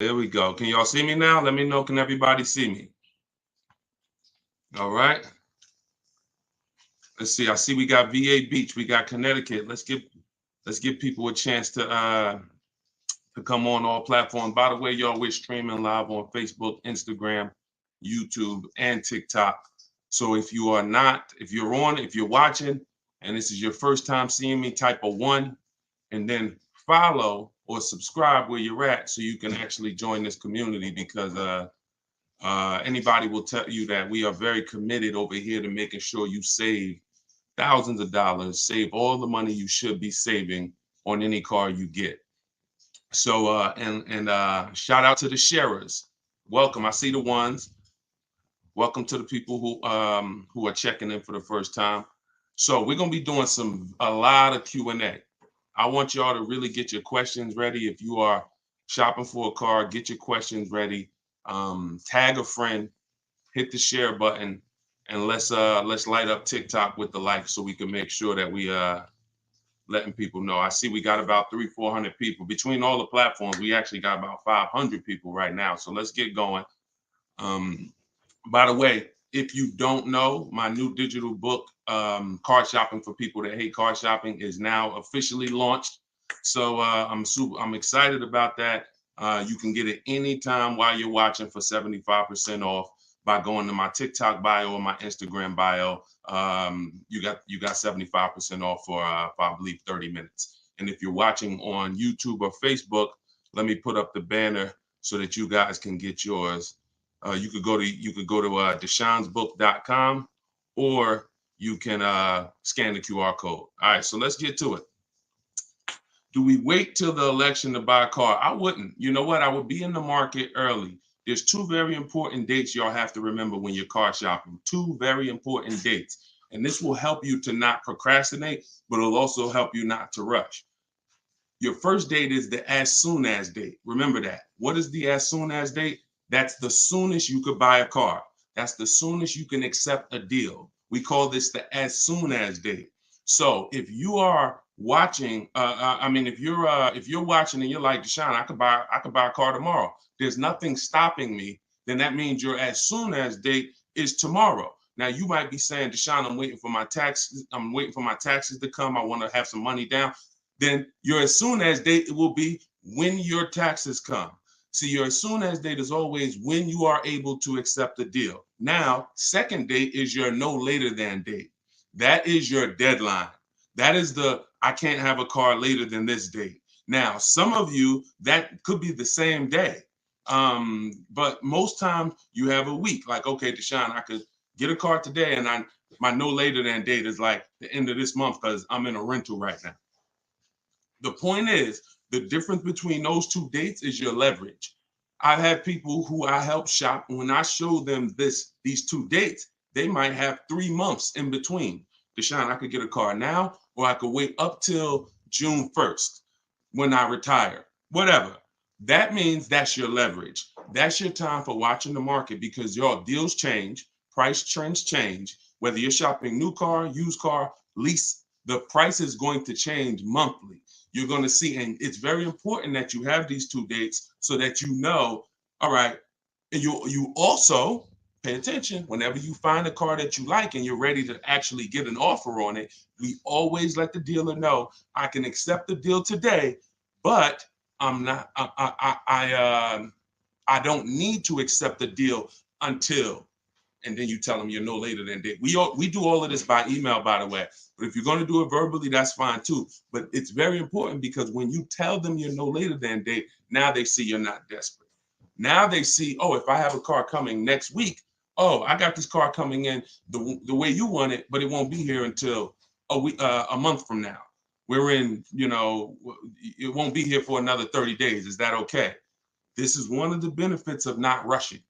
There we go. Can y'all see me now? Let me know. Can everybody see me? All right. Let's see. I see we got VA Beach. We got Connecticut. Let's give people a chance to come on all platforms. By the way, y'all, we're streaming live on Facebook, Instagram, YouTube, and TikTok. So if you are not, if you're watching, and this is your first time seeing me, type a one, and then follow or subscribe where you're at, so you can actually join this community, because anybody will tell you that we are very committed over here to making sure you save thousands of dollars, save all the money you should be saving on any car you get. So shout out to the sharers. Welcome. I see the ones. Welcome to the people who are checking in for the first time. So we're gonna be doing a lot of Q&A. I want y'all to really get your questions ready. If you are shopping for a car, get your questions ready. Tag a friend, hit the share button, and let's light up TikTok with the likes, so we can make sure that we letting people know. I see we got about 300-400 people between all the platforms. We actually got about 500 people right now. So let's get going. By the way, if you don't know, my new digital book, Car Shopping for People That Hate Car Shopping, is now officially launched. So I'm excited about that. You can get it anytime while you're watching for 75% off by going to my TikTok bio or my Instagram bio. You got 75% off for I believe 30 minutes. And if you're watching on YouTube or Facebook, let me put up the banner so that you guys can get yours. You could go to deshonsbook.com, or you can scan the QR code. All right, so let's get to it. Do we wait till the election to buy a car? I wouldn't. You know what? I would be in the market early. There's two very important dates y'all have to remember when you're car shopping. Two very important dates. And this will help you to not procrastinate, but it'll also help you not to rush. Your first date is the as soon as date. Remember that. What is the as soon as date? That's the soonest you could buy a car. That's the soonest you can accept a deal. We call this the as soon as date. So if you are watching, if you're watching and you're like, Deshone, I could buy a car tomorrow. There's nothing stopping me. Then that means your as soon as date is tomorrow. Now you might be saying, Deshone, I'm waiting for my taxes. I'm waiting for my taxes to come. I want to have some money down. Then your as soon as date will be when your taxes come. See, your as soon as date is always when you are able to accept the deal. Now, second date is your no later than date. That is your deadline. That is I can't have a car later than this date. Now, some of you, that could be the same day. But most times you have a week. Like, okay, Deshone, I could get a car today, and my no later than date is like the end of this month because I'm in a rental right now. The point is, the difference between those two dates is your leverage. I've had people who I help shop, when I show them these two dates, they might have 3 months in between. Deshone, I could get a car now, or I could wait up till June 1st when I retire, whatever. That means that's your leverage. That's your time for watching the market, because your deals change, price trends change. Whether you're shopping new car, used car, lease, the price is going to change monthly. You're going to see, and it's very important that you have these two dates so that you know, all right, and you also pay attention whenever you find a car that you like and you're ready to actually get an offer on it. We always let the dealer know, I can accept the deal today, but I'm not, I don't need to accept the deal until, and then you tell them you're no later than date. We do all of this by email, by the way. But if you're going to do it verbally, that's fine too. But it's very important, because when you tell them you're no later than date, now they see you're not desperate. Now they see, oh, if I have a car coming next week, oh, I got this car coming in the way you want it, but it won't be here until a month from now. We're in, it won't be here for another 30 days. Is that okay? This is one of the benefits of not rushing.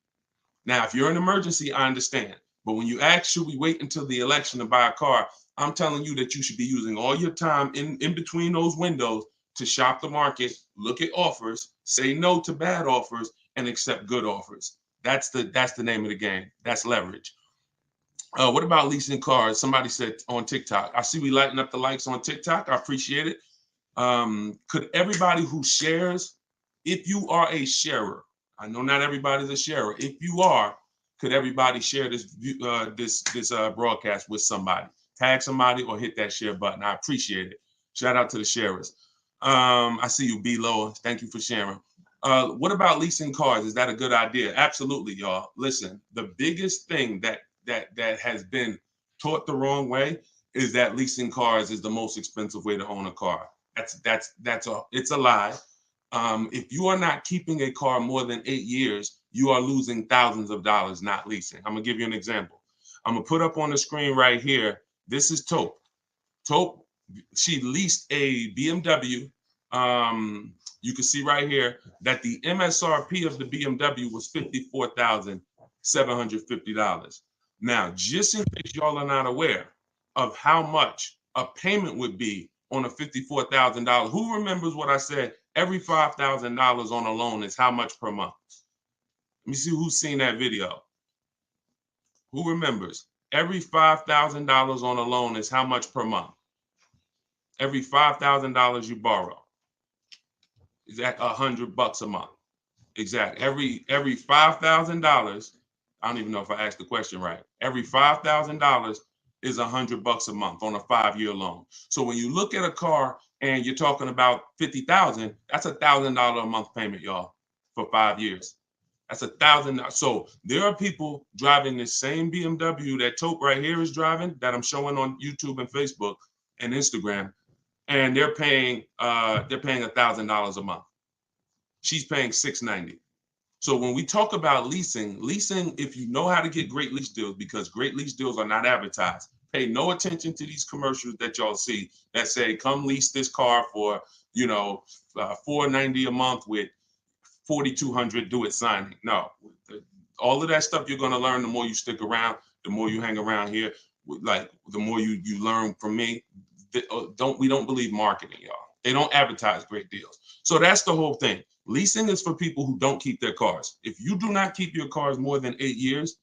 Now, if you're an emergency, I understand. But when you ask, should we wait until the election to buy a car? I'm telling you that you should be using all your time in between those windows to shop the market, look at offers, say no to bad offers, and accept good offers. That's the name of the game. That's leverage. What about leasing cars? Somebody said on TikTok. I see we lighting up the likes on TikTok. I appreciate it. Could everybody who shares If you are a sharer, I know not everybody's a sharer. If you are, could everybody share this broadcast with somebody? Tag somebody or hit that share button. I appreciate it. Shout out to the sharers. I see you, B. Lower. Thank you for sharing. What about leasing cars? Is that a good idea? Absolutely, y'all. Listen, the biggest thing that has been taught the wrong way is that leasing cars is the most expensive way to own a car. It's a lie. If you are not keeping a car more than 8 years, you are losing thousands of dollars not leasing. I'm gonna give you an example. I'm gonna put up on the screen right here. This is Taupe. Taupe, she leased a BMW. You can see right here that the MSRP of the BMW was $54,750. Now, just in case y'all are not aware of how much a payment would be on a $54,000, who remembers what I said? Every $5,000 on a loan is how much per month? Let me see who's seen that video. Who remembers? Every $5,000 on a loan is how much per month? Every $5,000 you borrow is at $100 a month. Exactly. Every $5,000. I don't even know if I asked the question right. Every $5,000 is $100 a month on a 5-year loan. So when you look at a car and you're talking about 50,000, that's $1,000 a month payment, y'all, for 5 years. That's $1,000. So there are people driving the same BMW that Taupe right here is driving, that I'm showing on YouTube and Facebook and Instagram, and they're paying $1,000 a month. She's paying $690. So when we talk about leasing, if you know how to get great lease deals, because great lease deals are not advertised, pay no attention to these commercials that y'all see that say, come lease this car for, $490 a month with $4,200 do it signing. No, all of that stuff you're going to learn the more you stick around, the more you hang around here, like the more you learn from me. We don't believe marketing, y'all. They don't advertise great deals. So that's the whole thing. Leasing is for people who don't keep their cars. If you do not keep your cars more than 8 years,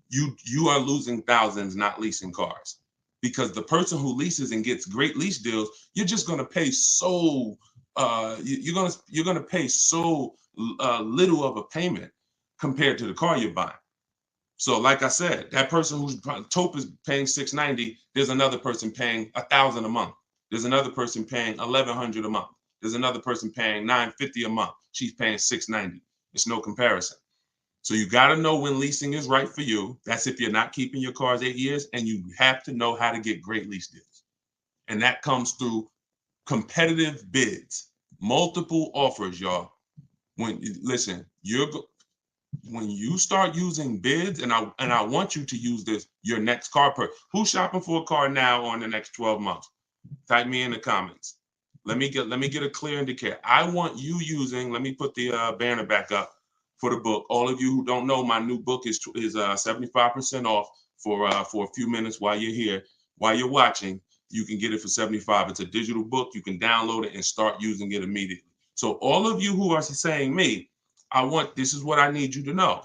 you are losing thousands not leasing cars. Because the person who leases and gets great lease deals, you're just going to pay so you're going to pay so little of a payment compared to the car you're buying. So like I said, that person who's Taupe is paying $690, there's another person paying $1,000 a month. There's another person paying $1,100 a month. There's another person paying $950 a month. She's paying $690. It's no comparison. So you got to know when leasing is right for you. That's if you're not keeping your cars 8 years, and you have to know how to get great lease deals. And that comes through competitive bids, multiple offers, y'all. When you start using bids, and I want you to use this, your next car who's shopping for a car now or in the next 12 months? Type me in the comments. Let me get a clear indicator. I want you using, let me put the banner back up for the book. All of you who don't know, my new book is 75% off for a few minutes while you're here, while you're watching. You can get it for $75. It's a digital book. You can download it and start using it immediately. So all of you who are saying me, this is what I need you to know.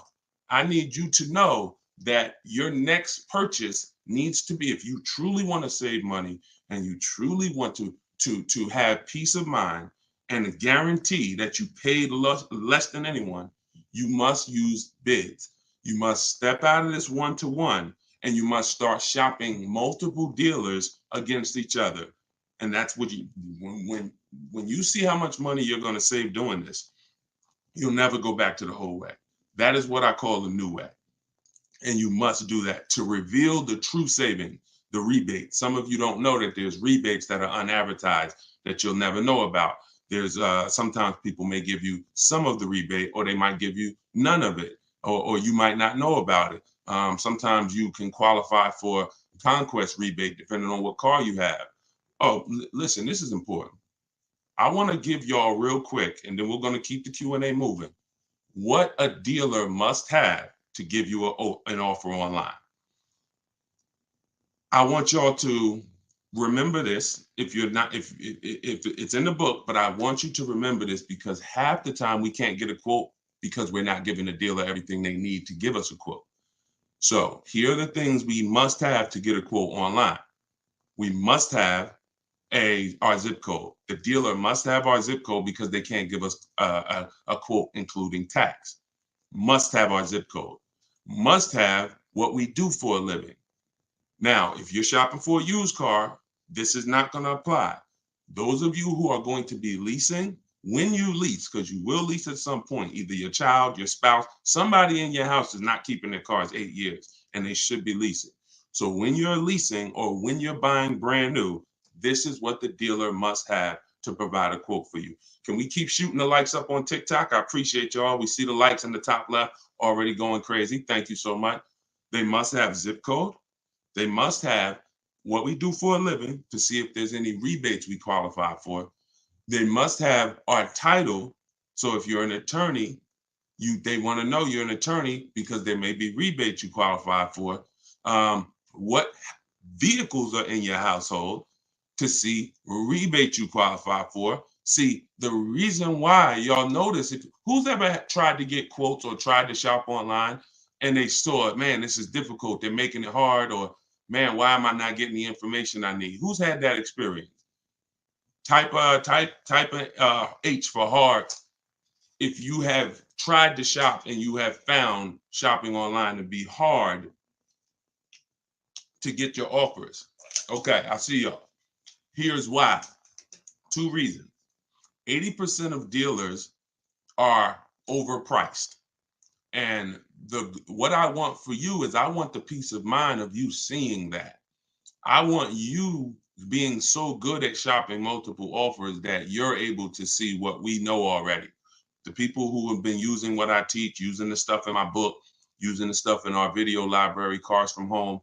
I need you to know that your next purchase needs to be, if you truly want to save money and you truly want to have peace of mind and a guarantee that you paid less than anyone, you must use bids. You must step out of this one-to-one, and you must start shopping multiple dealers against each other. And that's what when you see how much money you're going to save doing this, you'll never go back to the whole way. That is what I call the new way. And you must do that to reveal the true saving, the rebate. Some of you don't know that there's rebates that are unadvertised that you'll never know about. There's sometimes people may give you some of the rebate, or they might give you none of it, or you might not know about it. Sometimes you can qualify for conquest rebate depending on what car you have. Oh, listen, this is important. I want to give y'all real quick, and then we're going to keep the Q&A moving, what a dealer must have to give you an offer online. I want y'all to remember this. If it's in the book, but I want you to remember this, because half the time we can't get a quote because we're not giving the dealer everything they need to give us a quote. So here are the things we must have to get a quote online. We must have our zip code. The dealer must have our zip code because they can't give us a quote including tax. Must have our zip code. Must have what we do for a living. Now, if you're shopping for a used car, this is not going to apply. Those of you who are going to be leasing, when you lease, because you will lease at some point, either your child, your spouse, somebody in your house is not keeping their cars 8 years, and they should be leasing. So when you're leasing or when you're buying brand new, this is what the dealer must have to provide a quote for you. Can we keep shooting the likes up on TikTok? I appreciate y'all. We see the likes in the top left already going crazy. Thank you so much. They must have zip code. They must have what we do for a living to see if there's any rebates we qualify for. They must have our title. So if you're an attorney, they want to know you're an attorney because there may be rebates you qualify for. What vehicles are in your household to see rebate you qualify for. See, the reason why y'all notice, who's ever tried to get quotes or tried to shop online and they saw, man, this is difficult, they're making it hard, or man, why am I not getting the information I need? Who's had that experience? Type H for hard if you have tried to shop and you have found shopping online to be hard to get your offers. Okay, I see y'all. Here's why. 2 reasons. 80% of dealers are overpriced. And what I want for you is I want the peace of mind of you seeing that. I want you being so good at shopping multiple offers that you're able to see what we know already. The people who have been using what I teach, using the stuff in my book, using the stuff in our video library, Cars from Home,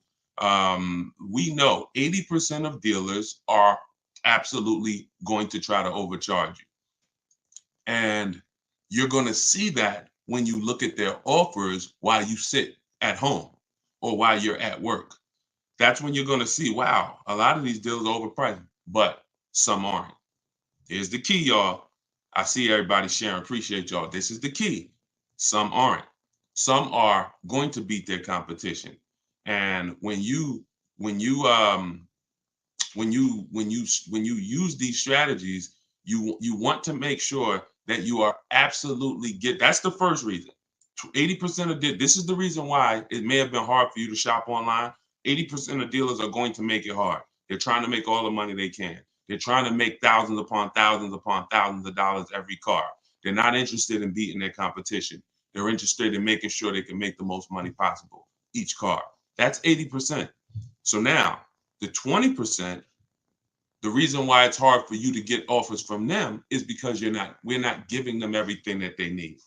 we know 80% of dealers are absolutely going to try to overcharge you. And you're going to see that when you look at their offers while you sit at home or while you're at work. That's when you're going to see, wow, a lot of these deals are overpriced, but some aren't. Here's the key, y'all. I see everybody sharing. Appreciate y'all. This is the key. Some aren't. Some are going to beat their competition. And when you use these strategies, you want to make sure that you are absolutely that's the first reason. 80% of this is the reason why it may have been hard for you to shop online. 80% of dealers are going to make it hard. They're trying to make all the money they can. They're trying to make thousands upon thousands of dollars every car. They're not interested in beating their competition. They're interested in making sure they can make the most money possible each car. That's 80%. So now the 20%, the reason why it's hard for you to get offers from them is because we're not giving them everything that they need.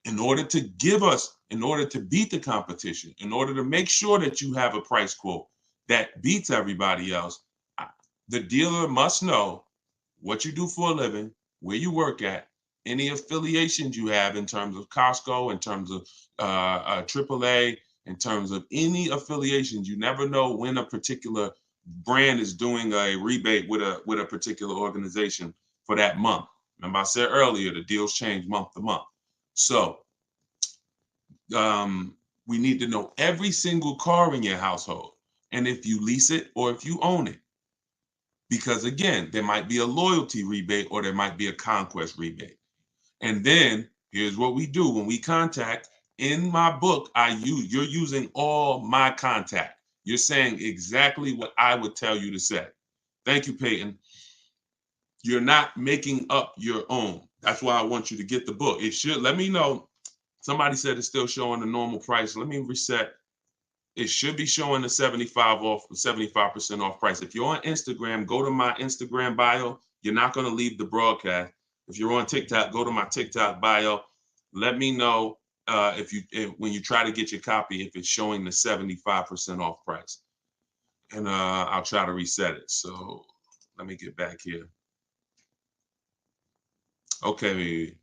In order to beat the competition, in order to make sure that you have a price quote that beats everybody else, the dealer must know what you do for a living, where you work at, any affiliations you have in terms of Costco, in terms of AAA, in terms of any affiliations. You never know when a particular brand is doing a rebate with a particular organization for that month. Remember I said earlier, the deals change month to month. So we need to know every single car in your household, and if you lease it or if you own it. Because again, there might be a loyalty rebate or there might be a conquest rebate. And then here's what we do when we contact. In my book, you're using all my contact. You're saying exactly what I would tell you to say. Thank you, Peyton. You're not making up your own. That's why I want you to get the book. It should, let me know. Somebody said it's still showing the normal price. Let me reset. It should be showing the 75% off price. If you're on Instagram, go to my Instagram bio. You're not going to leave the broadcast. If you're on TikTok, go to my TikTok bio. Let me know when you try to get your copy, if it's showing the 75% off price. And I'll try to reset it. So let me get back here. Okay.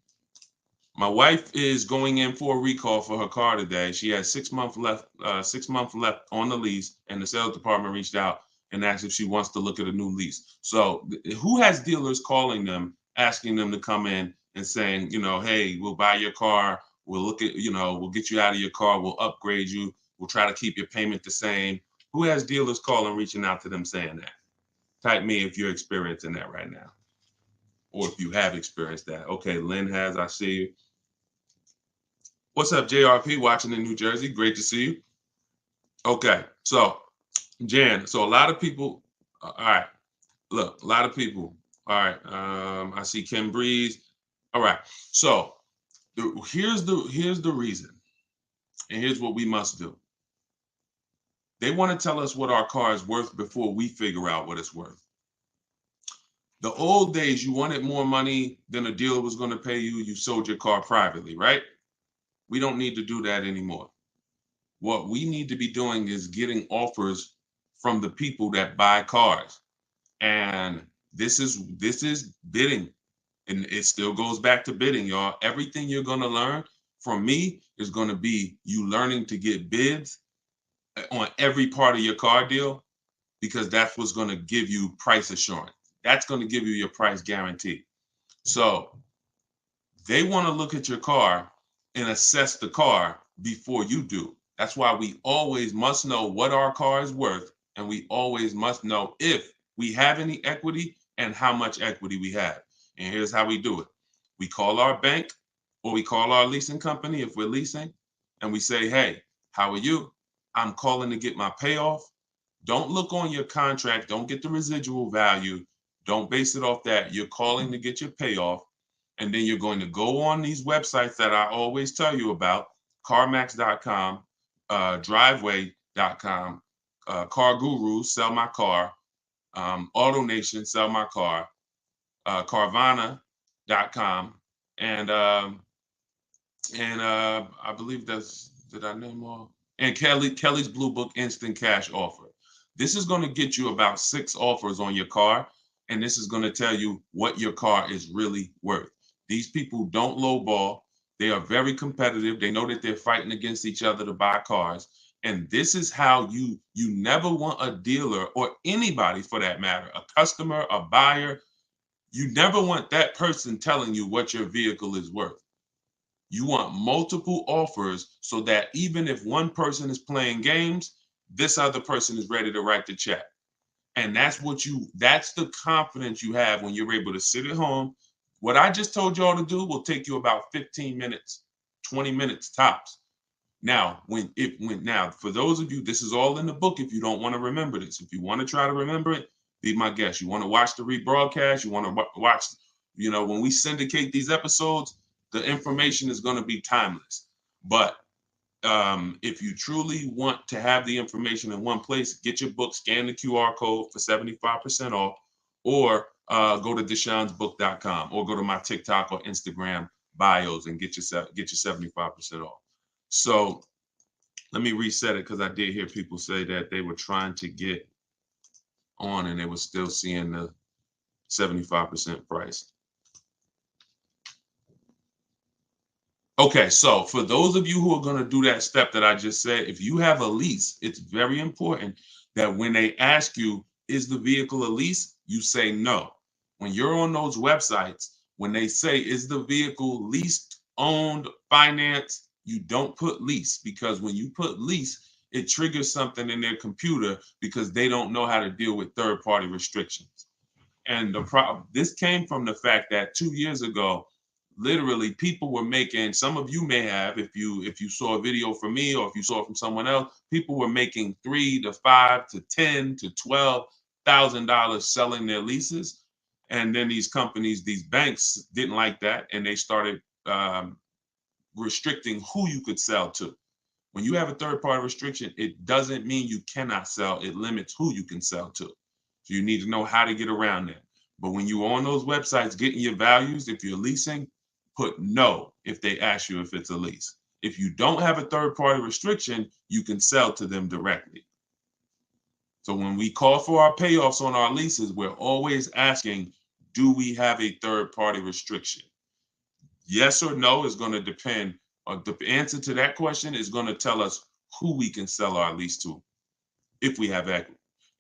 My wife is going in for a recall for her car today. She has 6 months left, 6 months left on the lease, and the sales department reached out and asked if she wants to look at a new lease. So who has dealers calling them, asking them to come in and saying, hey, we'll buy your car, we'll look at, we'll get you out of your car, we'll upgrade you, we'll try to keep your payment the same. Who has dealers calling, reaching out to them saying that? Type me if you're experiencing that right now, or if you have experienced that. Okay, Lynn has, I see you. What's up, JRP, watching in New Jersey? Great to see you. Okay, so Jan, so a lot of people, all right, look, a lot of people, all right, I see Kim Breeze. All right, so here's the reason, and here's what we must do. They want to tell us what our car is worth before we figure out what it's worth. The old days, you wanted more money than a dealer was going to pay you, you sold your car privately, right? We don't need to do that anymore. What we need to be doing is getting offers from the people that buy cars. And this is bidding. And it still goes back to bidding, y'all. Everything you're going to learn from me is going to be you learning to get bids on every part of your car deal, because that's what's going to give you price assurance. That's going to give you your price guarantee. So they want to look at your car and assess the car before you do. That's why we always must know what our car is worth, and we always must know if we have any equity and how much equity we have. And here's how we do it. We call our bank, or we call our leasing company if we're leasing, and we say, hey, how are you? I'm calling to get my payoff. Don't look on your contract. Don't get the residual value. Don't base it off that. You're calling to get your payoff. And then you're going to go on these websites that I always tell you about, CarMax.com, Driveway.com, Car Guru, Sell My Car, AutoNation, Sell My Car, Carvana.com, and I believe did I name all? And Kelly's Blue Book Instant Cash Offer. This is going to get you about 6 offers on your car, and this is going to tell you what your car is really worth. These people don't lowball. They are very competitive. They know that they're fighting against each other to buy cars. And this is how you never want a dealer, or anybody for that matter, a customer, a buyer, you never want that person telling you what your vehicle is worth. You want multiple offers so that even if one person is playing games, this other person is ready to write the check. And that's the confidence you have when you're able to sit at home. What I just told y'all to do will take you about 15 minutes, 20 minutes tops. Now, now, for those of you, this is all in the book. If you don't want to remember this, if you want to try to remember it, be my guest. You want to watch the rebroadcast, you want to watch, when we syndicate these episodes, the information is going to be timeless. But if you truly want to have the information in one place, get your book, scan the QR code for 75% off, or go to deshonsbook.com, or go to my TikTok or Instagram bios and get your 75% off. So let me reset it, because I did hear people say that they were trying to get on and they were still seeing the 75% price. Okay, so for those of you who are going to do that step that I just said, if you have a lease, it's very important that when they ask you, is the vehicle a lease, you say no. When you're on those websites, when they say, is the vehicle leased, owned, financed, you don't put lease, because when you put lease, it triggers something in their computer, because they don't know how to deal with third-party restrictions. And the problem, this came from the fact that 2 years ago, literally people were making, some of you may have, if you saw a video from me, or if you saw it from someone else, people were making $3,000 to $5,000 to $10,000 to $12,000 selling their leases. And then these companies, these banks didn't like that, and they started restricting who you could sell to. When you have a third-party restriction, it doesn't mean you cannot sell, it limits who you can sell to. So you need to know how to get around that. But when you're on those websites getting your values, if you're leasing, put no if they ask you if it's a lease. If you don't have a third-party restriction, you can sell to them directly. So when we call for our payoffs on our leases, we're always asking, do we have a third-party restriction? Yes or no is going to depend. The answer to that question is going to tell us who we can sell our lease to, if we have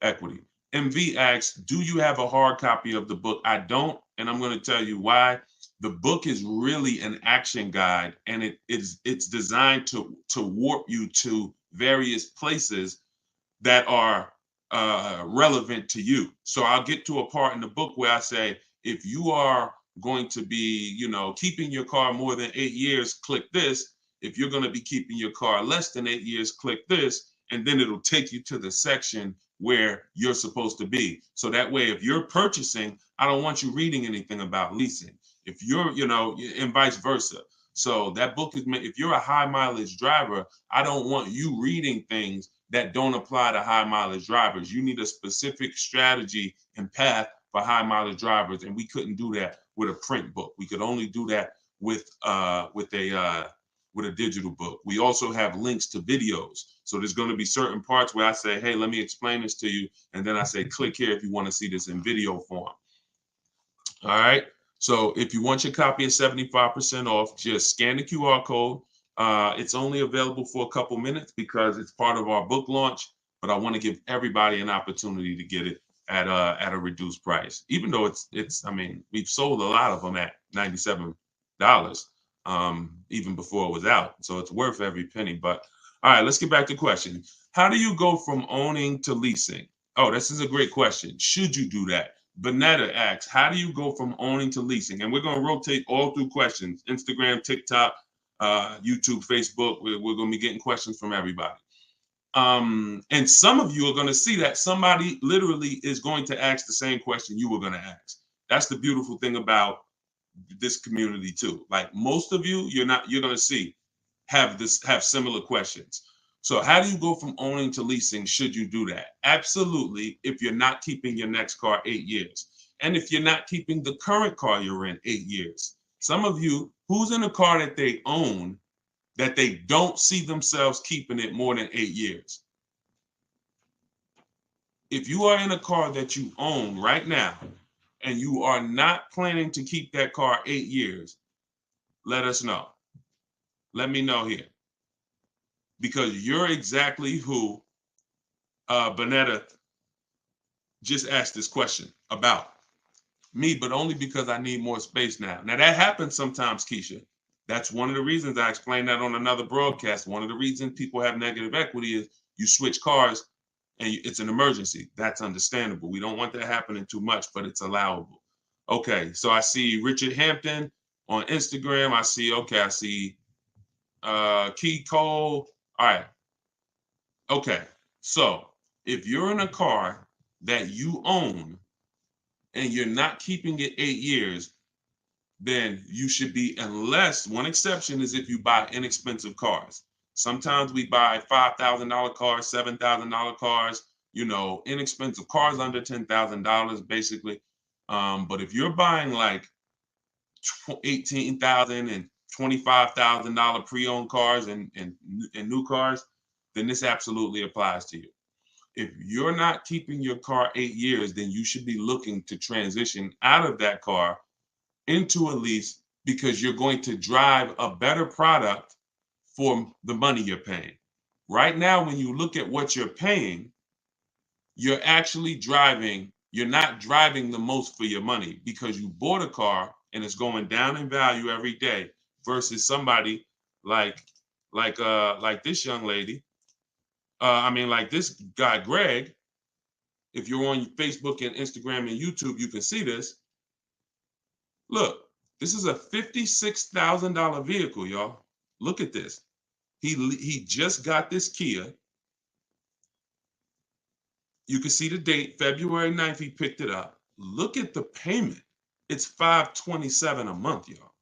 equity. MV asks, do you have a hard copy of the book? I don't, and I'm going to tell you why. The book is really an action guide, and it's designed to warp you to various places that are relevant to you. So I'll get to a part in the book where I say, if you are going to be, keeping your car more than 8 years, click this. If you're going to be keeping your car less than 8 years, click this. And then it'll take you to the section where you're supposed to be. So that way, if you're purchasing, I don't want you reading anything about leasing. If you're, and vice versa. So that book is meant, if you're a high mileage driver, I don't want you reading things that don't apply to high mileage drivers. You need a specific strategy and path for high mileage drivers. And we couldn't do that with a print book. We could only do that with a digital book. We also have links to videos. So there's going to be certain parts where I say, hey, let me explain this to you. And then I say, click here if you want to see this in video form. All right. So if you want your copy at 75% off, just scan the QR code. It's only available for a couple minutes because it's part of our book launch, but I want to give everybody an opportunity to get it at a reduced price. Even though we've sold a lot of them at $97, even before it was out. So it's worth every penny. But all right, let's get back to the question. How do you go from owning to leasing? Oh, this is a great question. Should you do that? Bonetta asks, how do you go from owning to leasing? And we're going to rotate all through questions. Instagram, TikTok, YouTube, Facebook. We're going to be getting questions from everybody. And some of you are going to see that somebody literally is going to ask the same question you were going to ask. That's the beautiful thing about this community too. Like most of you, you're going to see have similar questions. So how do you go from owning to leasing? Should you do that? Absolutely. If you're not keeping your next car 8 years, and if you're not keeping the current car you're in 8 years. Some of you, who's in a car that they own, that they don't see themselves keeping it more than 8 years. If you are in a car that you own right now, and you are not planning to keep that car 8 years, let us know. Let me know here. Because you're exactly who Bonetta just asked this question about. Me, but only because I need more space now. Now that happens sometimes, Keisha. That's one of the reasons I explained that on another broadcast. One of the reasons people have negative equity is you switch cars and it's an emergency. That's understandable. We don't want that happening too much, but it's allowable. Okay, so I see Richard Hampton on Instagram. I see Key Cole. All right. Okay. So if you're in a car that you own and you're not keeping it 8 years, then you should be, unless one exception is if you buy inexpensive cars. Sometimes we buy $5,000 cars, $7,000 cars, inexpensive cars under $10,000 basically. But if you're buying like $18,000 and $25,000 pre-owned cars and new cars, then this absolutely applies to you. If you're not keeping your car 8 years, then you should be looking to transition out of that car into a lease because you're going to drive a better product for the money you're paying. Right now, when you look at what you're paying, you're not driving the most for your money because you bought a car and it's going down in value every day versus somebody like this young lady. Like this guy, Greg. If you're on Facebook and Instagram and YouTube, you can see this. Look, this is a $56,000 vehicle, y'all. Look at this. He just got this Kia. You can see the date, February 9th, he picked it up. Look at the payment. It's $527 a month, y'all.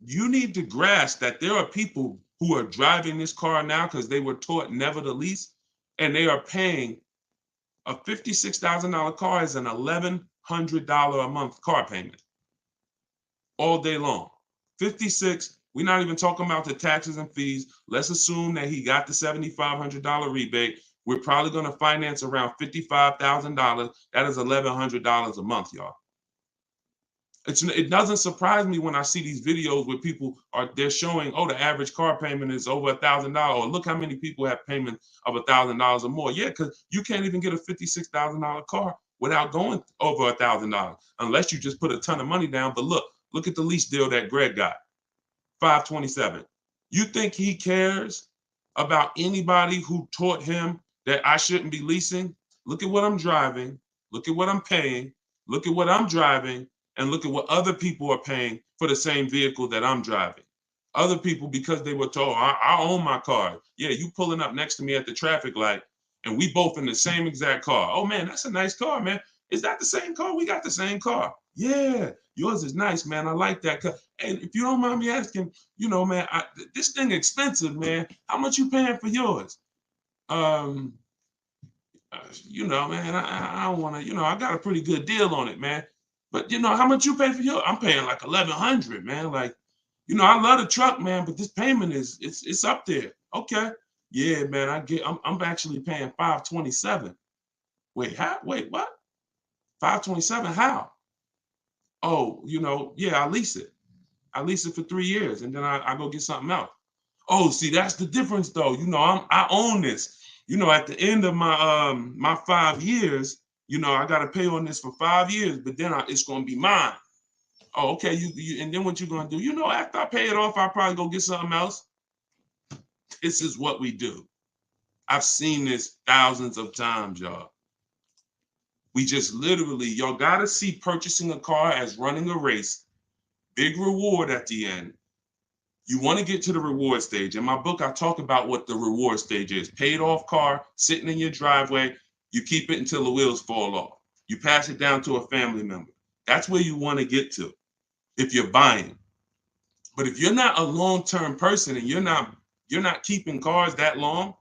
You need to grasp that there are people who are driving this car now because they were taught never to lease, and they are paying a $56,000 car is an $1,100 a month car payment all day long. 56. We're not even talking about the taxes and fees. Let's assume that he got the $7,500 rebate. We're probably going to finance around $55,000. That is $1,100 a month, y'all. It doesn't surprise me when I see these videos where they're showing, the average car payment is over $1,000, or look how many people have payments of $1,000 or more. Yeah, because you can't even get a $56,000 car without going over $1,000 unless you just put a ton of money down. But look at the lease deal that Greg got, $527. You think he cares about anybody who taught him that I shouldn't be leasing? Look at what I'm driving. Look at what I'm paying. Look at what I'm driving. And look at what other people are paying for the same vehicle that I'm driving. Other people, because they were told, I own my car. Yeah, you pulling up next to me at the traffic light, and we both in the same exact car. Oh, man, that's a nice car, man. Is that the same car? We got the same car. Yeah, yours is nice, man. I like that car. And if you don't mind me asking, man, this thing expensive, man. How much you paying for yours? Um, Man, I don't want to, I got a pretty good deal on it, man. But how much you pay for yours? I'm paying like 1,100, man. Like, I love the truck, man, but this payment it's up there. Okay. Yeah, man. I'm actually paying 527. Wait, how? Wait, what? 527? How? Oh, yeah, I lease it. I lease it for 3 years and then I go get something else. Oh, see, that's the difference though. I own this. At the end of my 5 years, I gotta pay on this for 5 years, but then it's gonna be mine. Oh, okay. And then what you gonna do? After I pay it off, I'll probably go get something else. This is what we do. I've seen this thousands of times, y'all. We just literally, y'all gotta see purchasing a car as running a race, big reward at the end. You want to get to the reward stage. In my book, I talk about what the reward stage is. Paid off car, sitting in your driveway. You keep it until the wheels fall off. You pass it down to a family member. That's where you want to get to if you're buying. But if you're not a long-term person and you're not keeping cars that long,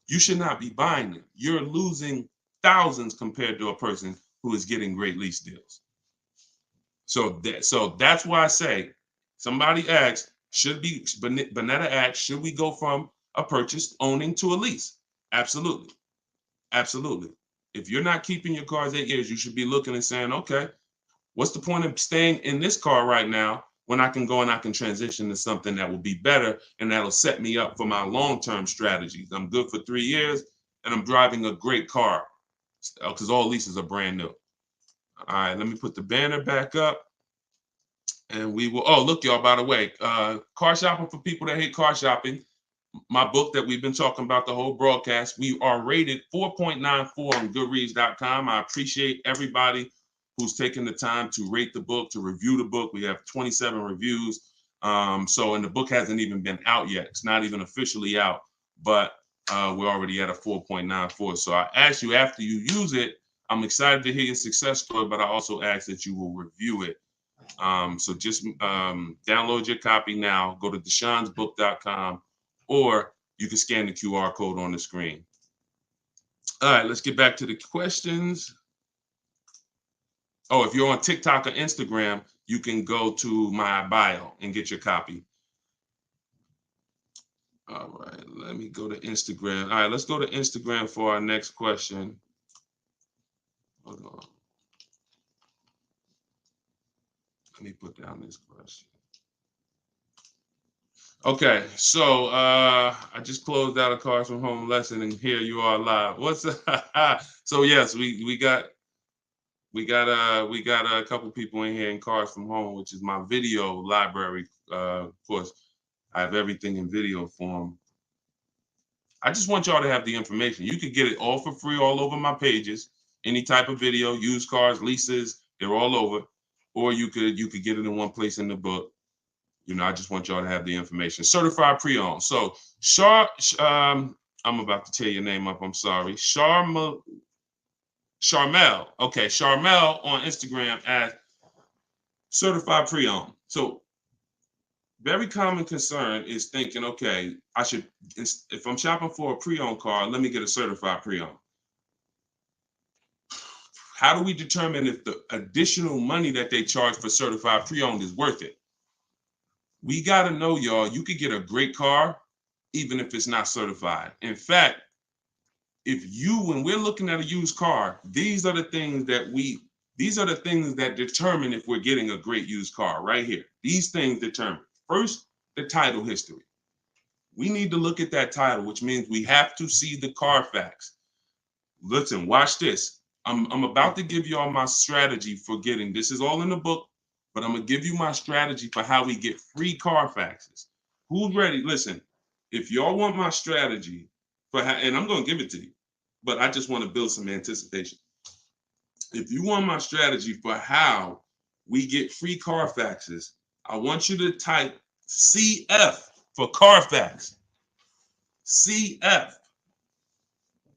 you should not be buying them. You're losing thousands compared to a person who is getting great lease deals. So that's why I say, somebody asked, Bonetta asked, should we go from a purchase owning to a lease? Absolutely. Absolutely. If you're not keeping your cars 8 years, you should be looking and saying, okay, what's the point of staying in this car right now when I can go and I can transition to something that will be better and that'll set me up for my long-term strategies? I'm good for 3 years and I'm driving a great car because all leases are brand new. All right, let me put the banner back up. And we will, oh, look, y'all, by the way, car shopping for people that hate car shopping. My book that we've been talking about the whole broadcast, we are rated 4.94 on goodreads.com. I appreciate everybody who's taken the time to rate the book, to review the book. We have 27 reviews. And the book hasn't even been out yet. It's not even officially out, but we're already at a 4.94. So I ask you, after you use it, I'm excited to hear your success story, but I also ask that you will review it. So just download your copy now. Go to deshonsbook.com, or you can scan the QR code on the screen. All right, let's get back to the questions. Oh, if you're on TikTok or Instagram, you can go to my bio and get your copy. All right, let me go to Instagram. All right, let's go to Instagram for our next question. Hold on. Let me put down this question. Okay, so I just closed out a Cars from Home lesson, and here you are live. What's so? Yes, we got a couple people in here in Cars from Home, which is my video library. Of course, I have everything in video form. I just want y'all to have the information. You could get it all for free all over my pages. Any type of video, used cars, leases, they're all over. Or you could get it in one place in the book. I just want y'all to have the information. Certified pre-owned. So I'm about to tear your name up. I'm sorry. Charmel. Okay, Charmel on Instagram as certified pre-owned. So very common concern is thinking, okay, if I'm shopping for a pre-owned car, let me get a certified pre-owned. How do we determine if the additional money that they charge for certified pre-owned is worth it? We got to know, y'all, you could get a great car even if it's not certified. In fact, when we're looking at a used car, these are the things that determine if we're getting a great used car right here. These things determine. First, the title history. We need to look at that title, which means we have to see the Carfax. Listen, watch this. I'm about to give y'all my strategy for getting, this is all in the book, but I'm going to give you my strategy for how we get free Carfaxes. Who's ready? Listen, If y'all want my strategy for how, and I'm going to give it to you, but I just want to build some anticipation. If you want my strategy for how we get free Carfaxes, I want you to type CF for Carfax. CF.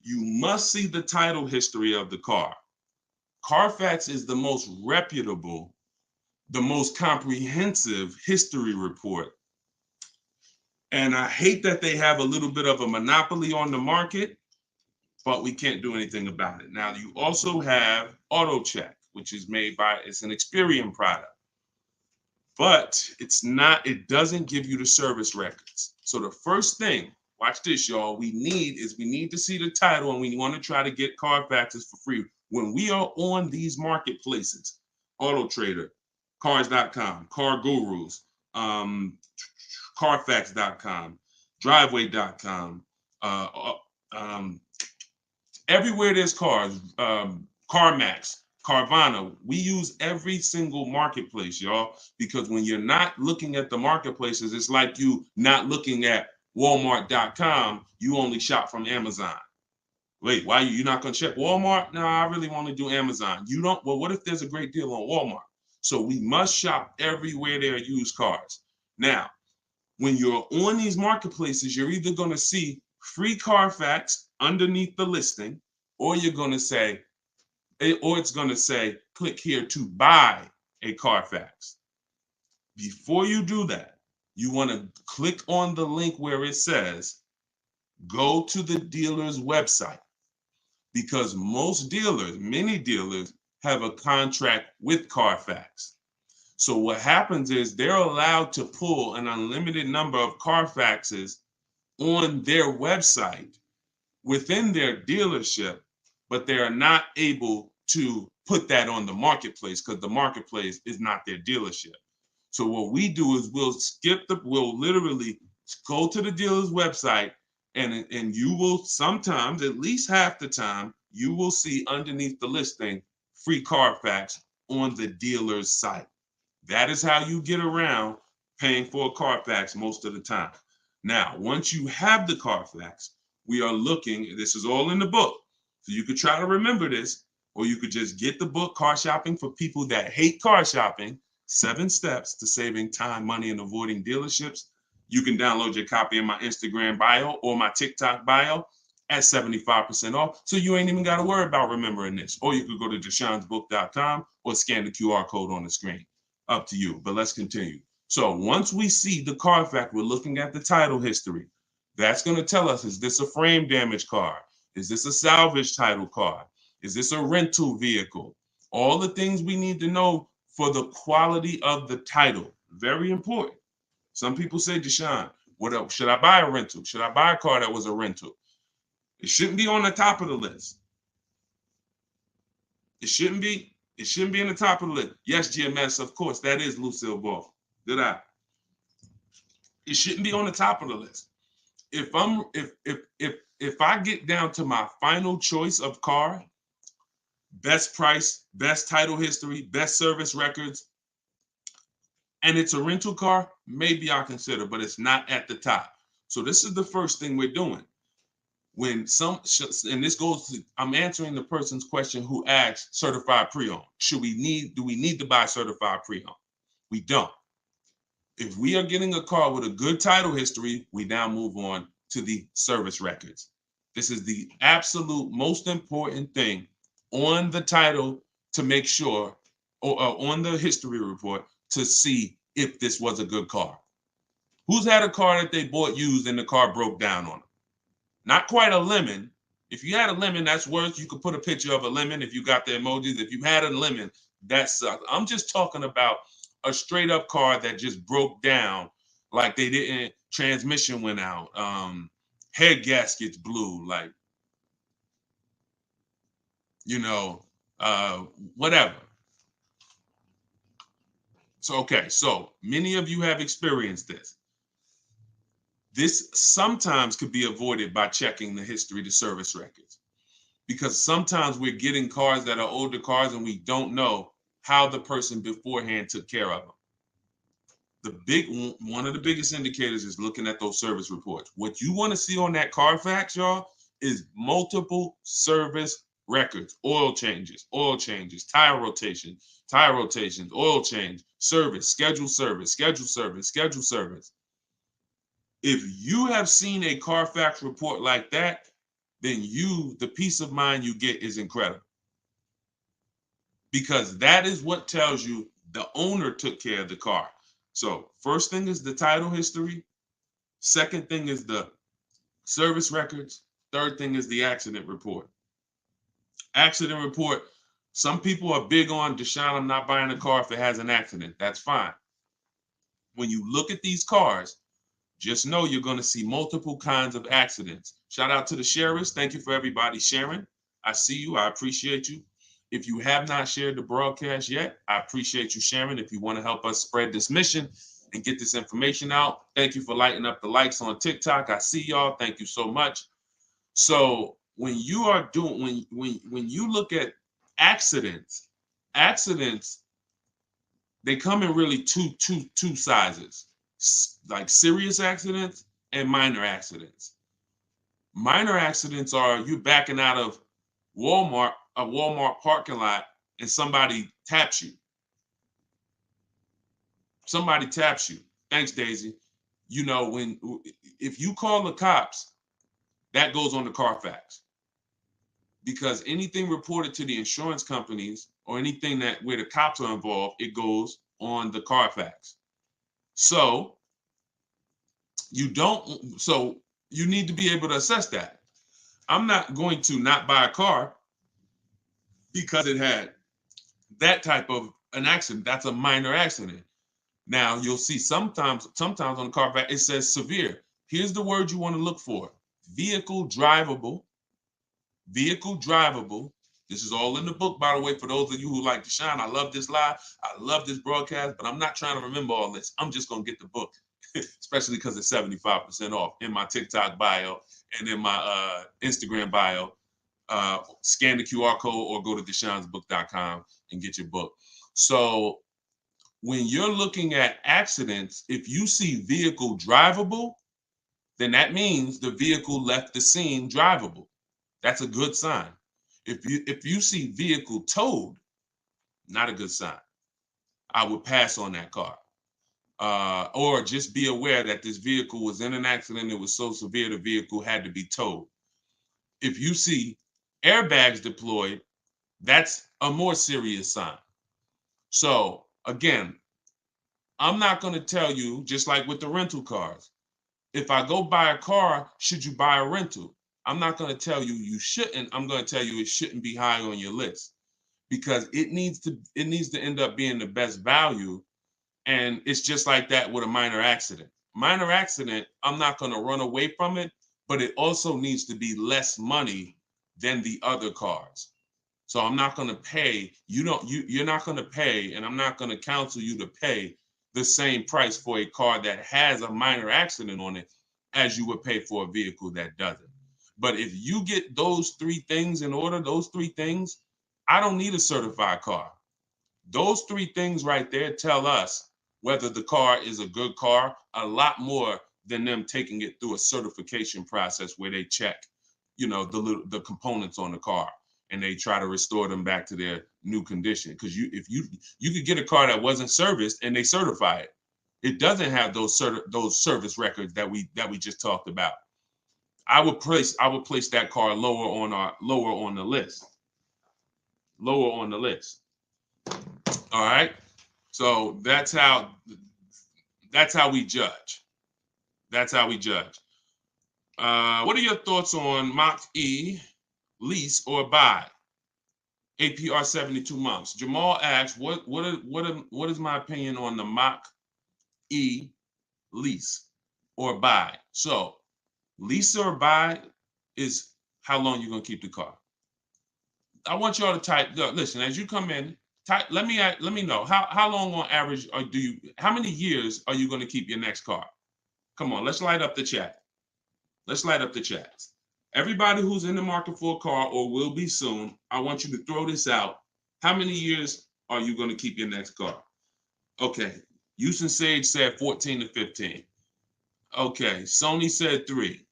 You must see the title history of the car. Carfax is the most reputable, the most comprehensive history report. And I hate that they have a little bit of a monopoly on the market, but we can't do anything about it. Now, you also have AutoCheck, which is it's an Experian product, but it doesn't give you the service records. So the first thing, watch this, y'all, we need to see the title, and we want to try to get Carfaxes for free. When we are on these marketplaces, Auto Trader, Cars.com, Car Gurus, Carfax.com, Driveway.com, everywhere there's cars, CarMax, Carvana, we use every single marketplace, y'all, because when you're not looking at the marketplaces, it's like you not looking at Walmart.com, you only shop from Amazon. Wait, why you're not going to check Walmart? No, I really want to do Amazon. You don't, well, what if there's a great deal on Walmart? So we must shop everywhere there are used cars. Now, when you're on these marketplaces, you're either going to see free Carfax underneath the listing, or you're going to say, or it's going to say, click here to buy a Carfax. Before you do that, you want to click on the link where it says, go to the dealer's website, because many dealers have a contract with Carfax. So what happens is they're allowed to pull an unlimited number of Carfaxes on their website within their dealership, but they are not able to put that on the marketplace because the marketplace is not their dealership. So what we do is we'll literally go to the dealer's website, and you will sometimes, at least half the time, you will see underneath the listing free Carfax on the dealer's site. That is how you get around paying for a Carfax most of the time. Now, once you have the Carfax, we are looking, this is all in the book. So you could try to remember this, or you could just get the book, Car Shopping for People That Hate Car Shopping, 7 Steps to Saving Time, Money, and Avoiding Dealerships. You can download your copy in my Instagram bio or my TikTok bio at 75% off. So you ain't even got to worry about remembering this. Or you could go to deshonsbook.com or scan the QR code on the screen. Up to you, but let's continue. So once we see the Carfax, we're looking at the title history. That's going to tell us, is this a frame damage car? Is this a salvage title car? Is this a rental vehicle? All the things we need to know for the quality of the title. Very important. Some people say, Deshone, what else? Should I buy a rental? Should I buy a car that was a rental? It shouldn't be on the top of the list. It shouldn't be in the top of the list. Yes, GMS, of course, that is Lucille Ball. Did I? It shouldn't be on the top of the list. If I get down to my final choice of car, best price, best title history, best service records, and it's a rental car, maybe I'll consider, but it's not at the top. So this is the first thing we're doing. And this goes to, I'm answering the person's question who asked certified pre-owned. Do we need to buy certified pre-owned? We don't. If we are getting a car with a good title history, we now move on to the service records. This is the absolute most important thing on the title to make sure, or on the history report to see if this was a good car. Who's had a car that they bought used and the car broke down on them? Not quite a lemon. If you had a lemon, that's worse. You could put a picture of a lemon if you got the emojis. If you had a lemon, that sucks. I'm just talking about a straight up car that just broke down, like they didn't, transmission went out, head gaskets blew, like, whatever. So, okay, so many of you have experienced this. This sometimes could be avoided by checking the history, the service records, because sometimes we're getting cars that are older cars and we don't know how the person beforehand took care of them. One of the biggest indicators is looking at those service reports. What you want to see on that Carfax, y'all, is multiple service records, oil changes, tire rotations, oil change, scheduled service, scheduled service. If you have seen a Carfax report like that, then the peace of mind you get is incredible. Because that is what tells you the owner took care of the car. So first thing is the title history. Second thing is the service records. Third thing is the accident report. Accident report. Some people are big on, Deshone, I'm not buying a car if it has an accident. That's fine. When you look at these cars, just know you're going to see multiple kinds of accidents. Shout out to the sharers. Thank you for everybody sharing. I see you. I appreciate you. If you have not shared the broadcast yet, I appreciate you sharing. If you want to help us spread this mission and get this information out, thank you for lighting up the likes on TikTok. I see y'all. Thank you so much. So when you are doing, when you look at accidents, they come in really two sizes, like serious accidents and minor accidents. Minor accidents are you backing out of a Walmart parking lot, and somebody taps you. Thanks, Daisy. You know, if you call the cops, that goes on the Carfax. Because anything reported to the insurance companies or anything where the cops are involved, it goes on the Carfax. So you need to be able to assess that. I'm not going to not buy a car because it had that type of an accident. That's a minor accident. Now you'll see sometimes on the Carfax it says severe. Here's the word you want to look for: vehicle drivable. This is all in the book, by the way, for those of you who like Deshone. I love this live. I love this broadcast, but I'm not trying to remember all this. I'm just going to get the book, especially because it's 75% off in my TikTok bio and in my Instagram bio. Scan the QR code or go to deshonesbook.com and get your book. So when you're looking at accidents, if you see vehicle drivable, then that means the vehicle left the scene drivable. That's a good sign. If you see vehicle towed, not a good sign. I would pass on that car. Or just be aware that this vehicle was in an accident. It was so severe the vehicle had to be towed. If you see airbags deployed, that's a more serious sign. So again, I'm not going to tell you, just like with the rental cars, if I go buy a car, should you buy a rental? I'm not going to tell you you shouldn't. I'm going to tell you it shouldn't be high on your list, because it needs to end up being the best value. And it's just like that with a minor accident. Minor accident, I'm not going to run away from it, but it also needs to be less money than the other cars. So I'm not going to pay, you're not going to pay, and I'm not going to counsel you to pay the same price for a car that has a minor accident on it as you would pay for a vehicle that doesn't. But if you get those three things in order, I don't need a certified car. Those three things right there tell us whether the car is a good car, a lot more than them taking it through a certification process where they check, the components on the car and they try to restore them back to their new condition. Because if you could get a car that wasn't serviced and they certify it, it doesn't have those service records that we just talked about. I would place that car lower on the list. Lower on the list. All right. So that's how we judge. What are your thoughts on Mach-E, lease or buy? APR 72 months. Jamal asks, what is my opinion on the Mach-E, lease or buy? So lease or buy is how long you're gonna keep the car. I want y'all to type. Listen, as you come in, let me know how long on average how many years are you going to keep your next car? Come on, let's light up the chat. Everybody who's in the market for a car or will be soon, I want you to throw this out. How many years are you going to keep your next car? Okay, Houston Sage said 14 to 15. Okay, Sony said 3.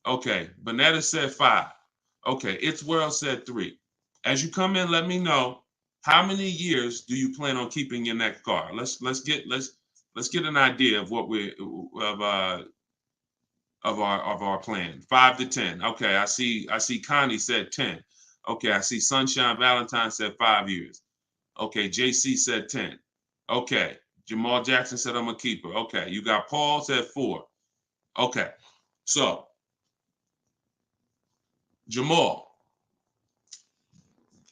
Okay, Bonetta said 5. Okay, It's World said 3. As you come in, let me know how many years do you plan on keeping your next car. Let's get an idea of what we of our plan. 5 to 10. Okay, I see Connie said 10. Okay, I see Sunshine Valentine said 5 years. Okay, JC said 10. Okay, Jamal Jackson said I'm a keeper. Okay, you got Paul said 4. Okay, so Jamal,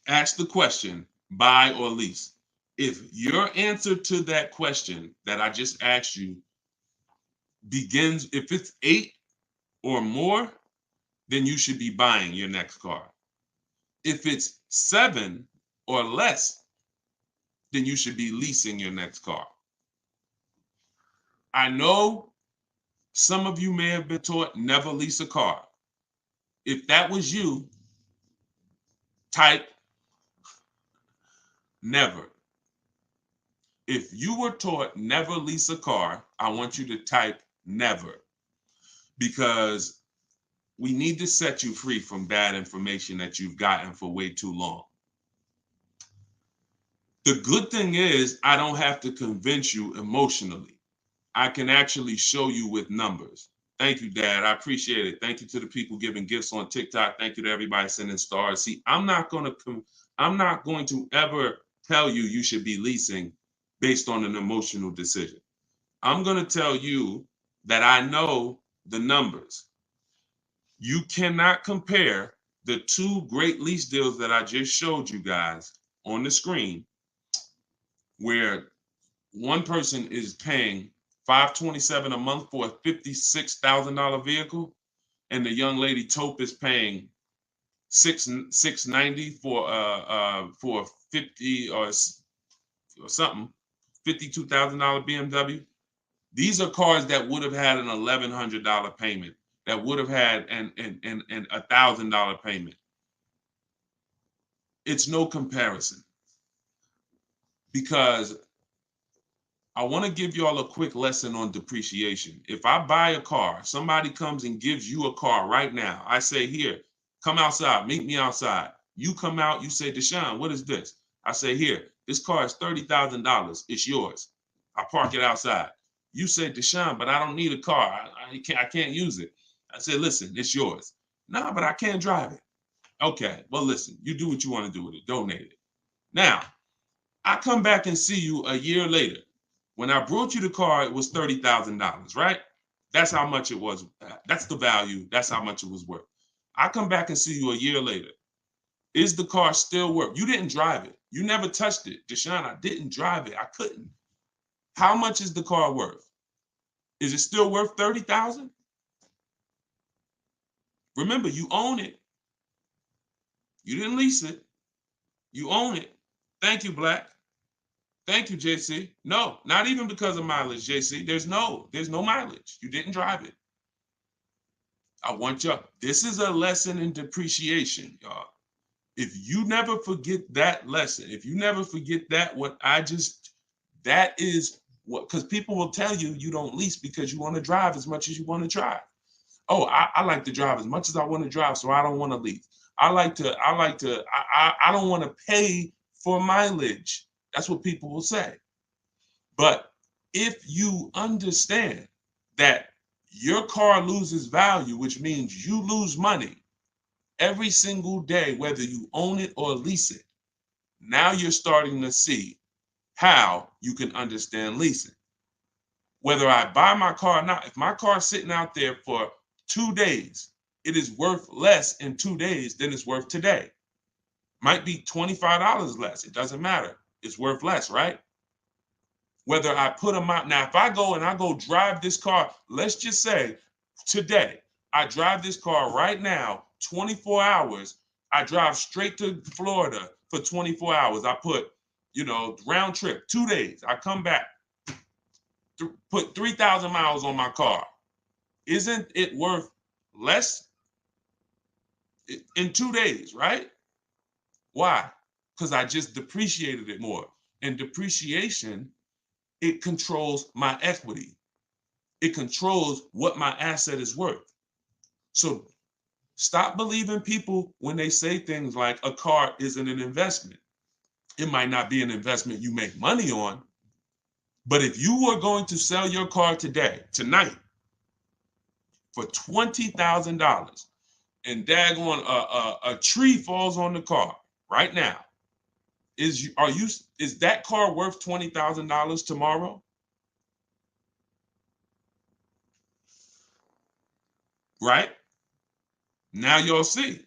ask the question, buy or lease. If your answer to that question that I just asked you begins, if it's 8 or more, then you should be buying your next car. If it's 7 or less, then you should be leasing your next car. I know some of you may have been taught never lease a car. If that was you, type never. If you were taught never lease a car, I want you to type never, because we need to set you free from bad information that you've gotten for way too long. The good thing is I don't have to convince you emotionally. I can actually show you with numbers. Thank you, Dad. I appreciate it. Thank you to the people giving gifts on TikTok. Thank you to everybody sending stars. See, I'm not going to ever tell you you should be leasing based on an emotional decision. I'm going to tell you that I know the numbers. You cannot compare the 2 great lease deals that I just showed you guys on the screen, where one person is paying $527 a month for a $56,000 vehicle, and the young lady Taupe is paying $690 for 50 or something, $52,000 BMW. These are cars that would have had an $1,100 payment, that would have had an $1,000 payment. It's no comparison, because I want to give you all a quick lesson on depreciation. If I buy a car, somebody comes and gives you a car right now. I say, here, come outside, meet me outside. You come out, you say, Deshone, what is this? I say, here, this car is $30,000. It's yours. I park it outside. You say, Deshone, but I don't need a car. I can't use it. I say, listen, it's yours. Nah, but I can't drive it. Okay, well, listen, you do what you want to do with it. Donate it. Now, I come back and see you a year later. When I brought you the car, it was $30,000, right? That's how much it was. That's the value. That's how much it was worth. I come back and see you a year later. Is the car still worth? You didn't drive it. You never touched it. Deshone, I didn't drive it. I couldn't. How much is the car worth? Is it still worth $30,000? Remember, you own it. You didn't lease it. You own it. Thank you, Black. Thank you, JC. No, not even because of mileage, JC. There's no mileage. You didn't drive it. I want y'all. This is a lesson in depreciation, y'all. If you never forget that lesson, if you never forget that, that is what, because people will tell you you don't lease because you want to drive as much as you want to drive. Oh, I like to drive as much as I want to drive, so I don't want to lease. I don't want to pay for mileage. That's what people will say. But if you understand that your car loses value, which means you lose money every single day, whether you own it or lease it, now you're starting to see how you can understand leasing. Whether I buy my car or not, if my car is sitting out there for 2 days, it is worth less in 2 days than it's worth today. Might be $25 less. It doesn't matter. It's worth less, right? Whether I put them out. Now, if I go drive this car, let's just say today, I drive this car right now, 24 hours. I drive straight to Florida for 24 hours. I put, round trip, 2 days. I come back, put 3,000 miles on my car. Isn't it worth less in 2 days, right? Why? Because I just depreciated it more. And depreciation it controls my equity. It controls what my asset is worth. So stop believing people when they say things like a car isn't an investment. It might not be an investment you make money on, but if you were going to sell your car tonight, for $20,000, and daggone a tree falls on the car right now, is that car worth $20,000 tomorrow? Right? Now you'll see.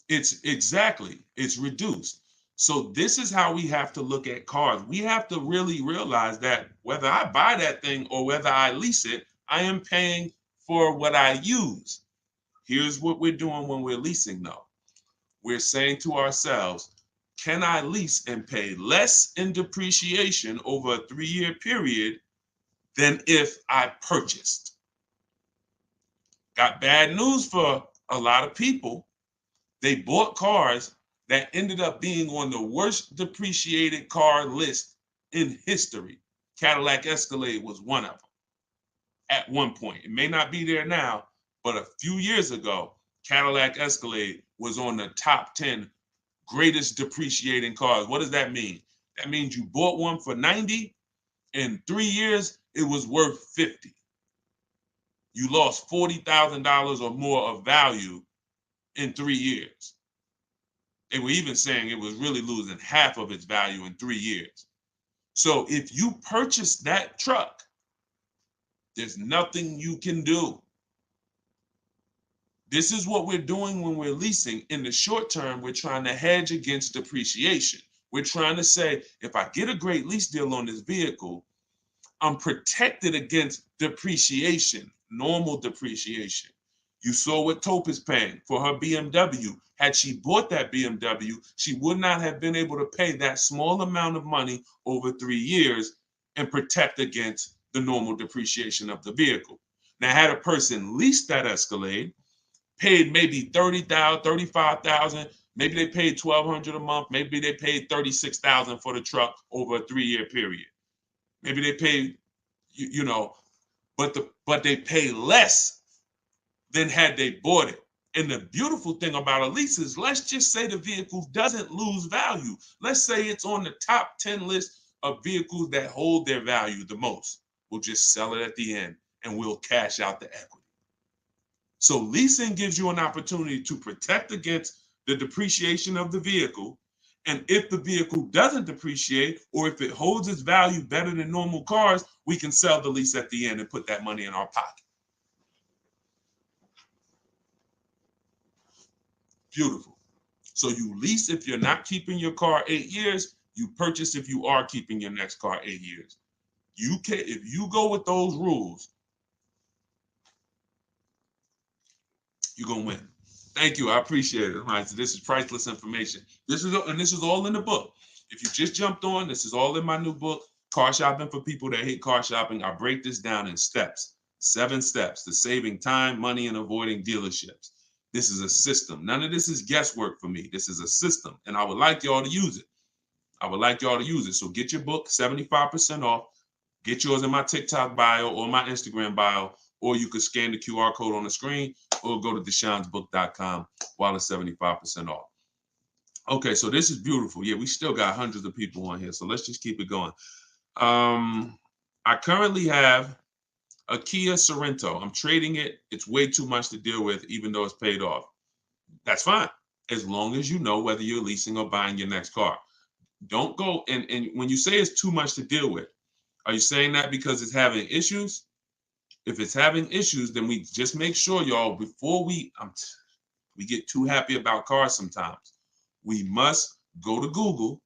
It's reduced. So this is how we have to look at cars. We have to really realize that whether I buy that thing or whether I lease it, I am paying for what I use. Here's what we're doing when we're leasing, though. We're saying to ourselves, can I lease and pay less in depreciation over a 3-year period than if I purchased? Got bad news for a lot of people. They bought cars that ended up being on the worst depreciated car list in history. Cadillac Escalade was one of them at one point. It may not be there now, but a few years ago, Cadillac Escalade was on the top 10 greatest depreciating cars. What does that mean? That means you bought one for 90, in 3 years, it was worth 50. You lost $40,000 or more of value in 3 years. They were even saying it was really losing half of its value in 3 years. So if you purchase that truck, there's nothing you can do. This is what we're doing when we're leasing. In the short term, we're trying to hedge against depreciation. We're trying to say, if I get a great lease deal on this vehicle, I'm protected against depreciation, normal depreciation. You saw what Taupe is paying for her BMW. Had she bought that BMW, she would not have been able to pay that small amount of money over 3 years and protect against the normal depreciation of the vehicle. Now, had a person leased that Escalade, paid maybe $30,000, $35,000, maybe they paid $1,200 a month, maybe they paid $36,000 for the truck over a 3-year period. Maybe they paid, but they pay less than had they bought it. And the beautiful thing about a lease is, let's just say the vehicle doesn't lose value. Let's say it's on the top 10 list of vehicles that hold their value the most. We'll just sell it at the end and we'll cash out the equity. So leasing gives you an opportunity to protect against the depreciation of the vehicle. And if the vehicle doesn't depreciate, or if it holds its value better than normal cars, we can sell the lease at the end and put that money in our pocket. Beautiful. So you lease if you're not keeping your car 8 years, you purchase if you are keeping your next car 8 years. If you go with those rules, you're gonna win. Thank you. I appreciate it. All right, so this is priceless information. This is all in the book. If you just jumped on, this is all in my new book, Car Shopping for People That Hate Car Shopping. I break this down in steps, 7 steps to saving time, money, and avoiding dealerships. This is a system. None of this is guesswork for me. This is a system, and I would like y'all to use it. So get your book, 75% off. Get yours in my TikTok bio or my Instagram bio, or you could scan the QR code on the screen or go to deshonesbook.com while it's 75% off. Okay, so this is beautiful. Yeah, we still got hundreds of people on here, so let's just keep it going. I currently have a Kia Sorento. I'm trading it. It's way too much to deal with, even though it's paid off. That's fine, as long as you know whether you're leasing or buying your next car. Don't go, and when you say it's too much to deal with, are you saying that because it's having issues? If it's having issues, then we just make sure, y'all, before we get too happy about cars sometimes, we must go to Google.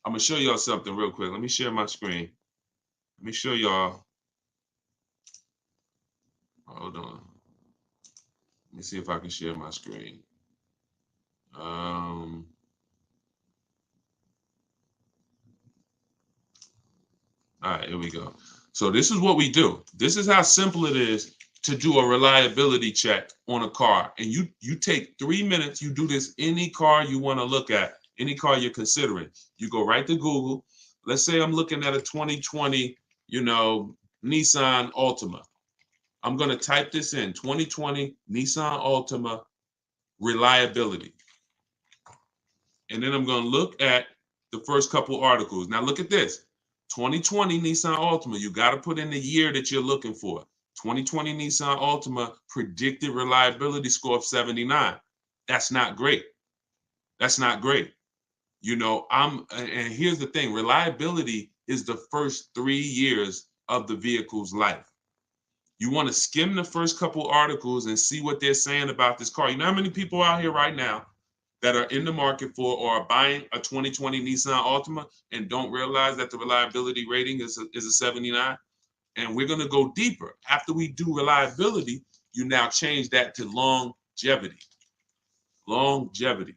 I'm going to show y'all something real quick. Let me share my screen. Let me show y'all. Hold on. Let me see if I can share my screen. All right, here we go. So this is what we do. This is how simple it is to do a reliability check on a car. And you take 3 minutes. You do this any car you want to look at, any car you're considering. You go right to Google. let's say I'm looking at a 2020, Nissan Altima. I'm going to type this in, 2020 Nissan Altima reliability. And then I'm going to look at the first couple articles. Now look at this, 2020 Nissan Altima. You got to put in the year that you're looking for. 2020 Nissan Altima predicted reliability score of 79. That's not great. That's not great. And here's the thing, reliability is the first 3 years of the vehicle's life. You want to skim the first couple articles and see what they're saying about this car. You know how many people out here right now that are in the market for or are buying a 2020 Nissan Altima and don't realize that the reliability rating is a 79? And we're going to go deeper. After we do reliability, you now change that to longevity. Longevity.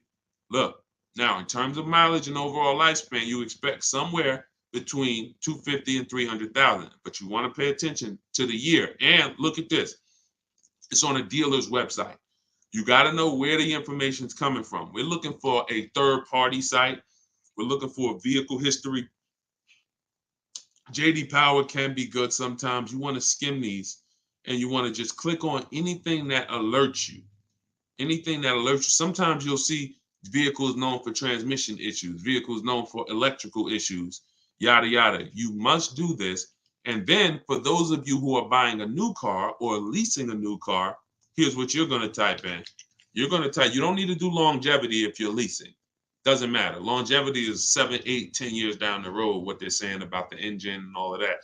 Look, now in terms of mileage and overall lifespan, you expect somewhere between 250 and 300,000, but you want to pay attention to the year. And look at this. It's on a dealer's website. You got to know where the information is coming from. We're looking for a third-party site. We're looking for a vehicle history. JD Power can be good sometimes. You want to skim these, and you want to just click on anything that alerts you. Anything that alerts you. Sometimes you'll see vehicles known for transmission issues, vehicles known for electrical issues, yada, yada. You must do this. And then for those of you who are buying a new car or leasing a new car, here's what you're going to type in. You're going to type, you don't need to do longevity if you're leasing. Doesn't matter. Longevity is 7, 8, 10 years down the road, what they're saying about the engine and all of that.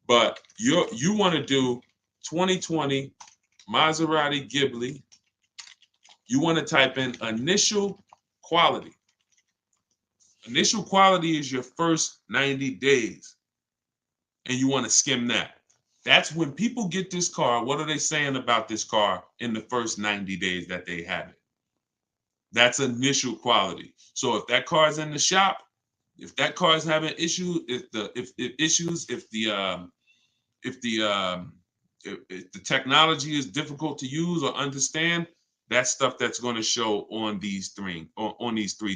But you want to do 2020 Maserati Ghibli. You want to type in initial quality. Initial quality is your first 90 days. And you want to skim that. That's when people get this car. What are they saying about this car in the first 90 days that they have it? That's initial quality. So if that car is in the shop, if that car is having issues, if the technology is difficult to use or understand, that's stuff that's going to show on these three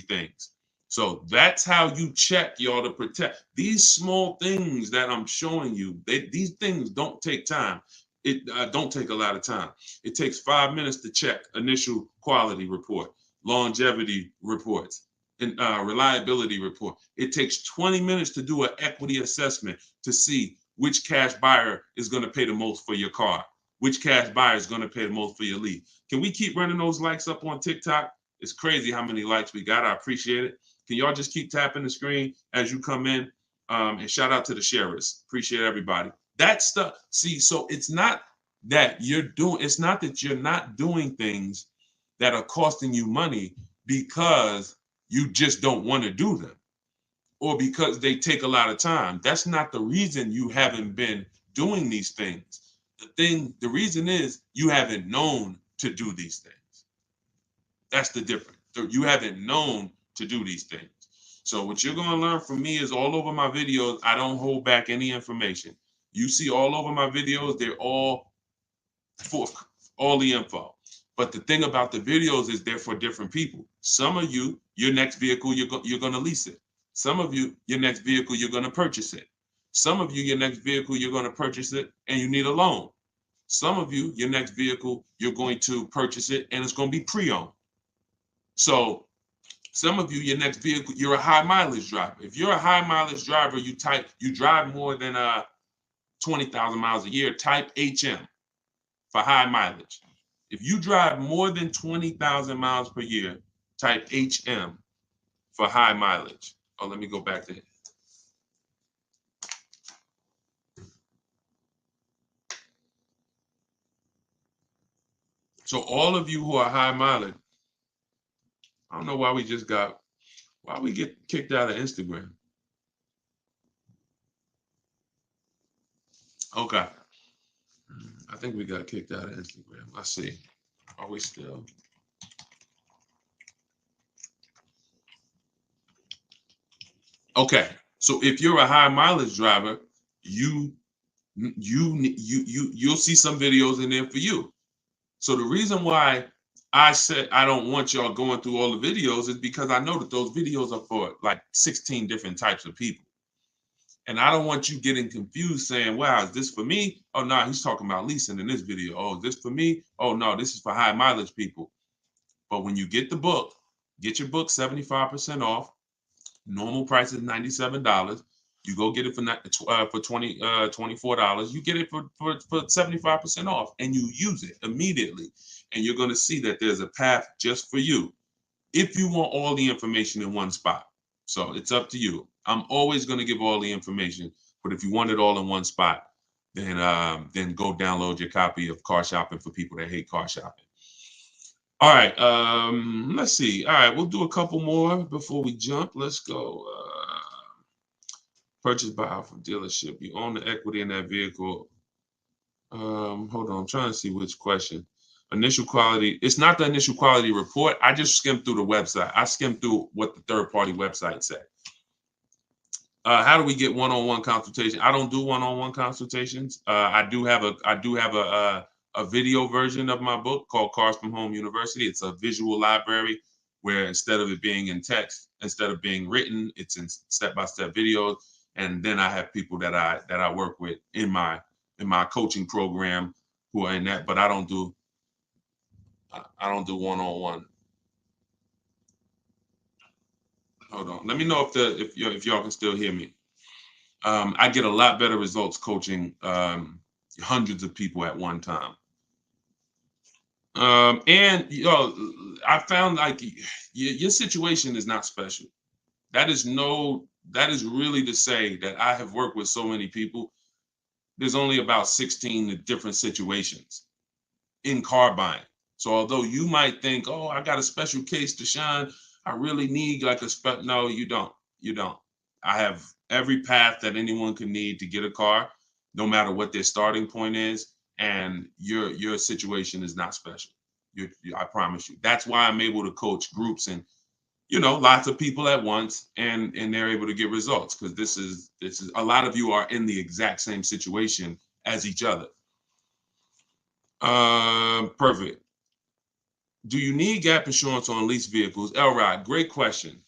things. So that's how you check, y'all, to protect these small things that I'm showing you. These things don't take time. It don't take a lot of time. It takes 5 minutes to check initial quality report, longevity reports, and reliability report. It takes 20 minutes to do an equity assessment to see which cash buyer is going to pay the most for your car, which cash buyer is going to pay the most for your lead. Can we keep running those likes up on TikTok? It's crazy how many likes we got. I appreciate it. Can y'all just keep tapping the screen as you come in? And shout out to the sharers. Appreciate everybody. That stuff. See, so it's not that you're not doing things that are costing you money because you just don't want to do them or because they take a lot of time. That's not the reason you haven't been doing these things. The reason is you haven't known to do these things. That's the difference. You haven't known to do these things. So what you're going to learn from me is all over my videos, I don't hold back any information. You see all over my videos, they're all for all the info. But the thing about the videos is they're for different people. Some of you, your next vehicle, you're going to lease it. Some of you, your next vehicle, you're going to purchase it. Some of you, your next vehicle, you're going to purchase it and you need a loan. Some of you, your next vehicle, you're going to purchase it and it's going to be pre-owned. So some of you, your next vehicle, you're a high mileage driver. If you're a high mileage driver, you drive more than 20,000 miles a year, type HM for high mileage. If you drive more than 20,000 miles per year, type HM for high mileage. Oh, let me go back to it. So all of you who are high mileage, I don't know why we get kicked out of Instagram. Okay. I think we got kicked out of Instagram. Let's see. Are we still? Okay. So if you're a high mileage driver, you'll see some videos in there for you. So the reason why I said I don't want y'all going through all the videos is because I know that those videos are for like 16 different types of people. And I don't want you getting confused saying, wow, is this for me? Oh, no, he's talking about leasing in this video. Oh, is this for me? Oh, no, this is for high mileage people. But when you get the book, get your book 75% off. Normal price is $97. You go get it for $24. You get it for 75% off, and you use it immediately. And you're going to see that there's a path just for you if you want all the information in one spot. So it's up to you. I'm always going to give all the information, but if you want it all in one spot, then go download your copy of Car Shopping for people that hate car shopping. All right, let's see. All right, we'll do a couple more before we jump. Let's go. Purchase by from dealership. You own the equity in that vehicle. Hold on, I'm trying to see which question. Initial quality. It's not the initial quality report. I just skimmed through the website. I skimmed through what the third-party website said. How do we get one-on-one consultation? I don't do one-on-one consultations. I do have a video version of my book called Cars from Home University. It's a visual library where instead of it being in text, instead of being written, it's in step-by-step videos. And then I have people that I work with in my coaching program who are in that, but I don't do one-on-one. Hold on. Let me know if y'all can still hear me. I get a lot better results coaching hundreds of people at one time. And I found like your situation is not special. That is really to say that I have worked with so many people. There's only about 16 different situations in car buying. So although you might think, oh, I got a special case, Deshone, I really need like no, you don't. You don't. I have every path that anyone could need to get a car, no matter what their starting point is. And your situation is not special. I promise you. That's why I'm able to coach groups and lots of people at once, and they're able to get results, because this is a lot of you are in the exact same situation as each other. Perfect. Do you need gap insurance on lease vehicles? Elrod, great question.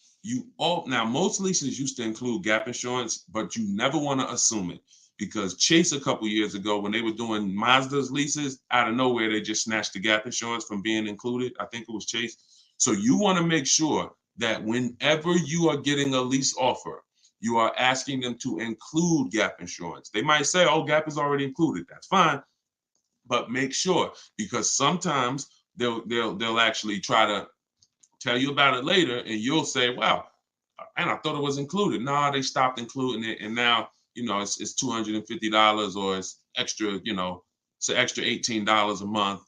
Now most leases used to include gap insurance, but you never want to assume it, because Chase a couple years ago, when they were doing Mazda's leases, out of nowhere they just snatched the gap insurance from being included. I think it was Chase. So you want to make sure that whenever you are getting a lease offer, you are asking them to include gap insurance. They might say, oh, gap is already included. That's fine. But make sure, because sometimes they'll actually try to tell you about it later, and you'll say, wow, and I thought it was included. No, they stopped including it, and now it's $250, or it's extra, it's an extra $18 a month,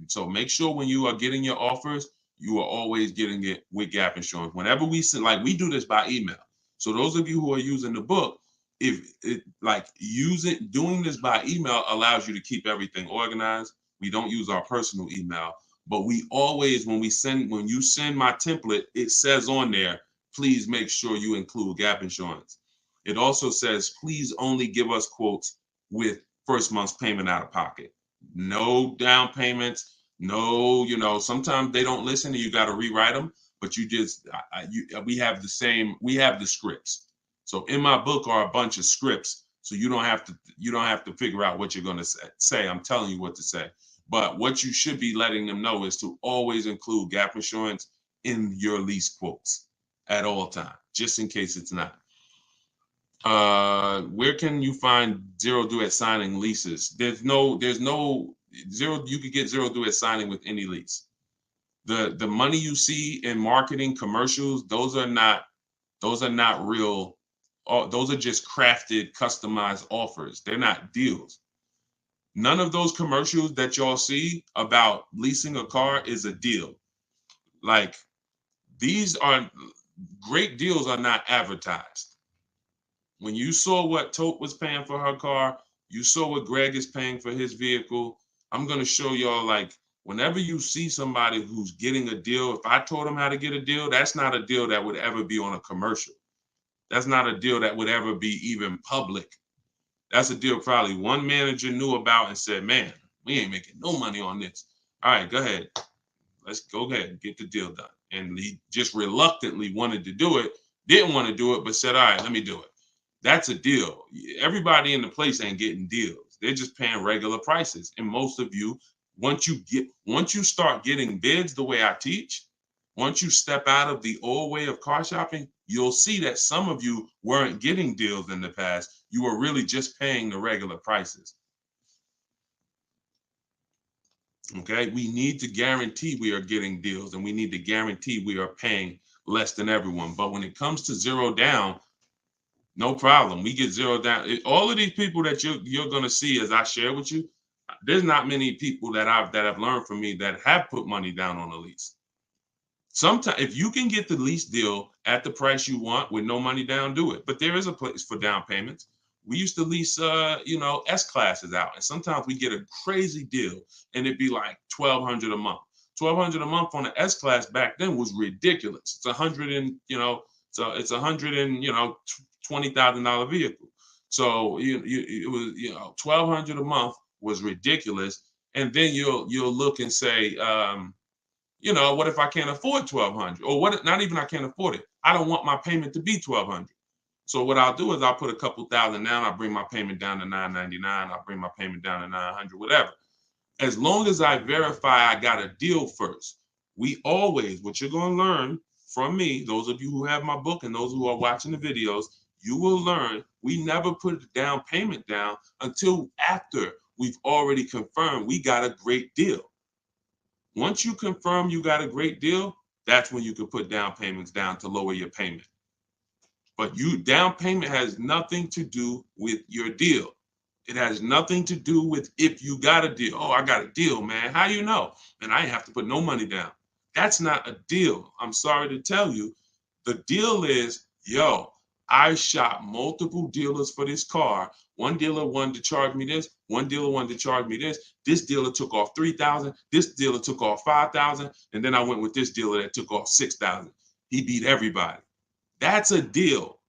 So make sure when you are getting your offers, you are always getting it with gap insurance. Whenever we send, like, we do this by email. So those of you who are using the book, doing this by email allows you to keep everything organized. We don't use our personal email, but we always, when you send my template, it says on there, please make sure you include gap insurance. It also says, please only give us quotes with first month's payment out of pocket. No down payments. No, sometimes they don't listen and you got to rewrite them, but we have the scripts. So in my book are a bunch of scripts. So you don't have to figure out what you're going to say. I'm telling you what to say. But what you should be letting them know is to always include gap insurance in your lease quotes at all times, just in case it's not. Where can you find zero due at signing leases? There's no zero. You could get zero due at signing with any lease. The money you see in marketing commercials, those are not real. Those are just crafted, customized offers. They're not deals. None of those commercials that y'all see about leasing a car is a deal. Like, these are great deals are not advertised. When you saw what Tope was paying for her car, you saw what Greg is paying for his vehicle. I'm going to show y'all, like, whenever you see somebody who's getting a deal, if I told them how to get a deal, that's not a deal that would ever be on a commercial. That's not a deal that would ever be even public. That's a deal probably one manager knew about and said, man, we ain't making no money on this. All right, go ahead. Let's go ahead and get the deal done. And he just reluctantly wanted to do it, didn't want to do it, but said, all right, let me do it. That's a deal. Everybody in the place ain't getting deals. They're just paying regular prices. And most of you, once you start getting bids the way I teach, once you step out of the old way of car shopping, you'll see that some of you weren't getting deals in the past. You were really just paying the regular prices. Okay, we need to guarantee we are getting deals, and we need to guarantee we are paying less than everyone. But when it comes to zero down, no problem. We get zero down. All of these people that you're going to see as I share with you, there's not many people that have learned from me that have put money down on a lease. Sometimes if you can get the lease deal at the price you want with no money down, do it. But there is a place for down payments. We used to lease S classes out, and sometimes we get a crazy deal, and it'd be like $1,200 a month. $1,200 a month on an S class back then was ridiculous. It's $20,000 vehicle. So it was $1,200 a month was ridiculous. And then you'll look and say, what if I can't afford $1,200? Or what? Not even I can't afford it. I don't want my payment to be $1,200. So what I'll do is I'll put a couple thousand down. I'll bring my payment down to $999. I'll bring my payment down to $900, whatever. As long as I verify I got a deal first. What you're going to learn from me, those of you who have my book and those who are watching the videos, you will learn we never put a down payment down until after we've already confirmed we got a great deal. Once you confirm you got a great deal, that's when you can put down payments down to lower your payment. But down payment has nothing to do with your deal. It has nothing to do with if you got a deal. Oh, I got a deal, man. How you know? And I ain't have to put no money down. That's not a deal. I'm sorry to tell you. The deal is, I shop multiple dealers for this car. One dealer wanted to charge me this. One dealer wanted to charge me this. This dealer took off $3,000. This dealer took off $5,000. And then I went with this dealer that took off $6,000. He beat everybody. That's a deal.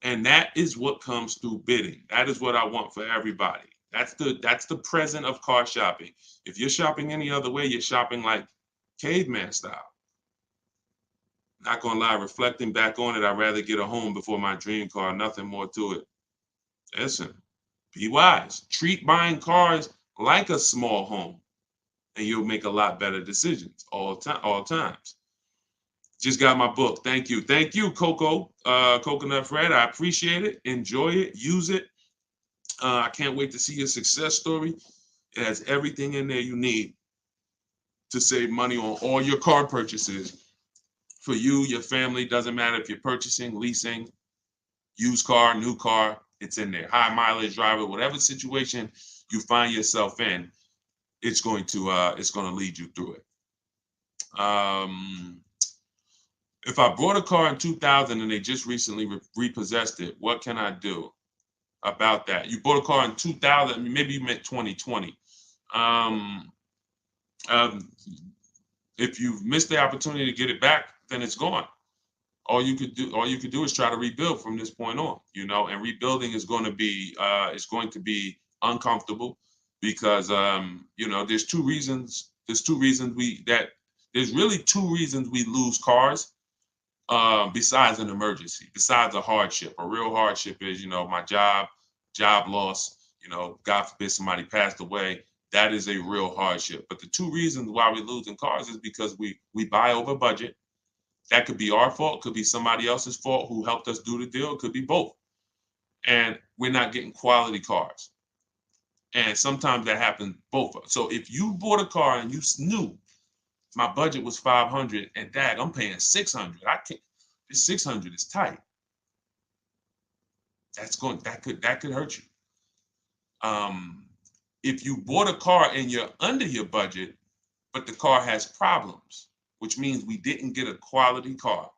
And that is what comes through bidding. That is what I want for everybody. That's the present of car shopping. If you're shopping any other way, you're shopping like caveman style. Not gonna lie, reflecting back on it, I'd rather get a home before my dream car. Nothing more to it. Listen, be wise. Treat buying cars like a small home, and you'll make a lot better decisions all times. Just got my book. Thank you, Coconut Fred. I appreciate it. Enjoy it. Use it. I can't wait to see your success story. It has everything in there you need to save money on all your car purchases. For you, your family, doesn't matter if you're purchasing, leasing, used car, new car, it's in there. High mileage driver, whatever situation you find yourself in, it's going to lead you through it. If I bought a car in 2000 and they just recently repossessed it, what can I do about that? You bought a car in 2000, maybe you meant 2020. If you've missed the opportunity to get it back, then it's gone. All you could do is try to rebuild from this point on, and rebuilding is going to be uncomfortable because there's really two reasons we lose cars besides an emergency, besides a hardship. A real hardship is my job loss, God forbid somebody passed away. That is a real hardship. But the two reasons why we're losing cars is because we buy over budget. That could be our fault, could be somebody else's fault who helped us do the deal, it could be both. And we're not getting quality cars. And sometimes that happens both. So if you bought a car and you knew my budget was 500 and dag, I'm paying 600. This 600 is tight. That could hurt you. If you bought a car and you're under your budget, but the car has problems, which means we didn't get a quality car.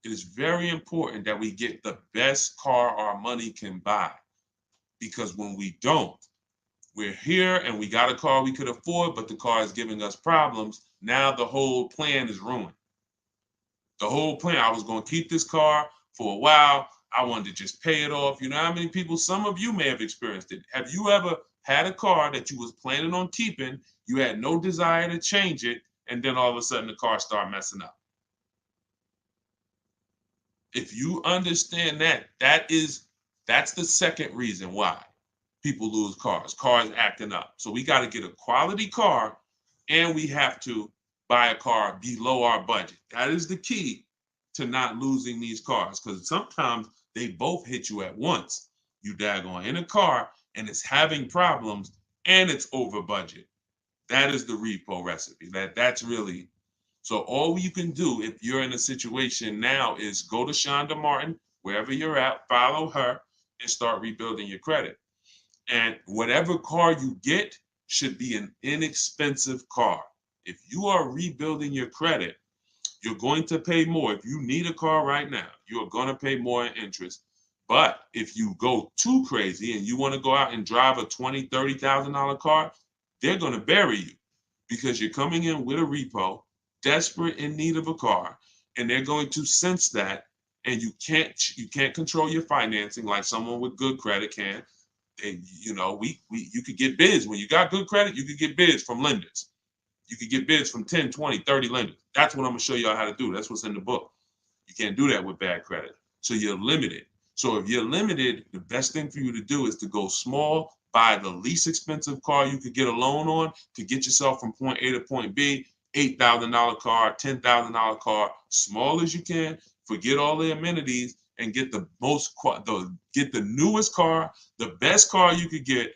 It is very important that we get the best car our money can buy. Because when we don't, we're here and we got a car we could afford, but the car is giving us problems. Now the whole plan is ruined. The whole plan, I was going to keep this car for a while. I wanted to just pay it off. You know how many people, some of you may have experienced it. Have you ever had a car that you was planning on keeping, you had no desire to change it, and then all of a sudden the car started messing up? If you understand that, that's the second reason why people lose cars. Cars acting up. So we got to get a quality car, and we have to buy a car below our budget. That is the key to not losing these cars, because sometimes they both hit you at once. You daggone in a car and it's having problems and it's over budget. That is the repo recipe. That's really, so all you can do if you're in a situation now is go to Shonda Martin, wherever you're at, follow her, and start rebuilding your credit. And whatever car you get should be an inexpensive car. If you are rebuilding your credit, you're going to pay more. If you need a car right now, you're going to pay more in interest. But if you go too crazy and you want to go out and drive a $20,000, $30,000 car, they're going to bury you, because you're coming in with a repo, desperate in need of a car, and they're going to sense that, and you can't control your financing like someone with good credit can. And you could get bids. When you got good credit, you could get bids from lenders. You could get bids from 10, 20, 30 lenders. That's what I'm going to show y'all how to do. That's what's in the book. You can't do that with bad credit. So you're limited. So if you're limited, the best thing for you to do is to go small, buy the least expensive car you could get a loan on to get yourself from point A to point B, $8,000 car, $10,000 car, small as you can, forget all the amenities, and get the newest car, the best car you could get,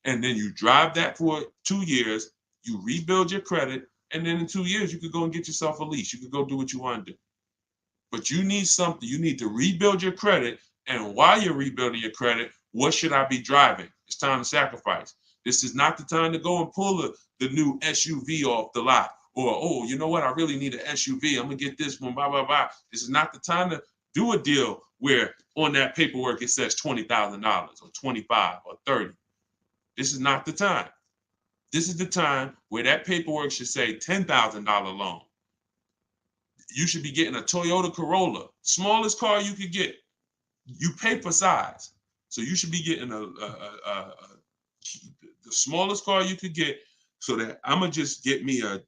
and then you drive that for 2 years, you rebuild your credit, and then in 2 years you could go and get yourself a lease. You could go do what you want to do. But you need something. You need to rebuild your credit. And while you're rebuilding your credit, what should I be driving? It's time to sacrifice. This is not the time to go and pull the new SUV off the lot. Or, oh, you know what? I really need an SUV. I'm going to get this one, blah, blah, blah. This is not the time to do a deal where on that paperwork it says $20,000 or 25 or 30. This is not the time. This is the time where that paperwork should say $10,000 loan. You should be getting a Toyota Corolla, smallest car you could get. You pay for size, so you should be getting the smallest car you could get. So that I'm gonna just get me a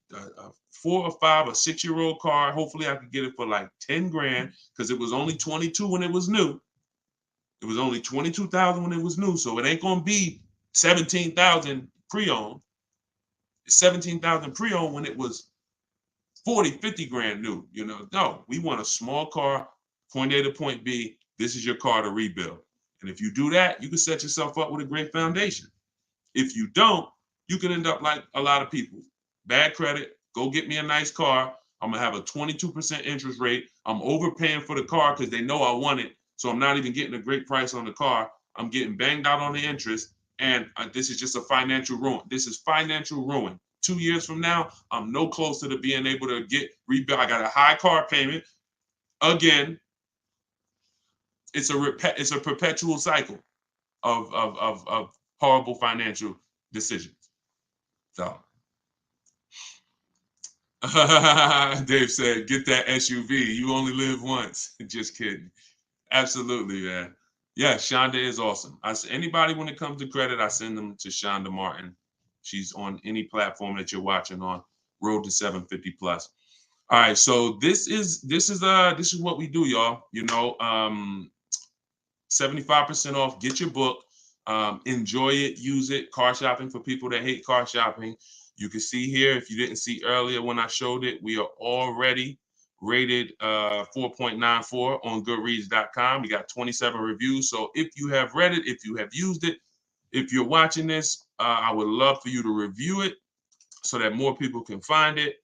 4 or 5 or 6-year-old car. Hopefully, I could get it for like 10 grand, because it was only 22 when it was new. It was only 22,000 when it was new, so it ain't gonna be 17,000 pre-owned. It's 17,000 pre-owned when it was 40, 50 grand new. No, we want a small car, point A to point B. This is your car to rebuild. And if you do that, you can set yourself up with a great foundation. If you don't, you can end up like a lot of people. Bad credit, go get me a nice car. I'm going to have a 22% interest rate. I'm overpaying for the car because they know I want it. So I'm not even getting a great price on the car. I'm getting banged out on the interest. And this is just a financial ruin. This is financial ruin. 2 years from now, I'm no closer to being able to rebuild. I got a high car payment. Again, it's a perpetual cycle of horrible financial decisions. So Dave said, get that SUV. You only live once. Just kidding. Absolutely, man. Yeah, Shonda is awesome. Anybody when it comes to credit, I send them to Shonda Martin. She's on any platform that you're watching on. Road to 750 plus. All right, so this is what we do, y'all. 75% off. Get your book. Enjoy it. Use it. Car shopping for people that hate car shopping. You can see here, if you didn't see earlier when I showed it, we are already rated 4.94 on Goodreads.com. We got 27 reviews. So if you have read it, if you have used it, if you're watching this, I would love for you to review it so that more people can find it.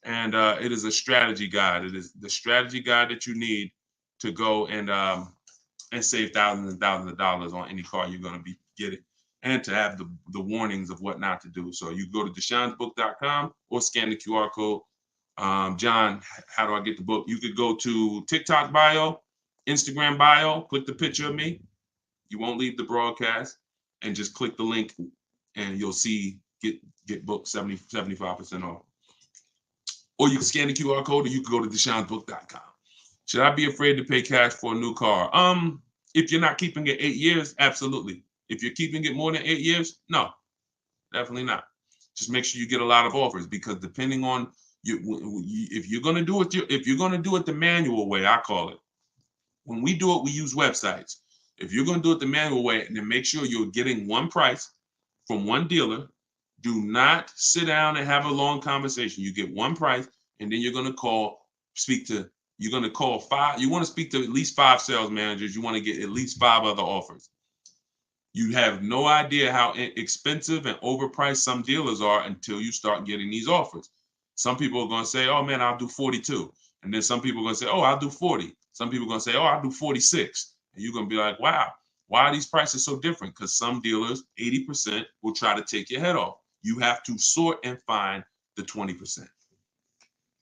And it is a strategy guide. It is the strategy guide that you need to go and save thousands and thousands of dollars on any car you're going to be getting, and to have the warnings of what not to do. So you go to deshonsbook.com or scan the QR code. John, how do I get the book? You could go to TikTok bio, Instagram bio, click the picture of me. You won't leave the broadcast, and just click the link and you'll see get book 75% off. Or you can scan the QR code, or you can go to deshonsbook.com. Should I be afraid to pay cash for a new car? If you're not keeping it 8 years, absolutely. If you're keeping it more than 8 years, no, definitely not. Just make sure you get a lot of offers, because depending on if you're going to do it the manual way, I call it. When we do it, we use websites. If you're going to do it the manual way, then make sure you're getting one price from one dealer. Do not sit down and have a long conversation. You get one price, and then you're going to you're going to call five. You want to speak to at least 5 sales managers. You want to get at least 5 other offers. You have no idea how expensive and overpriced some dealers are until you start getting these offers. Some people are going to say, oh man, I'll do 42. And then some people are going to say, oh, I'll do 40. Some people are going to say, oh, I'll do 46. And you're going to be like, wow, why are these prices so different? Because some dealers, 80%, will try to take your head off. You have to sort and find the 20%.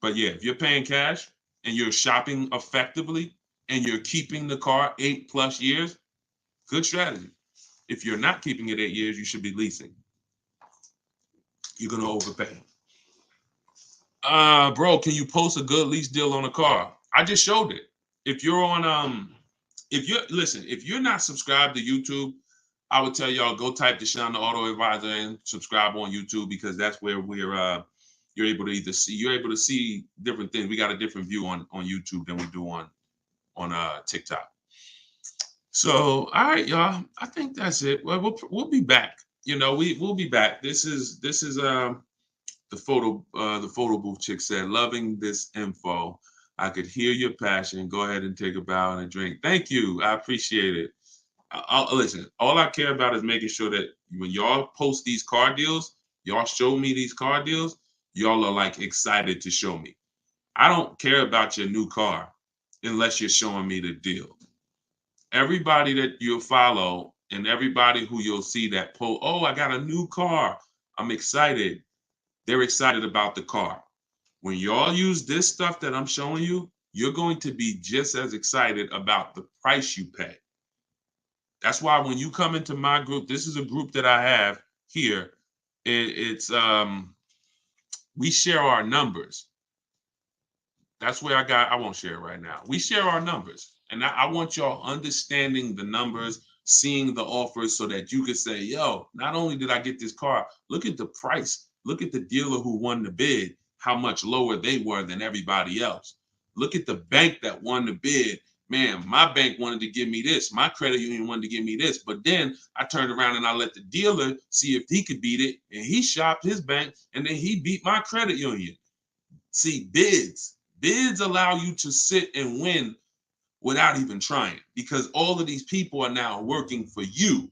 But yeah, if you're paying cash and you're shopping effectively and you're keeping the car 8+ years, good strategy. If you're not keeping it 8 years, you should be leasing. You're going to overpay. Bro, can you post a good lease deal on a car? I just showed it. If you're on, if you're not subscribed to YouTube, I would tell y'all go type Deshone the Auto Advisor and subscribe on YouTube, because that's where you're able to see different things. We got a different view on YouTube than we do on TikTok. So, all right, y'all. I think that's it. Well, we'll be back. We'll be back. This is the photo booth chick said, loving this info. I could hear your passion. Go ahead and take a bow and a drink. Thank you. I appreciate it. Listen, all I care about is making sure that when y'all post these car deals, y'all show me these car deals, y'all are like excited to show me. I don't care about your new car unless you're showing me the deal. Everybody that you'll follow and everybody who you'll see that post, oh, I got a new car, I'm excited. They're excited about the car. When y'all use this stuff that I'm showing you, you're going to be just as excited about the price you pay. That's why when you come into my group, this is a group that I have here. We share our numbers. That's where I won't share it right now. We share our numbers. And I want y'all understanding the numbers, seeing the offers, so that you could say, yo, not only did I get this car, look at the price. Look at the dealer who won the bid, how much lower they were than everybody else. Look at the bank that won the bid. Man, my bank wanted to give me this. My credit union wanted to give me this. But then I turned around and I let the dealer see if he could beat it. And he shopped his bank, and then he beat my credit union. See, bids allow you to sit and win without even trying, because all of these people are now working for you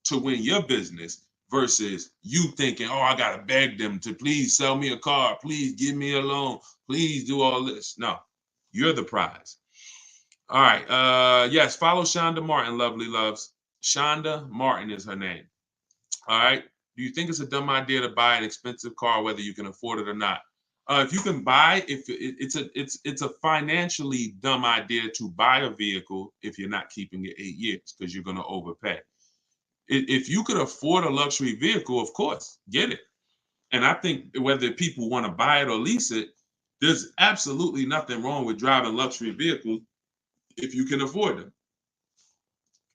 to win your business, versus you thinking, oh, I got to beg them to please sell me a car. Please give me a loan. Please do all this. No, you're the prize. All right. Yes, follow Shonda Martin, lovely loves. Shonda Martin is her name. All right. Do you think it's a dumb idea to buy an expensive car, whether you can afford it or not? If you can buy, it's a financially dumb idea to buy a vehicle if you're not keeping it 8 years, because you're going to overpay. If you could afford a luxury vehicle, of course, get it. And I think whether people want to buy it or lease it, there's absolutely nothing wrong with driving luxury vehicles if you can afford them.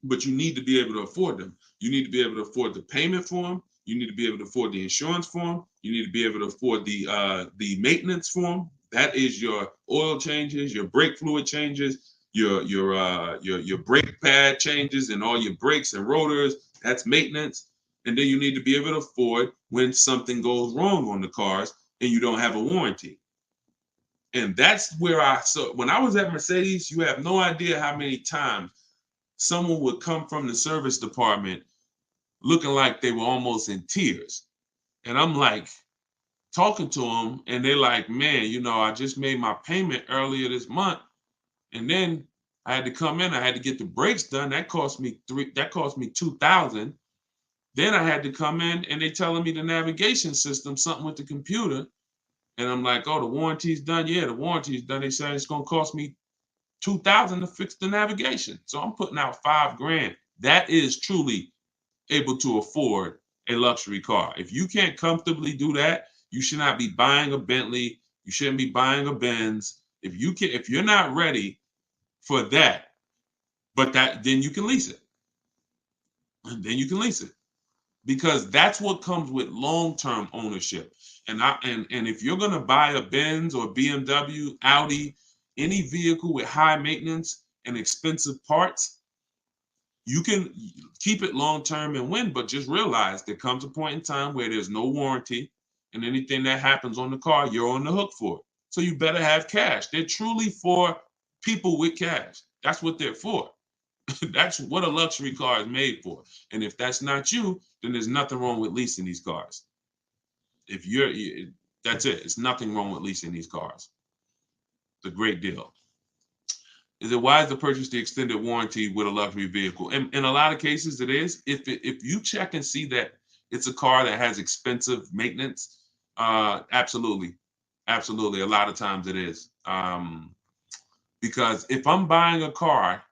But you need to be able to afford them. You need to be able to afford the payment for them. You need to be able to afford the insurance for them. You need to be able to afford the maintenance for them. That is your oil changes, your brake fluid changes, your brake pad changes, and all your brakes and rotors. That's maintenance. And then you need to be able to afford when something goes wrong on the cars and you don't have a warranty. And that's where when I was at Mercedes, you have no idea how many times someone would come from the service department looking like they were almost in tears. And I'm like talking to them, and they're like, man, I just made my payment earlier this month. And then I had to come in, I had to get the brakes done. That cost me $2,000. Then I had to come in, and they telling me the navigation system, something with the computer. And I'm like, oh, the warranty's done? Yeah, the warranty's done. They say it's going to cost me $2,000 to fix the navigation. So I'm putting out $5,000. That is truly able to afford a luxury car. If you can't comfortably do that, you should not be buying a Bentley. You shouldn't be buying a Benz. If you're not ready for that, then you can lease it. And then you can lease it. Because that's what comes with long-term ownership. And if you're gonna buy a Benz or BMW, Audi, any vehicle with high maintenance, and expensive parts, you can keep it long term and win, but just realize there comes a point in time where there's no warranty, and anything that happens on the car, you're on the hook for it. So you better have cash. They're truly for people with cash. That's what they're for. That's what a luxury car is made for. And if that's not you, then there's nothing wrong with leasing these cars. If that's it. It's nothing wrong with leasing these cars. It's a great deal. Is it wise to purchase the extended warranty with a luxury vehicle? And in a lot of cases, it is. If you check and see that it's a car that has expensive maintenance, absolutely, absolutely. A lot of times it is. Because if I'm buying a car,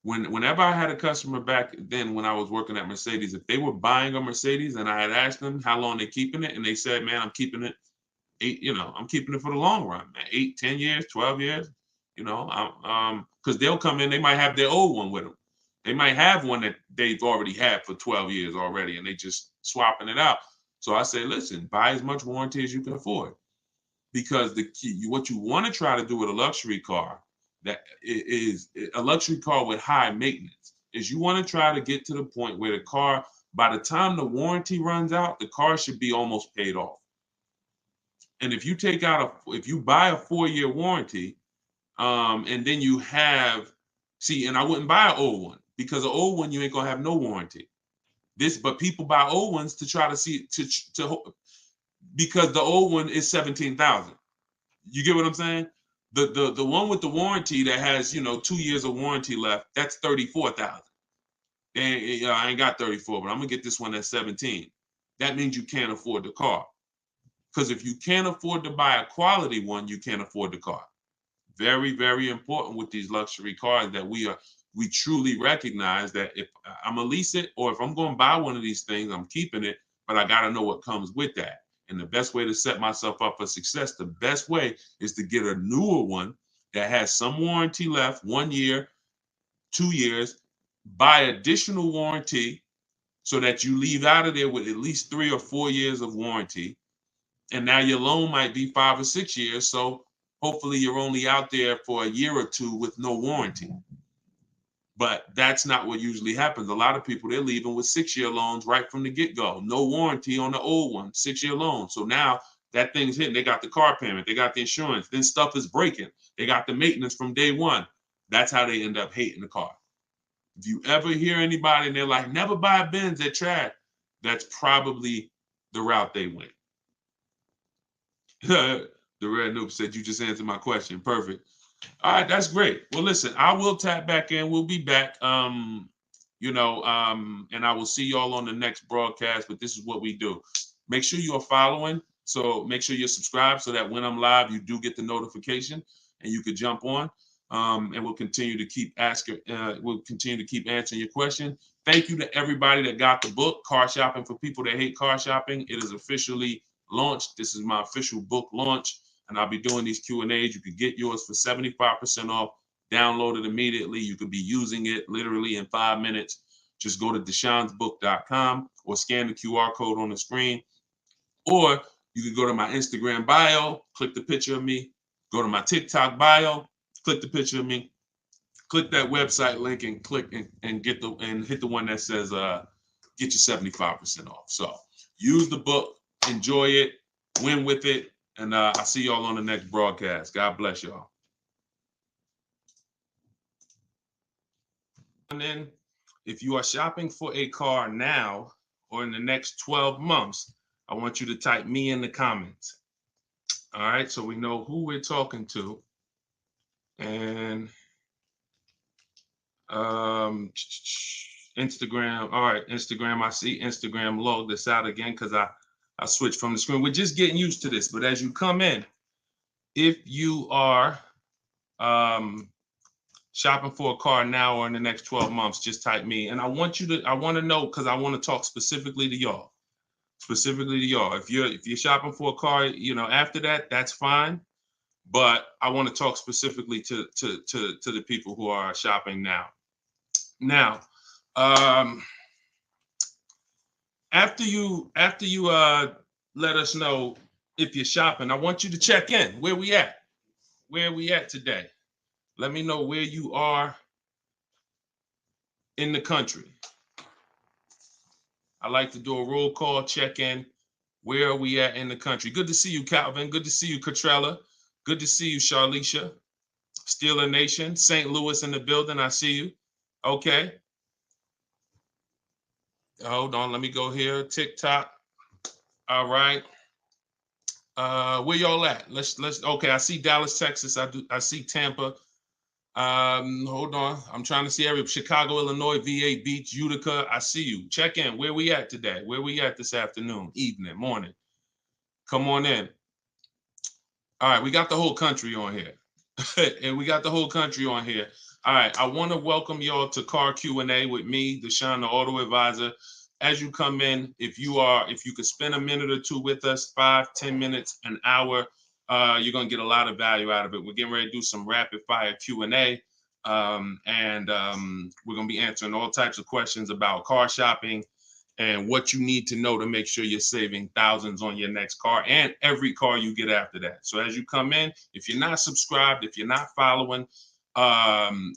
whenever I had a customer back then when I was working at Mercedes, if they were buying a Mercedes and I had asked them how long they're keeping it, and they said, man, I'm keeping it I'm keeping it for the long run, man, 8, 10 years, 12 years, because they'll come in, they might have their old one with them. They might have one that they've already had for 12 years already, and they just swapping it out. So I say, listen, buy as much warranty as you can afford, because the key, what you want to try to do with a luxury car, that is a luxury car with high maintenance, is you want to try to get to the point where the car, by the time the warranty runs out, the car should be almost paid off. And if you if you buy a 4-year warranty, and then you have, and I wouldn't buy an old one, because an old one, you ain't gonna have no warranty. But people buy old ones to try to see, because the old one is 17,000. You get what I'm saying? The one with the warranty that has 2 years of warranty left, that's 34,000. And I ain't got 34, but I'm gonna get this one at 17. That means you can't afford the car. Because if you can't afford to buy a quality one, you can't afford the car. Very, very important with these luxury cars that we truly recognize that if I'm gonna lease it, or if I'm gonna buy one of these things, I'm keeping it, but I gotta know what comes with that. And the best way to set myself up for success, the best way is to get a newer one that has some warranty left, 1 year, 2 years, buy additional warranty so that you leave out of there with at least 3 or 4 years of warranty. And now your loan might be 5 or 6 years. So hopefully you're only out there for a year or two with no warranty. But that's not what usually happens. A lot of people, they're leaving with 6-year loans right from the get-go. No warranty on the old one, 6-year loan. So now that thing's hitting. They got the car payment, they got the insurance, then stuff is breaking. They got the maintenance from day one. That's how they end up hating the car. If you ever hear anybody and they're like, never buy a Benz, they're trash, that's probably the route they went. The Red Noob said, you just answered my question. Perfect. All right, that's great. Well, listen, I will tap back in. We'll be back. And I will see y'all on the next broadcast. But this is what we do. Make sure you are following. So make sure you're subscribed so that when I'm live, you do get the notification and you could jump on. And we'll continue to keep asking. We'll continue to keep answering your question. Thank you to everybody that got the book, Car Shopping for People That Hate Car Shopping. It is officially launched. This is my official book launch, and I'll be doing these Q&As. You can get yours for 75% off. Download it immediately. You could be using it literally in 5 minutes. Just go to deshonesbook.com or scan the QR code on the screen, or you can go to my Instagram bio, click the picture of me, go to my TikTok bio, click the picture of me, click that website link, and click and hit the one that says get your 75% off. So use the book, enjoy it, win with it, and I'll see y'all on the next broadcast. God bless y'all. And then if you are shopping for a car now or in the next 12 months, I want you to type me in the comments. All right, so we know who we're talking to. And Instagram. All right, Instagram. I see Instagram log this out again because I switched from the screen. We're just getting used to this. But as you come in, if you are shopping for a car now or in the next 12 months, just type me. And I want to know, because I want to talk specifically to y'all. If you're shopping for a car, after that, that's fine. But I want to talk specifically to the people who are shopping now. Now, after you let us know if you're shopping, I want you to check in. Where we at? Where are we at today? Let me know where you are in the country. I like to do a roll call, check in. Where are we at in the country? Good to see you, Calvin. Good to see you, Catrella. Good to see you, Charlicia. Steeler Nation, St. Louis in the building. I see you. Okay. Hold on. Let me go here. TikTok. All right. Where y'all at? Let's okay. I see Dallas, Texas. I see Tampa. Hold on. I'm trying to see every Chicago, Illinois, VA Beach, Utica. I see you. Check in. Where we at today? Where we at this afternoon, evening, morning? Come on in. All right, we got the whole country on here. And we got the whole country on here. All right, I want to welcome y'all to Car Q&A with me, Deshone the Auto Advisor. As you come in, if you could spend a minute or two with us, 5-10 minutes, an hour, you're gonna get a lot of value out of it. We're getting ready to do some rapid fire Q&A, and we're gonna be answering all types of questions about car shopping and what you need to know to make sure you're saving thousands on your next car and every car you get after that. So as you come in, if you're not subscribed, if you're not following,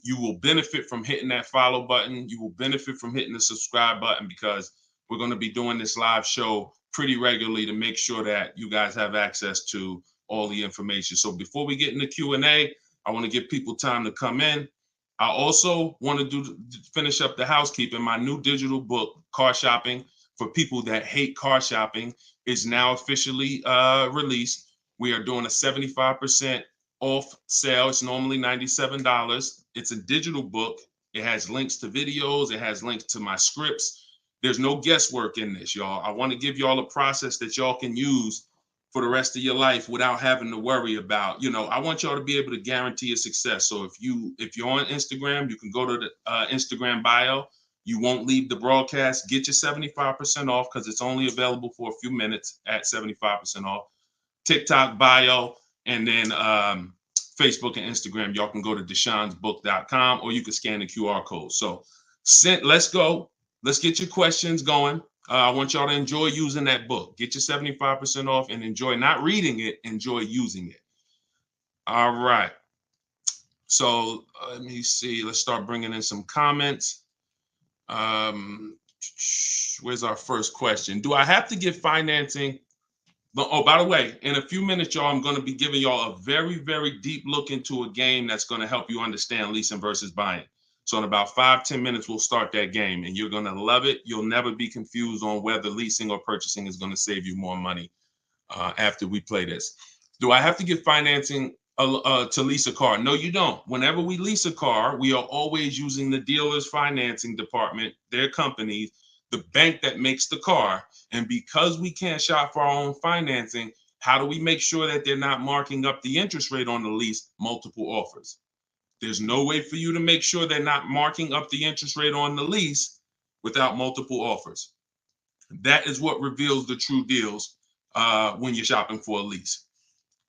you will benefit from hitting that follow button. You will benefit from hitting the subscribe button, because we're going to be doing this live show pretty regularly to make sure that you guys have access to all the information. So before we get into Q&A, I want to give people time to come in. I also want to finish up the housekeeping. My new digital book, Car Shopping for People That Hate Car Shopping, is now officially released. We are doing a 75% off sale. It's normally $97. It's a digital book. It has links to videos. It has links to my scripts. There's no guesswork in this, y'all. I want to give y'all a process that y'all can use for the rest of your life without having to worry about, I want y'all to be able to guarantee a success. So if you're on Instagram, you can go to the Instagram bio. You won't leave the broadcast. Get your 75% off, because it's only available for a few minutes at 75% off. TikTok bio, and then Facebook and Instagram. Y'all can go to deshonsbook.com, or you can scan the QR code. So let's go. Let's get your questions going. I want y'all to enjoy using that book. Get your 75% off and enjoy not reading it, enjoy using it. All right. So let me see. Let's start bringing in some comments. Where's our first question? Do I have to get financing? Oh, by the way, in a few minutes, y'all, I'm going to be giving y'all a very, very deep look into a game that's going to help you understand leasing versus buying. So in about 5-10 minutes, we'll start that game, and you're going to love it. You'll never be confused on whether leasing or purchasing is going to save you more money after we play this. Do I have to get financing to lease a car? No, you don't. Whenever we lease a car, we are always using the dealer's financing department, their companies, the bank that makes the car. And because we can't shop for our own financing, how do we make sure that they're not marking up the interest rate on the lease? Multiple offers. There's no way for you to make sure they're not marking up the interest rate on the lease without multiple offers. That is what reveals the true deals when you're shopping for a lease.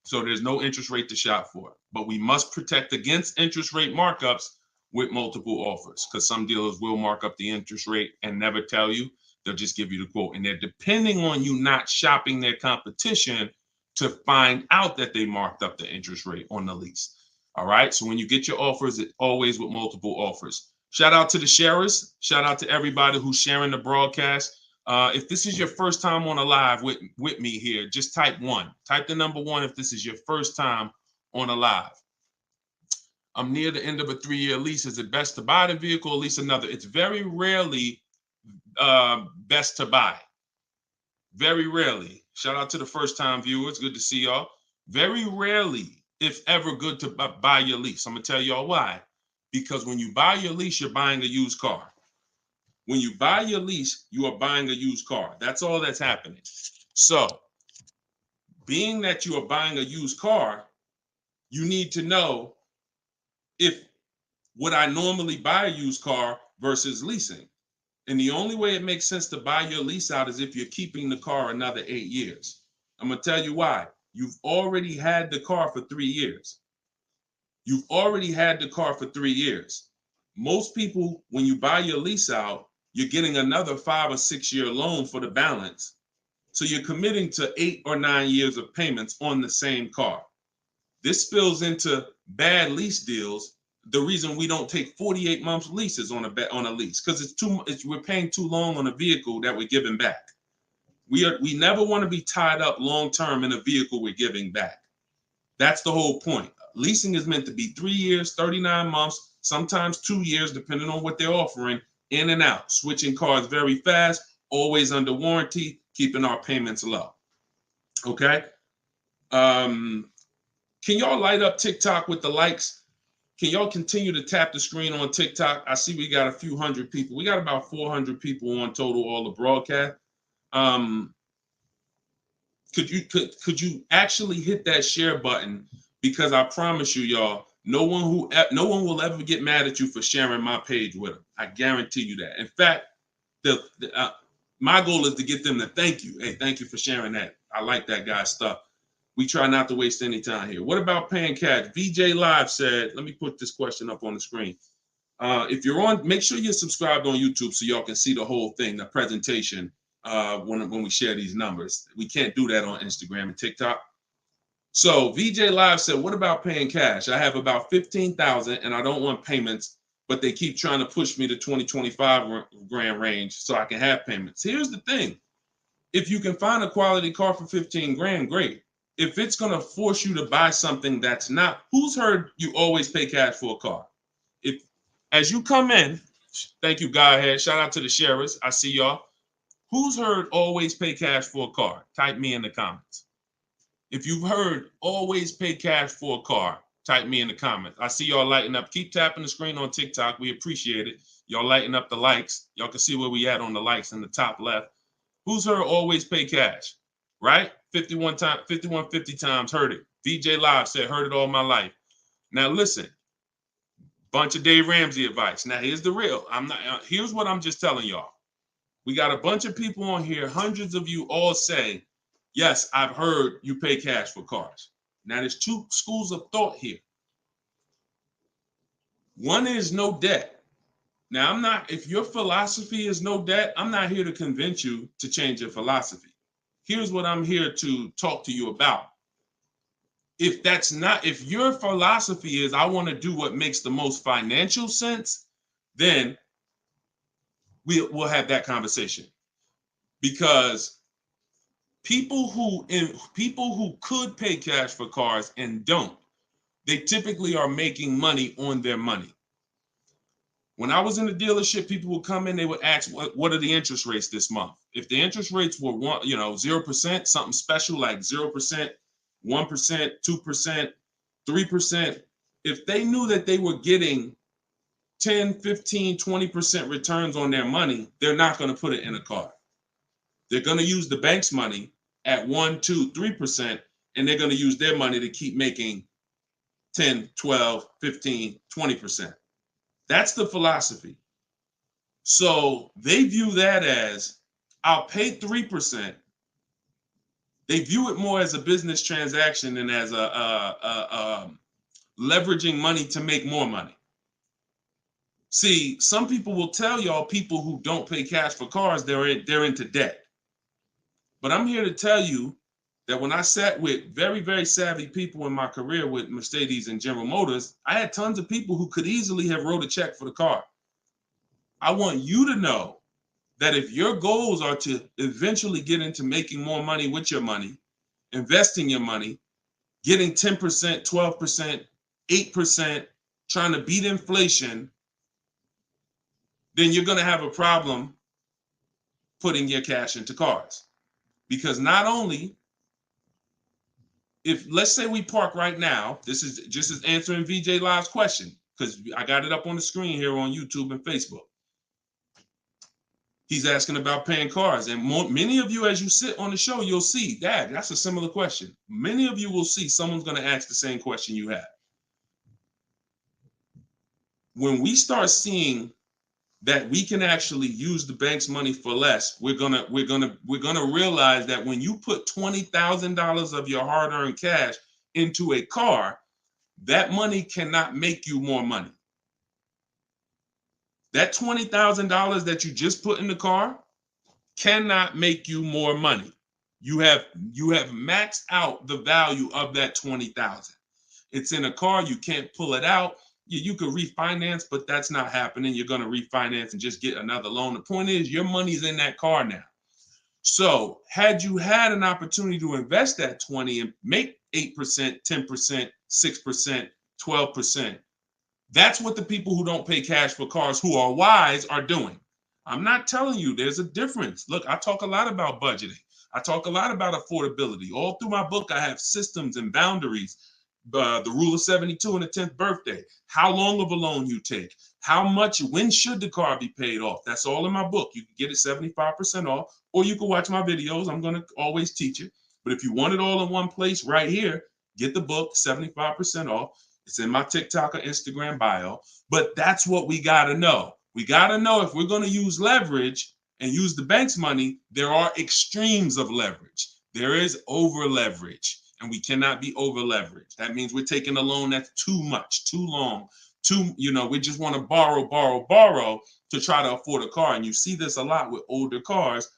So there's no interest rate to shop for, but we must protect against interest rate markups with multiple offers, because some dealers will mark up the interest rate and never tell you. They'll just give you the quote, and they're depending on you not shopping their competition to find out that they marked up the interest rate on the lease. All right. So when you get your offers, it's always with multiple offers. Shout out to the sharers. Shout out to everybody who's sharing the broadcast. If this is your first time on a live with me here, just type 1. Type the number 1 if this is your first time on a live. I'm near the end of a 3-year lease. Is it best to buy the vehicle or lease another? It's very rarely best to buy. Very rarely. Shout out to the first time viewers. Good to see y'all. Very rarely, if ever, good to buy your lease. I'm going to tell y'all why. Because when you buy your lease, you're buying a used car. When you buy your lease, you are buying a used car. That's all that's happening. So, being that you are buying a used car, you need to know if would I normally buy a used car versus leasing. And the only way it makes sense to buy your lease out is if you're keeping the car another 8 years. I'm going to tell you why. You've already had the car for 3 years. You've already had the car for 3 years. Most people, when you buy your lease out, you're getting another 5 or 6 year loan for the balance. So you're committing to 8 or 9 years of payments on the same car. This spills into bad lease deals the reason we don't take 48 months leases on a lease, because we're paying too long on a vehicle that we're giving back. We never want to be tied up long term in a vehicle we're giving back. That's the whole point. Leasing is meant to be 3 years, 39 months, sometimes 2 years, depending on what they're offering, in and out, switching cars very fast, always under warranty, keeping our payments low. Okay. Can y'all light up TikTok with the likes? Can y'all continue to tap the screen on TikTok? I see we got a few hundred people. We got about 400 people on total, all the broadcast. Could you actually hit that share button? Because I promise you, y'all, no one will ever get mad at you for sharing my page with them. I guarantee you that. In fact, my goal is to get them to thank you. Hey, thank you for sharing that. I like that guy's stuff. We try not to waste any time here. What about paying cash? VJ Live said, let me put this question up on the screen. If you're on, make sure you're subscribed on YouTube so y'all can see the whole thing, the presentation, when we share these numbers. We can't do that on Instagram and TikTok. So VJ Live said, what about paying cash? I have about 15,000 and I don't want payments, but they keep trying to push me to 20-25 grand range so I can have payments. Here's the thing. If you can find a quality car for 15 grand, great. If it's going to force you to buy something that's not, who's heard you always pay cash for a car? If, as you come in, thank you, Godhead. Shout out to the sharers. I see y'all. Who's heard always pay cash for a car? Type me in the comments. If you've heard always pay cash for a car, type me in the comments. I see y'all lighting up. Keep tapping the screen on TikTok. We appreciate it. Y'all lighting up the likes. Y'all can see where we at on the likes in the top left. Who's heard always pay cash? Right? 5150 times heard it. VJ Live said, heard it all my life. Now listen, bunch of Dave Ramsey advice. Now here's the real. Here's what I'm just telling y'all. We got a bunch of people on here, hundreds of you all say, yes, I've heard you pay cash for cars. Now there's two schools of thought here. One is no debt. Now if your philosophy is no debt, I'm not here to convince you to change your philosophy. Here's what I'm here to talk to you about. If your philosophy is I want to do what makes the most financial sense, then we'll have that conversation. Because people who could pay cash for cars and don't, they typically are making money on their money. When I was in the dealership, people would come in, they would ask, what are the interest rates this month? If the interest rates were 0%, something special like 0%, 1%, 2%, 3%, if they knew that they were getting 10, 15, 20% returns on their money, they're not going to put it in a car. They're going to use the bank's money at 1, 2, 3%, and they're going to use their money to keep making 10, 12, 15, 20%. That's the philosophy. So they view that as, I'll pay 3%. They view it more as a business transaction than as a leveraging money to make more money. See, some people will tell y'all people who don't pay cash for cars, they're into debt. But I'm here to tell you that when I sat with very, very savvy people in my career with Mercedes and General Motors, I had tons of people who could easily have wrote a check for the car. I want you to know that if your goals are to eventually get into making more money with your money, investing your money, getting 10%, 12%, 8%, trying to beat inflation, then you're going to have a problem putting your cash into cars. Because not only, if let's say we park right now, this is just as answering VJ Live's question, because I got it up on the screen here on YouTube and Facebook. He's asking about paying cars. And many of you, as you sit on the show, you'll see, Dad, that's a similar question. Many of you will see someone's going to ask the same question you have. When we start seeing that we can actually use the bank's money for less, we're gonna realize that when you put $20,000 of your hard-earned cash into a car, that money cannot make you more money. That $20,000 that you just put in the car cannot make you more money. You have maxed out the value of that $20,000. It's in a car, you can't pull it out. You could refinance, but that's not happening. You're going to refinance and just get another loan. The point is your money's in that car now. So had you had an opportunity to invest that 20 and make 8%, 10%, 6%, 12%, that's what the people who don't pay cash for cars who are wise are doing. I'm not telling you there's a difference. Look, I talk a lot about budgeting. I talk a lot about affordability. All through my book, I have systems and boundaries. The rule of 72 and the 10th birthday, how long of a loan you take, how much, when should the car be paid off? That's all in my book. You can get it 75% off, or you can watch my videos. I'm going to always teach it. But if you want it all in one place right here, get the book, 75% off. It's in my TikTok or Instagram bio. But that's what we got to know. We got to know if we're going to use leverage and use the bank's money, there are extremes of leverage. There is over leverage. And we cannot be over leveraged. That means we're taking a loan that's too much, too long, we just want to borrow to try to afford a car. And you see this a lot with older cars,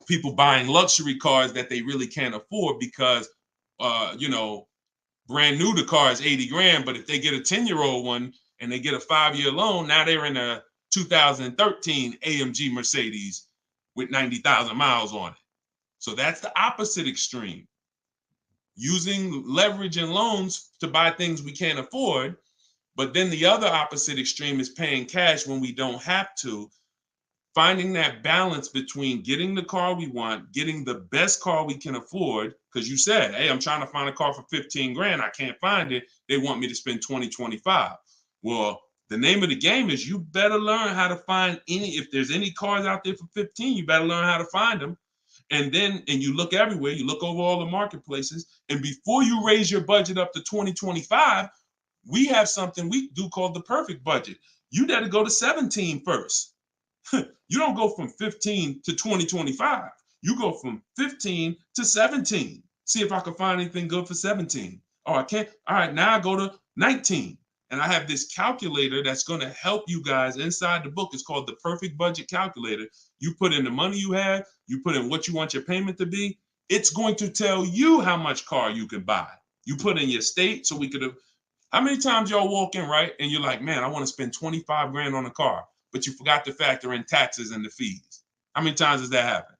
people buying luxury cars that they really can't afford because, brand new, the car is 80 grand. But if they get a 10-year-old one and they get a 5-year loan, now they're in a 2013 AMG Mercedes with 90,000 miles on it. So that's the opposite extreme. Using leverage and loans to buy things we can't afford. But then the other opposite extreme is paying cash when we don't have to. Finding that balance between getting the car we want, getting the best car we can afford, because you said, hey, I'm trying to find a car for 15 grand. I can't find it. They want me to spend 20, 25. Well, the name of the game is you better learn how to find if there's any cars out there for 15, you better learn how to find them. And you look everywhere, you look over all the marketplaces, and before you raise your budget up to 2025, we have something we do called the perfect budget. You got to go to 17 first. You don't go from 15 to 2025. You go from 15 to 17. See if I can find anything good for 17. Oh, I can't. All right, now I go to 19. And I have this calculator that's going to help you guys inside the book. It's called the Perfect Budget Calculator. You put in the money you have, you put in what you want your payment to be. It's going to tell you how much car you can buy. You put in your state, so we could have. How many times y'all walk in, right? And you're like, man, I want to spend 25 grand on a car, but you forgot to factor in taxes and the fees. How many times does that happen?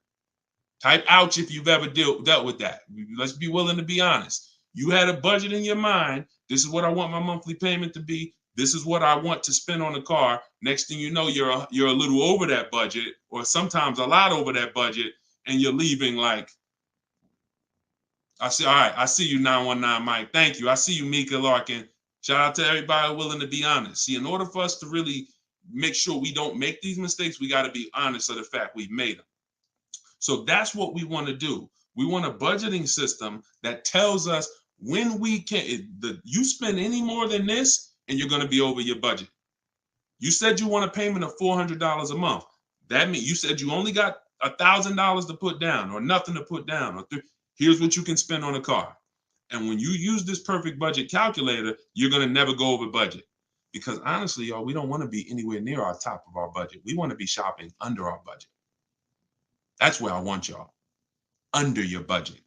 Type ouch if you've ever dealt with that. Let's be willing to be honest. You had a budget in your mind. This is what I want my monthly payment to be. This is what I want to spend on the car. Next thing you know, you're a little over that budget, or sometimes a lot over that budget, and you're leaving like, all right, I see you, 919 Mike. Thank you. I see you, Mika Larkin. Shout out to everybody willing to be honest. See, in order for us to really make sure we don't make these mistakes, we got to be honest of the fact we've made them. So that's what we want to do. We want a budgeting system that tells us when we can. You spend any more than this, and you're going to be over your budget. You said you want a payment of $400 a month. That means you said you only got $1,000 to put down, or nothing to put down. Here's what you can spend on a car. And when you use this perfect budget calculator, you're going to never go over budget. Because honestly, y'all, we don't want to be anywhere near our top of our budget. We want to be shopping under our budget. That's where I want y'all. Under your budget.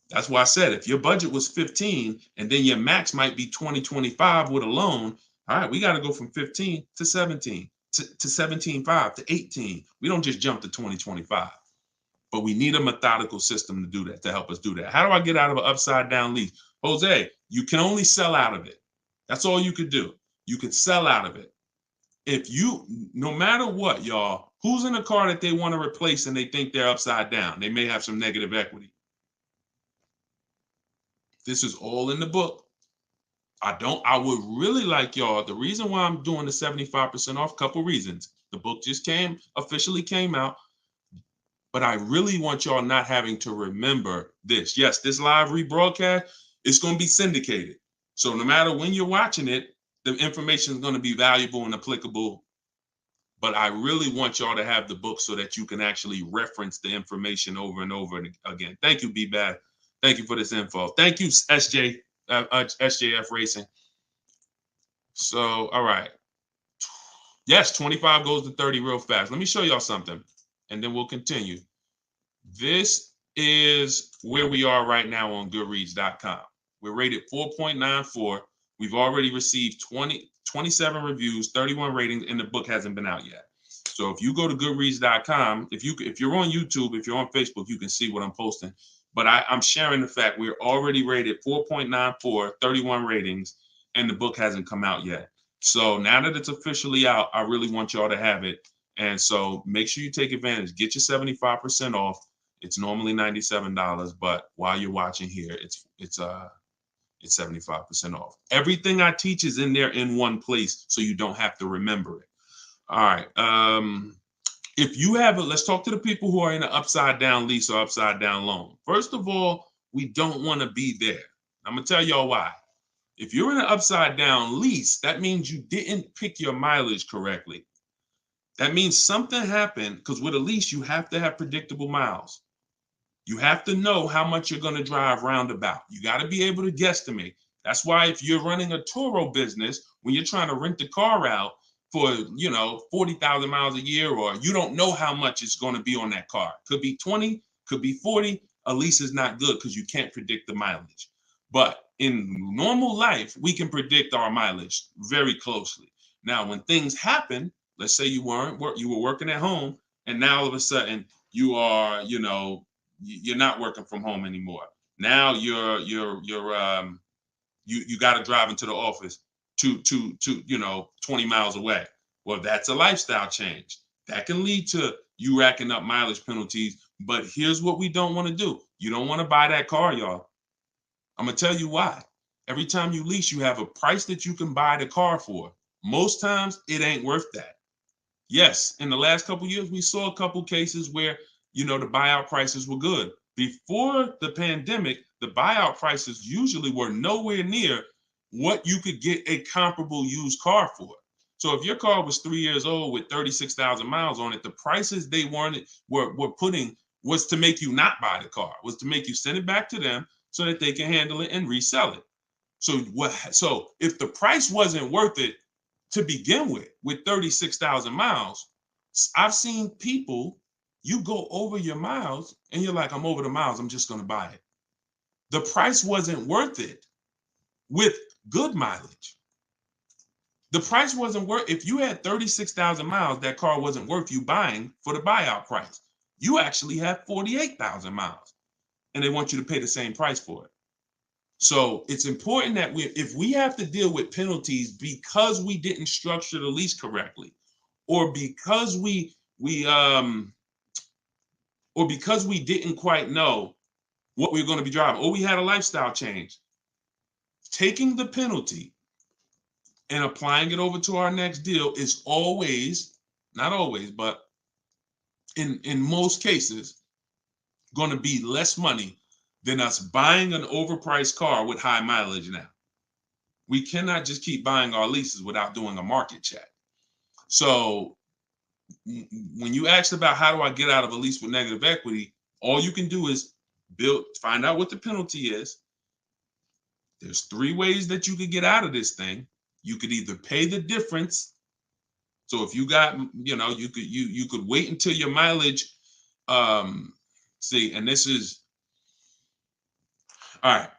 That's why I said if your budget was 15 and then your max might be 2025 with a loan, all right, we got to go from 15 to 17 to 17.5 to 18. We don't just jump to 2025. But we need a methodical system to do that, to help us do that. How do I get out of an upside down lease? Jose, you can only sell out of it. That's all you could do. You could sell out of it. No matter what, y'all, who's in a car that they want to replace and they think they're upside down? They may have some negative equity. This is all in the book. I would really like y'all, the reason why I'm doing the 75% off, couple reasons. The book just officially came out. But I really want y'all not having to remember this. Yes, this live rebroadcast is going to be syndicated. So no matter when you're watching it, the information is going to be valuable and applicable. But I really want y'all to have the book so that you can actually reference the information over and over again. Thank you, B-Bad. Thank you for this info. Thank you, SJF Racing. So, all right. Yes, 25 goes to 30 real fast. Let me show y'all something, and then we'll continue. This is where we are right now on Goodreads.com. We're rated 4.94. We've already received 27 reviews, 31 ratings, and the book hasn't been out yet. So if you go to goodreads.com, if you're on YouTube, if you're on Facebook, you can see what I'm posting. But I'm sharing the fact we're already rated 4.94, 31 ratings, and the book hasn't come out yet. So now that it's officially out, I really want y'all to have it. And so make sure you take advantage. Get your 75% off. It's normally $97, but while you're watching here, it's 75% off. Everything I teach is in there in one place, so you don't have to remember it. All right. If you have it, let's talk to the people who are in an upside down lease or upside down loan. First of all, we don't want to be there. I'm gonna tell y'all why. If you're in an upside down lease, that means you didn't pick your mileage correctly. That means something happened, because with a lease, you have to have predictable miles. You have to know how much you're going to drive roundabout. You got to be able to guesstimate. That's why if you're running a Turo business, when you're trying to rent the car out for, 40,000 miles a year, or you don't know how much it's going to be on that car. Could be 20, could be 40. A lease is not good because you can't predict the mileage. But in normal life, we can predict our mileage very closely. Now, when things happen, let's say you were working at home, and now all of a sudden you are, you're not working from home anymore. Now you got to drive into the office to 20 miles away. Well, that's a lifestyle change. That can lead to you racking up mileage penalties. But here's what we don't want to do. You don't want to buy that car, y'all. I'm gonna tell you why. Every time you lease, you have a price that you can buy the car for. Most times it ain't worth that. Yes, in the last couple of years, we saw a couple cases where, the buyout prices were good. Before the pandemic, the buyout prices usually were nowhere near what you could get a comparable used car for. So if your car was 3 years old with 36,000 miles on it, the prices they were putting was to make you not buy the car, was to make you send it back to them so that they can handle it and resell it. So if the price wasn't worth it to begin with 36,000 miles, I've seen people, you go over your miles and you're like, I'm over the miles, I'm just going to buy it. The price wasn't worth it with good mileage. The price wasn't worth, if you had 36,000 miles, that car wasn't worth you buying for the buyout price. You actually have 48,000 miles and they want you to pay the same price for it. So it's important that if we have to deal with penalties because we didn't structure the lease correctly, or because we didn't quite know what we were going to be driving, or we had a lifestyle change, taking the penalty and applying it over to our next deal is always, not always, but in most cases, going to be less money than us buying an overpriced car with high mileage now. We cannot just keep buying our leases without doing a market check. So when you asked about how do I get out of a lease with negative equity, all you can do is find out what the penalty is. There's 3 ways that you could get out of this thing. You could either pay the difference. So if you got, you could wait until your mileage, and this is, all right.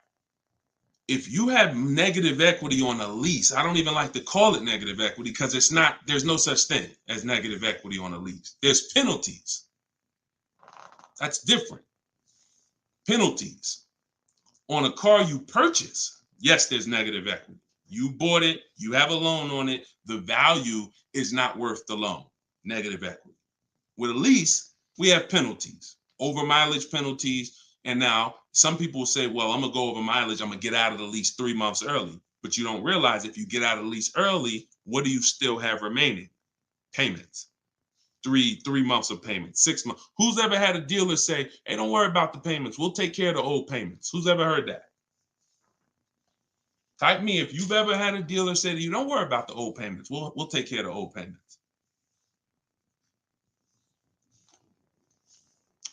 If you have negative equity on a lease, I don't even like to call it negative equity because there's no such thing as negative equity on a lease. There's penalties. That's different. Penalties. On a car you purchase, yes, there's negative equity. You bought it, you have a loan on it, the value is not worth the loan. Negative equity. With a lease, we have penalties, over mileage penalties. And now some people will say, well, I'm going to go over mileage. I'm going to get out of the lease 3 months early. But you don't realize if you get out of the lease early, what do you still have remaining? Payments. Three months of payments, 6 months. Who's ever had a dealer say, hey, don't worry about the payments. We'll take care of the old payments. Who's ever heard that? Type me if you've ever had a dealer say to you, don't worry about the old payments. We'll take care of the old payments.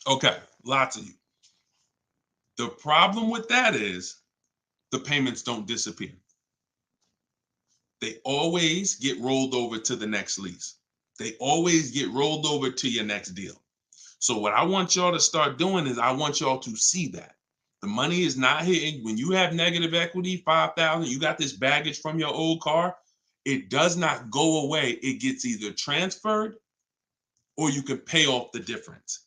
Okay, lots of you. The problem with that is the payments don't disappear. They always get rolled over to the next lease. They always get rolled over to your next deal. So what I want y'all to start doing is I want y'all to see that. The money is not hitting. When you have negative equity, 5,000, you got this baggage from your old car, it does not go away. It gets either transferred or you can pay off the difference.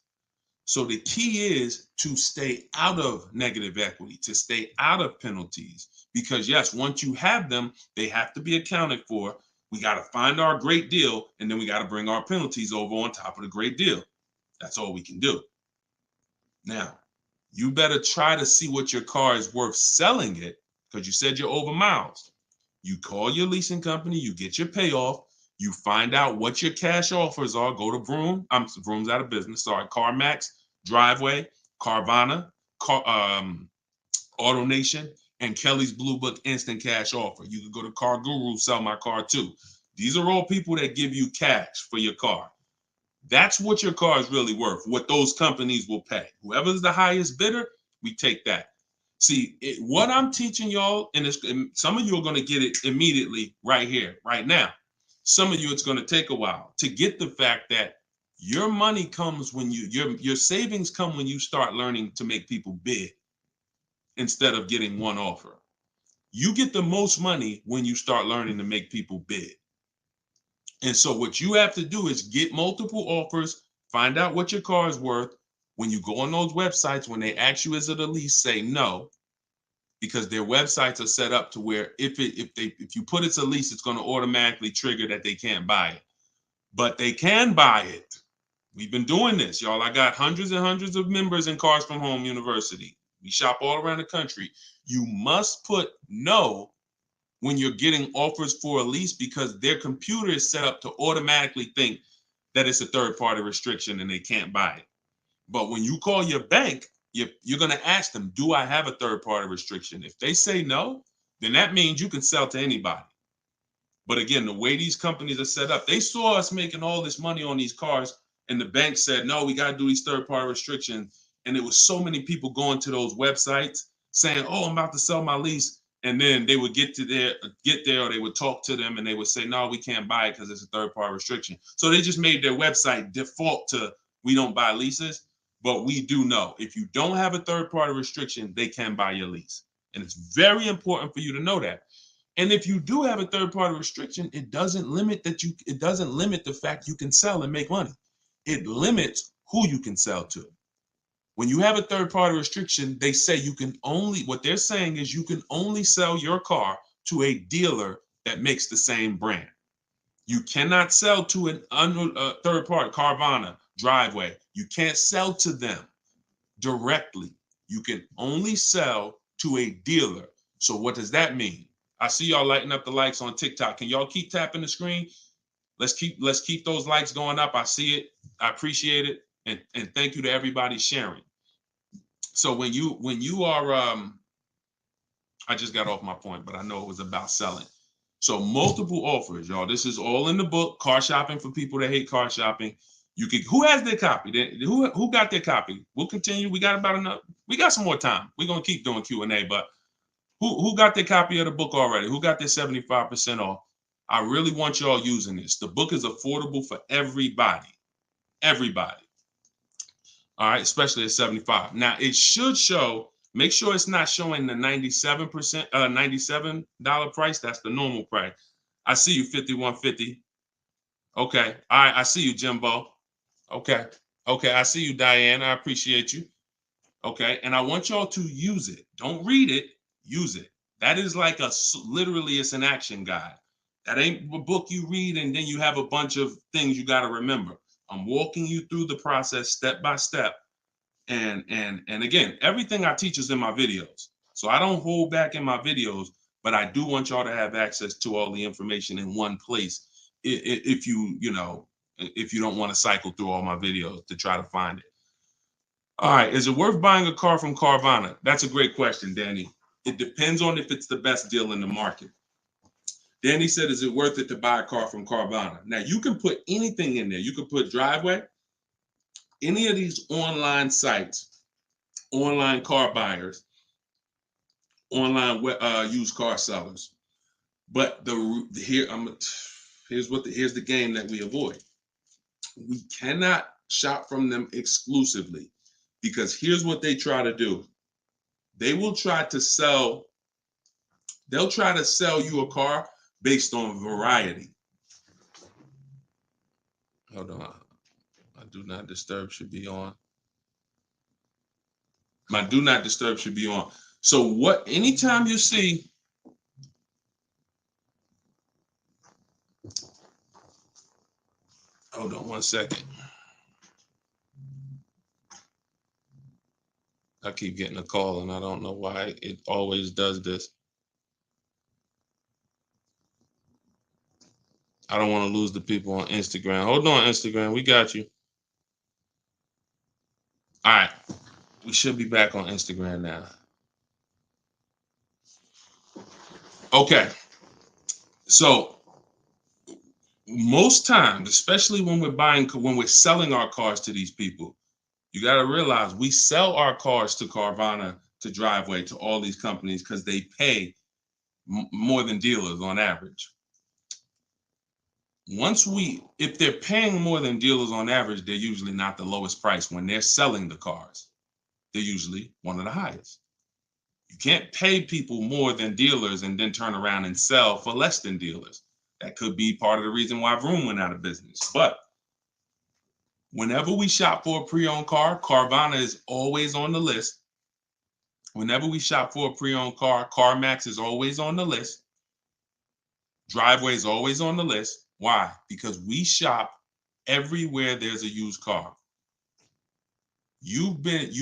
So the key is to stay out of negative equity, to stay out of penalties, because yes, once you have them, they have to be accounted for. We got to find our great deal, and then we got to bring our penalties over on top of the great deal. That's all we can do. Now, you better try to see what your car is worth selling it, because you said you're over miles. You call your leasing company, you get your payoff, you find out what your cash offers are. Go to Vroom. Vroom's out of business. Sorry, CarMax, Driveway, Carvana, AutoNation, and Kelly's Blue Book Instant Cash Offer. You can go to Car Guru, Sell My Car Too. These are all people that give you cash for your car. That's what your car is really worth, what those companies will pay. Whoever's the highest bidder, we take that. See, what I'm teaching y'all, and some of you are going to get it immediately right here, right now. Some of you, it's going to take a while to get the fact that your money comes when your savings come when you start learning to make people bid instead of getting one offer. You get the most money when you start learning to make people bid. And so what you have to do is get multiple offers, find out what your car is worth. When you go on those websites, when they ask you, is it a lease, say no, because their websites are set up to where if you put it's a lease, it's going to automatically trigger that they can't buy it. But they can buy it. We've been doing this, y'all. I got hundreds and hundreds of members in Cars from Home University. We shop all around the country. You must put no when you're getting offers for a lease, because their computer is set up to automatically think that it's a third-party restriction and they can't buy it. But when you call your bank, you're going to ask them, do I have a third-party restriction? If they say no, then that means you can sell to anybody. But again, the way these companies are set up, they saw us making all this money on these cars, and the bank said, no, we got to do these third-party restrictions. And there was so many people going to those websites saying, oh, I'm about to sell my lease. And then they would get there, or they would talk to them and they would say, no, we can't buy it because it's a third-party restriction. So they just made their website default to, we don't buy leases, but we do know if you don't have a third-party restriction, they can buy your lease. And it's very important for you to know that. And if you do have a third-party restriction, it doesn't limit the fact you can sell and make money. It limits who you can sell to. When you have a third-party restriction, they say what they're saying is you can only sell your car to a dealer that makes the same brand. You cannot sell to a third-party, Carvana, Driveway. You can't sell to them directly. You can only sell to a dealer. So what does that mean? I see y'all lighting up the likes on TikTok. Can y'all keep tapping the screen? Let's keep those likes going up. I see it. I appreciate it. And thank you to everybody sharing. So when you are, I just got off my point, but I know it was about selling. So multiple offers, y'all. This is all in the book, Car Shopping for People That Hate Car Shopping. Who has their copy? Who got their copy? We'll continue. We got some more time. We're gonna keep doing Q&A, but who got their copy of the book already? Who got their 75% off? I really want y'all using this. The book is affordable for everybody. Everybody. All right, especially at 75. Now it should show, make sure it's not showing the $97 price. That's the normal price. I see you, 5150. Okay. All right, I see you, Jimbo. Okay. Okay, I see you, Diane. I appreciate you. Okay, and I want y'all to use it. Don't read it, use it. That is like literally it's an action guide. That ain't a book you read and then you have a bunch of things you got to remember. I'm walking you through the process step by step. And again, everything I teach is in my videos. So I don't hold back in my videos, but I do want y'all to have access to all the information in one place. If you don't want to cycle through all my videos to try to find it. All right, is it worth buying a car from Carvana? That's a great question, Danny. It depends on if it's the best deal in the market. Danny said, is it worth it to buy a car from Carvana? Now, you can put anything in there. You can put Driveway, any of these online sites, online car buyers, online used car sellers. But here's the game that we avoid. We cannot shop from them exclusively, because here's what they try to do. they will try to sell, they'll try to sell you a car based on variety. Hold on. My do not disturb should be on. My do not disturb should be on. So what, anytime you see, hold on one second. I keep getting a call and I don't know why it always does this. I don't want to lose the people on Instagram. Hold on, Instagram. We got you. All right. We should be back on Instagram now. Okay. So most times, especially when we're selling our cars to these people, you got to realize we sell our cars to Carvana, to Driveway, to all these companies because they pay more than dealers on average. If they're paying more than dealers on average, they're usually not the lowest price. When they're selling the cars, they're usually one of the highest. You can't pay people more than dealers and then turn around and sell for less than dealers. That could be part of the reason why Vroom went out of business. But whenever we shop for a pre-owned car, Carvana is always on the list. Whenever we shop for a pre-owned car, CarMax is always on the list. Driveway is always on the list. Why? Because we shop everywhere there's a used car. You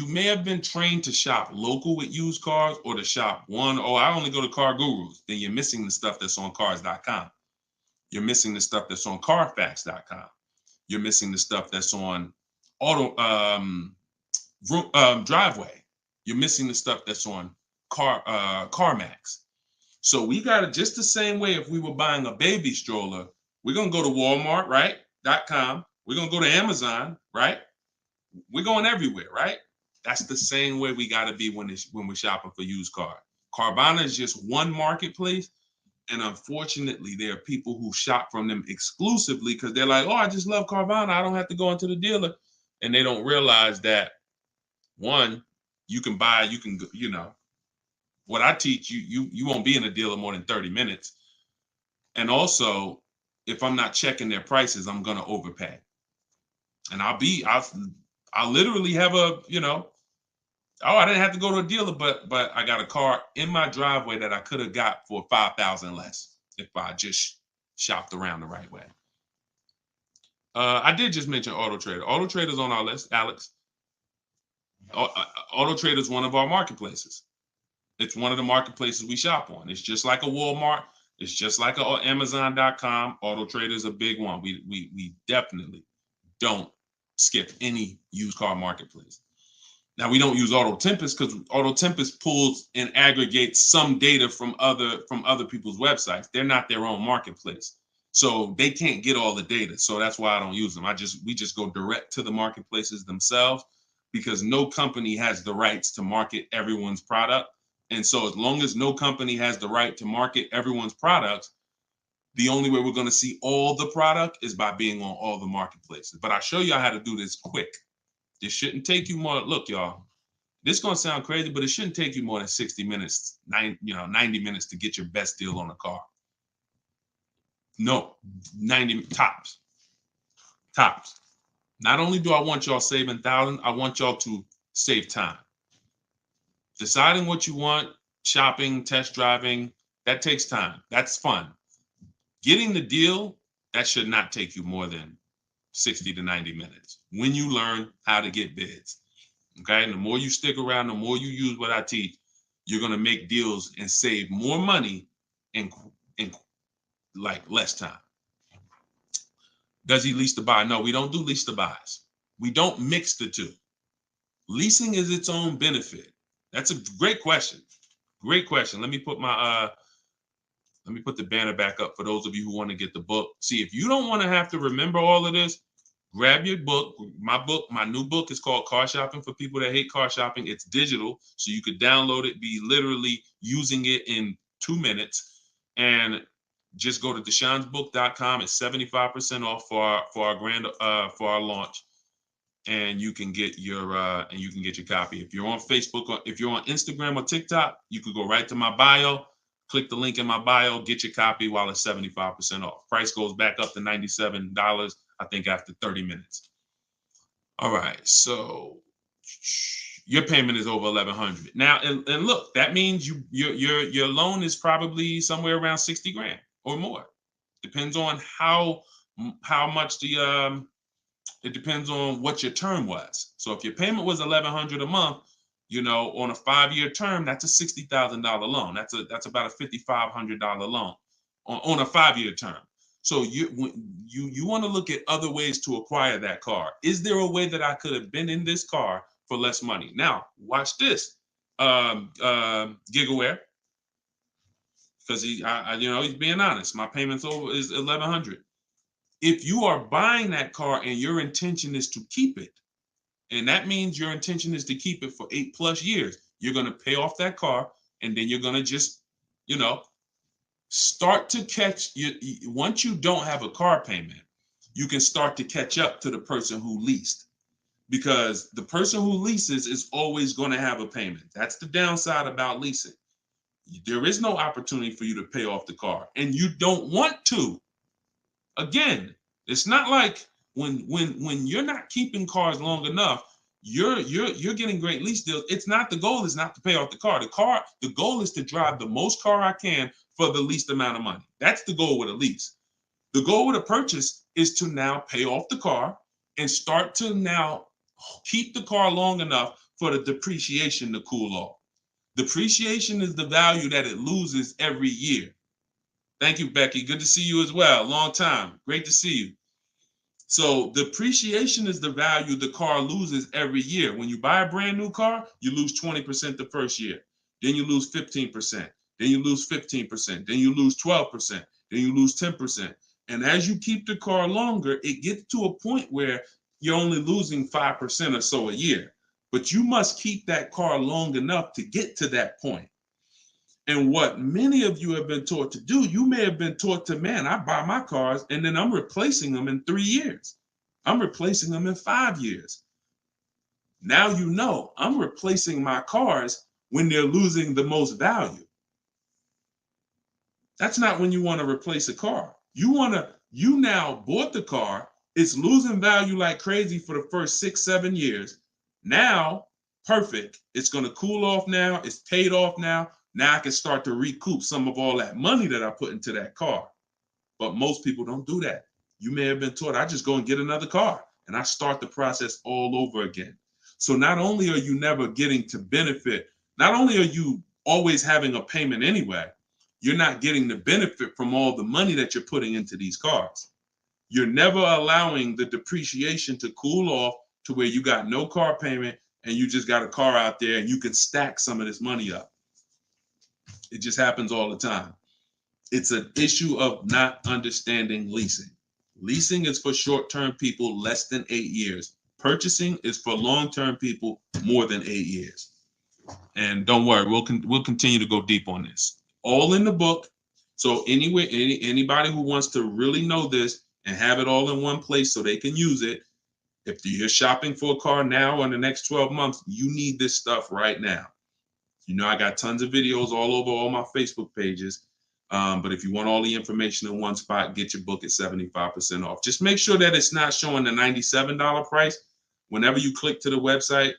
may have been trained to shop local with used cars or to shop I only go to Car Gurus. Then you're missing the stuff that's on cars.com. You're missing the stuff that's on carfax.com. You're missing the stuff that's on Driveway. You're missing the stuff that's on CarMax. So we got it just the same way. If we were buying a baby stroller, we're going to go to Walmart, right? .com. We're going to go to Amazon, right? We're going everywhere, right? That's the same way we got to be when we're shopping for used car. Carvana is just one marketplace. And unfortunately, there are people who shop from them exclusively because they're like, oh, I just love Carvana. I don't have to go into the dealer. And they don't realize that, one, what I teach you won't be in a dealer more than 30 minutes. And also, if I'm not checking their prices, I'm going to overpay. And I'll literally have I didn't have to go to a dealer, but I got a car in my driveway that I could have got for $5,000 less if I just shopped around the right way. I did just mention Auto Trader. Auto Trader's on our list, Alex. Auto Trader is one of our marketplaces. It's one of the marketplaces we shop on. It's just like a Walmart. It's just like a Amazon.com. Auto Trader is a big one. We definitely don't skip any used car marketplace. Now, we don't use Auto Tempest because Auto Tempest pulls and aggregates some data from other people's websites. They're not their own marketplace, so they can't get all the data. So that's why I don't use them. We just go direct to the marketplaces themselves because no company has the rights to market everyone's product. And so as long as no company has the right to market everyone's products, the only way we're going to see all the product is by being on all the marketplaces. But I'll show you how to do this quick. This shouldn't take you more. Look, y'all, this is going to sound crazy, but it shouldn't take you more than 60 minutes, 90 minutes to get your best deal on a car. No, 90 tops. Tops. Not only do I want y'all saving thousands, I want y'all to save time. Deciding what you want, shopping, test driving, that takes time. That's fun. Getting the deal, that should not take you more than 60 to 90 minutes when you learn how to get bids. Okay. And the more you stick around, the more you use what I teach, you're going to make deals and save more money in like less time. Does he lease to buy? No, we don't do lease to buys. We don't mix the two. Leasing is its own benefit. That's a great question. Great question. Let me put the banner back up for those of you who want to get the book. See, if you don't want to have to remember all of this, grab your book. My new book is called Car Shopping for People That Hate Car Shopping. It's digital, so you could download it, be literally using it in 2 minutes. And just go to deshonsbook.com. It's 75% off for our launch. and you can get your copy. If you're on Facebook or if you're on Instagram or TikTok, you could go right to my bio, click the link in my bio, get your copy while it's 75% off. Price goes back up to $97, I think, after 30 minutes. All right, so your payment is over $1,100 now, and look, that means your loan is probably somewhere around 60 grand or more. Depends on how much it depends on what your term was. So if your payment was $1,100 a month, on a 5-year term, that's a $60,000 loan. That's about a $5,500 loan on a 5-year term. So you want to look at other ways to acquire that car. Is there a way that I could have been in this car for less money? Now, watch this, Gigaware, because he's being honest. My payment's over is $1,100. If you are buying that car and your intention is to keep it, and that means your intention is to keep it for 8+ years, you're going to pay off that car, and then you're going to just, start to catch you. Once you don't have a car payment, you can start to catch up to the person who leased, because the person who leases is always going to have a payment. That's the downside about leasing. There is no opportunity for you to pay off the car, and you don't want to. Again, it's not like when you're not keeping cars long enough, you're getting great lease deals. The goal is not to pay off the car. The goal is to drive the most car I can for the least amount of money. That's the goal with a lease. The goal with a purchase is to now pay off the car and start to now keep the car long enough for the depreciation to cool off. Depreciation is the value that it loses every year. Thank you, Becky. Good to see you as well. Long time. Great to see you. So depreciation is the value the car loses every year. When you buy a brand new car, you lose 20% the first year. Then you lose 15%. Then you lose 15%. Then you lose 12%. Then you lose 10%. And as you keep the car longer, it gets to a point where you're only losing 5% or so a year. But you must keep that car long enough to get to that point. And what many of you have been taught to do, you may have been taught to, man, I buy my cars and then I'm replacing them in 3 years. I'm replacing them in 5 years. Now I'm replacing my cars when they're losing the most value. That's not when you want to replace a car. You now bought the car, it's losing value like crazy for the first 6-7 years. Now, perfect. It's going to cool off now. It's paid off now. Now I can start to recoup some of all that money that I put into that car. But most people don't do that. You may have been taught, I just go and get another car and I start the process all over again. So not only are you never getting to benefit, not only are you always having a payment anyway, you're not getting the benefit from all the money that you're putting into these cars. You're never allowing the depreciation to cool off to where you got no car payment and you just got a car out there and you can stack some of this money up. It just happens all the time. It's an issue of not understanding leasing. Leasing is for short-term people less than 8 years. Purchasing is for long-term people more than 8 years. And don't worry, we'll continue to go deep on this. All in the book. So anybody who wants to really know this and have it all in one place so they can use it, if you're shopping for a car now or in the next 12 months, you need this stuff right now. I got tons of videos all over all my Facebook pages. But if you want all the information in one spot, get your book at 75% off. Just make sure that it's not showing the $97 price. Whenever you click to the website,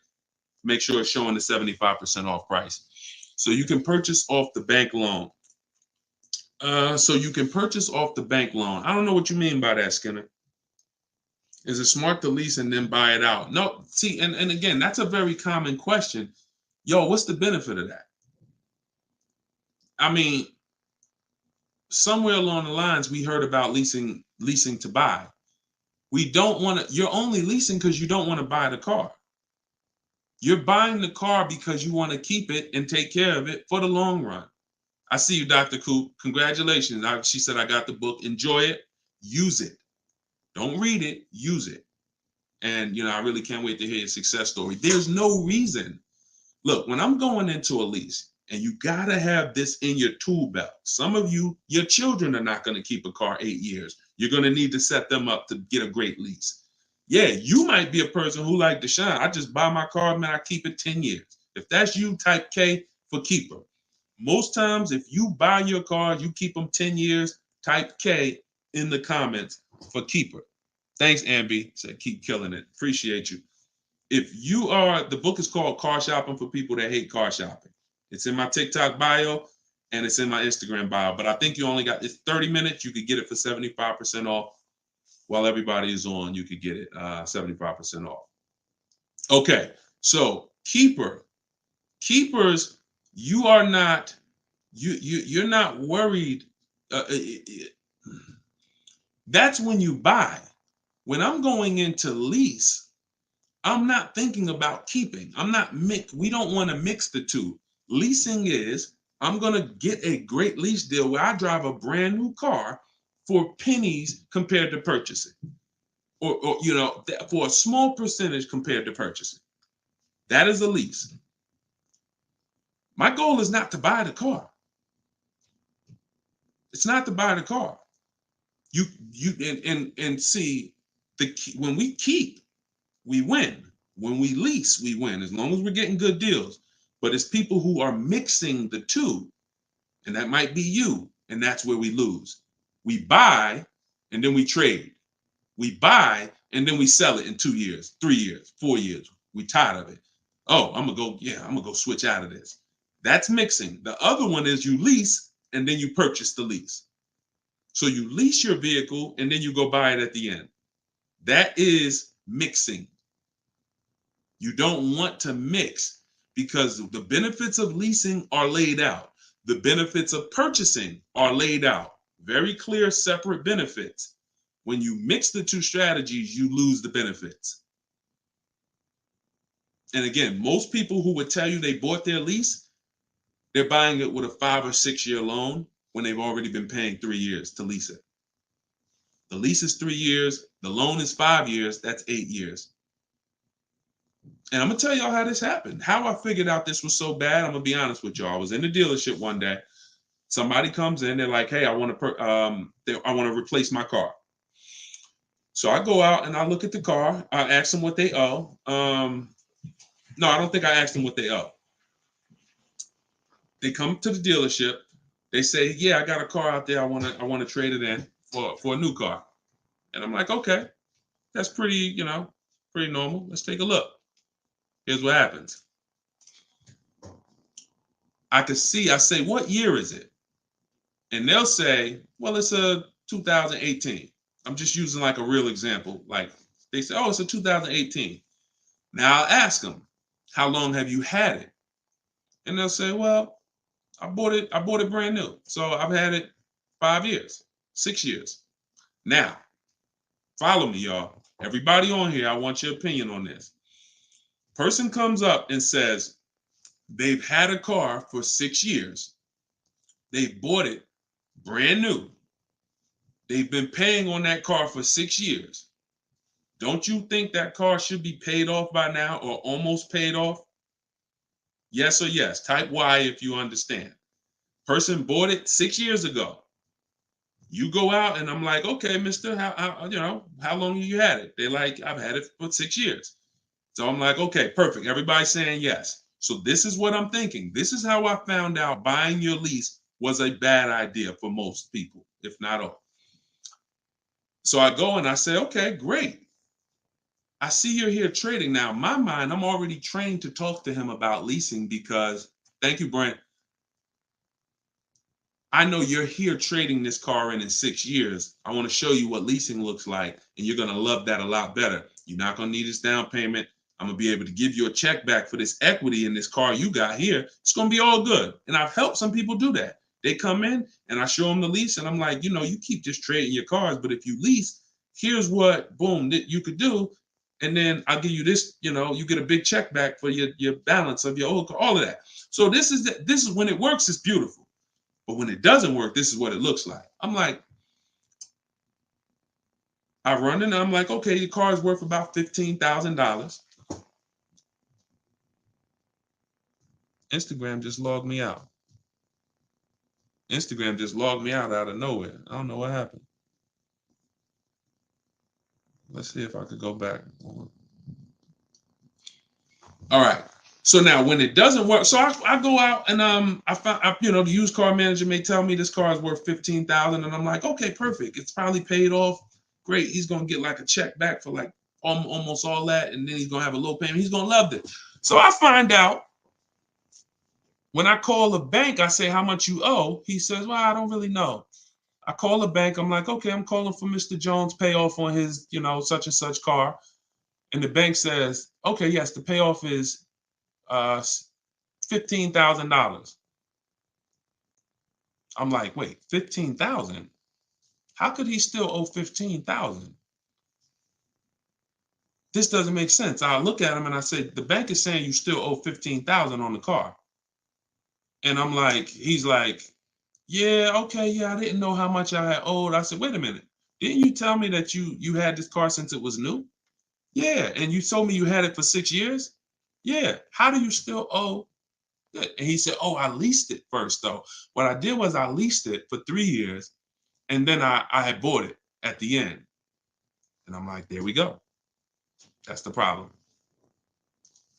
make sure it's showing the 75% off price. So you can purchase off the bank loan. I don't know what you mean by that, Skinner. Is it smart to lease and then buy it out? No, see, and again, that's a very common question. Yo, what's the benefit of that? I mean, somewhere along the lines, we heard about leasing to buy. We don't want to, you're only leasing because you don't want to buy the car. You're buying the car because you want to keep it and take care of it for the long run. I see you, Dr. Coop. Congratulations. She said, I got the book. Enjoy it. Use it. Don't read it. Use it. And, I really can't wait to hear your success story. There's no reason. Look, when I'm going into a lease, and you got to have this in your tool belt. Some of you, your children are not going to keep a car 8 years. You're going to need to set them up to get a great lease. Yeah, you might be a person who like Deshone. I just buy my car, man, I keep it 10 years. If that's you, type K for keeper. Most times, if you buy your cars, you keep them 10 years, type K in the comments for keeper. Thanks, Ambi. Said keep killing it. Appreciate you. If you are, the book is called Car Shopping for People That Hate Car Shopping. It's in my TikTok bio and it's in my Instagram bio. But I think you only got, it's 30 minutes. You could get it for 75% off. While everybody is on, you could get it 75% off. Okay, so keepers, you are not, you're not worried. That's when you buy. When I'm going into lease, I'm not thinking about keeping. I'm not we don't want to mix the two. Leasing is, I'm gonna get a great lease deal where I drive a brand new car for pennies compared to purchasing. Or you know, for a small percentage compared to purchasing. That is a lease. My goal is not to buy the car. It's not to buy the car. You and see when we keep, we win. When we lease, we win as long as we're getting good deals. But it's people who are mixing the two, and that might be you, and that's where we lose. We buy and then we trade. We buy and then we sell it in 2 years, 3 years, 4 years. We tired of it. Oh, I'm gonna go switch out of this. That's mixing. The other one is you lease and then you purchase the lease. So you lease your vehicle and then you go buy it at the end. That is mixing. You don't want to mix because the benefits of leasing are laid out. The benefits of purchasing are laid out. Very clear, separate benefits. When you mix the two strategies, you lose the benefits. And again, most people who would tell you they bought their lease, they're buying it with a 5 or 6 year loan when they've already been paying 3 years to lease it. The lease is 3 years, the loan is 5 years, that's 8 years. And I'm gonna tell y'all how this happened. How I figured out this was so bad, I'm gonna be honest with y'all. I was in the dealership one day. Somebody comes in, they're like, "Hey, I want to replace my car." So I go out and I look at the car. I ask them what they owe. No, I don't think I asked them what they owe. They come to the dealership. They say, "Yeah, I got a car out there. I want to trade it in for a new car." And I'm like, "Okay, that's pretty normal. Let's take a look." Here's what happens. I say, "What year is it?" And they'll say, "Well, it's a 2018." I'm just using like a real example. Like they say, "Oh, it's a 2018." Now I'll ask them, "How long have you had it?" And they'll say, "Well, I bought it brand new. So I've had it 5 years, 6 years." Now, follow me, y'all. Everybody on here, I want your opinion on this. Person comes up and says they've had a car for 6 years. They bought it brand new. They've been paying on that car for 6 years. Don't you think that car should be paid off by now or almost paid off? Yes or yes. Type Y if you understand. Person bought it 6 years ago. You go out and I'm like, "Okay, mister, how long have you had it?" They're like, "I've had it for 6 years." So I'm like, "Okay, perfect." Everybody's saying yes. So this is what I'm thinking. This is how I found out buying your lease was a bad idea for most people, if not all. So I go and I say, "Okay, great. I see you're here trading." Now, in my mind, I'm already trained to talk to him about leasing because, thank you, Brent. I know you're here trading this car in 6 years. I want to show you what leasing looks like, and you're going to love that a lot better. You're not going to need this down payment. I'm going to be able to give you a check back for this equity in this car you got here. It's going to be all good. And I've helped some people do that. They come in and I show them the lease, and I'm like, you keep just trading your cars, but if you lease, here's what, boom, that you could do. And then I'll give you this, you get a big check back for your balance of your old car, all of that. So this is when it works, it's beautiful. But when it doesn't work, this is what it looks like. I'm like, I run and I'm like, "Okay, your car is worth about $15,000. Instagram just logged me out. Instagram just logged me out of nowhere. I don't know what happened. Let's see if I could go back. All right. So now when it doesn't work, so I go out and I find the used car manager may tell me this car is worth 15,000, and I'm like, okay, perfect. It's probably paid off. Great. He's gonna get like a check back for like almost all that, and then he's gonna have a low payment. He's gonna love it. So I find out when I call the bank, I say how much you owe. He says, well, I don't really know. I call the bank. I'm like, okay, I'm calling for Mr. Jones payoff on his, such and such car. And the bank says, okay, yes, the payoff is $15,000. I'm like, wait, 15,000? How could he still owe 15,000? This doesn't make sense. I look at him and I said, the bank is saying you still owe 15,000 on the car. And I'm like, he's like, yeah, okay, yeah, I didn't know how much I had owed. I said, wait a minute, didn't you tell me that you had this car since it was new? Yeah, and you told me you had it for 6 years? Yeah, how do you still owe? And he said, oh, I leased it first, though. What I did was I leased it for 3 years, and then I had bought it at the end. And I'm like, there we go. That's the problem.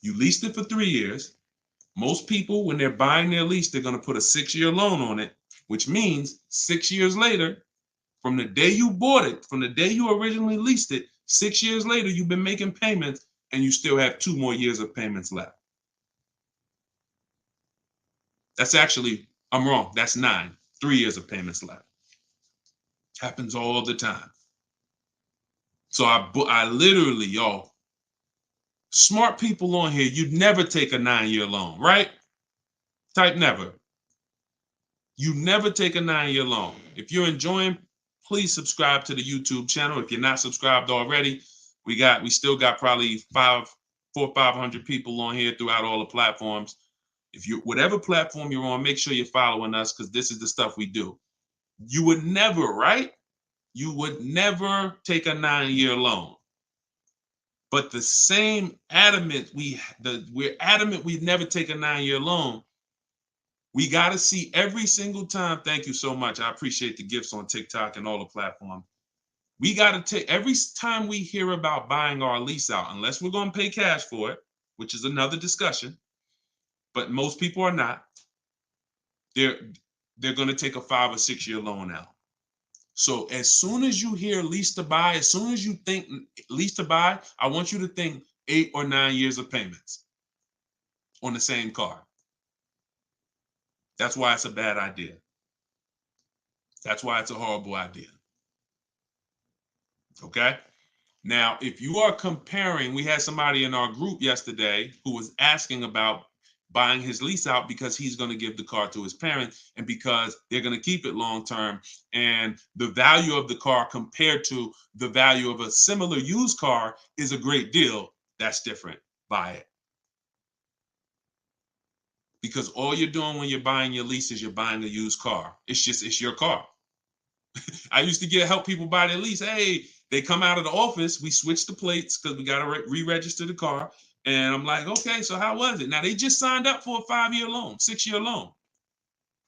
You leased it for 3 years. Most people, when they're buying their lease, they're going to put a 6-year loan on it, which means 6 years later, from the day you bought it, from the day you originally leased it, 6 years later, you've been making payments and you still have 2 more years of payments left. That's actually, I'm wrong. That's 9, 3 years of payments left. Happens all the time. So I literally, y'all, smart people on here, you'd never take a 9-year loan, right? Type never. You never take a 9-year loan. If you're enjoying, please subscribe to the YouTube channel. If you're not subscribed already, we still got probably 400 or 500 people on here throughout all the platforms. If you, whatever platform you're on, make sure you're following us, because this is the stuff we do. You would never, right? You would never take a 9-year loan. But the same we're adamant we'd never take a 9-year loan. We got to see every single time. Thank you so much. I appreciate the gifts on TikTok and all the platforms. We got to take every time we hear about buying our lease out, unless we're going to pay cash for it, which is another discussion. But most people are not. They're going to take a 5 or 6 year loan out. So as soon as you hear lease to buy, as soon as you think lease to buy, I want you to think 8 or 9 years of payments on the same car. That's why it's a bad idea. That's why it's a horrible idea. Okay? Now, if you are comparing, we had somebody in our group yesterday who was asking about buying his lease out because he's going to give the car to his parents and because they're going to keep it long term, and the value of the car compared to the value of a similar used car is a great deal. That's different. Buy it. Because all you're doing when you're buying your lease is you're buying a used car. It's your car. I used to help people buy their lease. Hey, they come out of the office, we switch the plates because we got to re-register the car. And I'm like, okay, so how was it? Now they just signed up for a 5-year loan, 6-year loan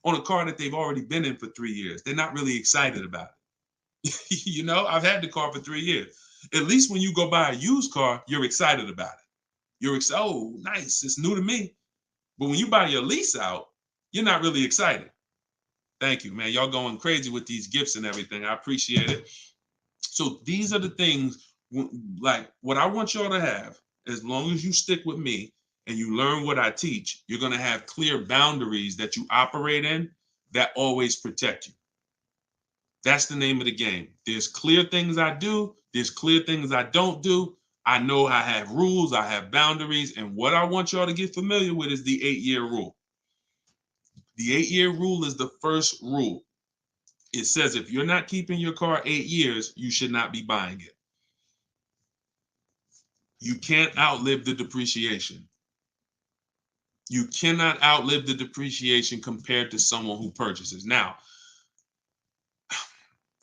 on a car that they've already been in for 3 years. They're not really excited about it. I've had the car for 3 years. At least when you go buy a used car, you're excited about it. You're excited. Oh, nice. It's new to me. But when you buy your lease out, you're not really excited. Thank you, man. Y'all going crazy with these gifts and everything. I appreciate it. So these are the things, like what I want y'all to have. As long as you stick with me and you learn what I teach, you're going to have clear boundaries that you operate in that always protect you. That's the name of the game. There's clear things I do. There's clear things I don't do. I know I have rules. I have boundaries. And what I want y'all to get familiar with is the 8-year rule. The 8-year rule is the first rule. It says if you're not keeping your car 8 years, you should not be buying it. You can't outlive the depreciation. You cannot outlive the depreciation compared to someone who purchases. Now,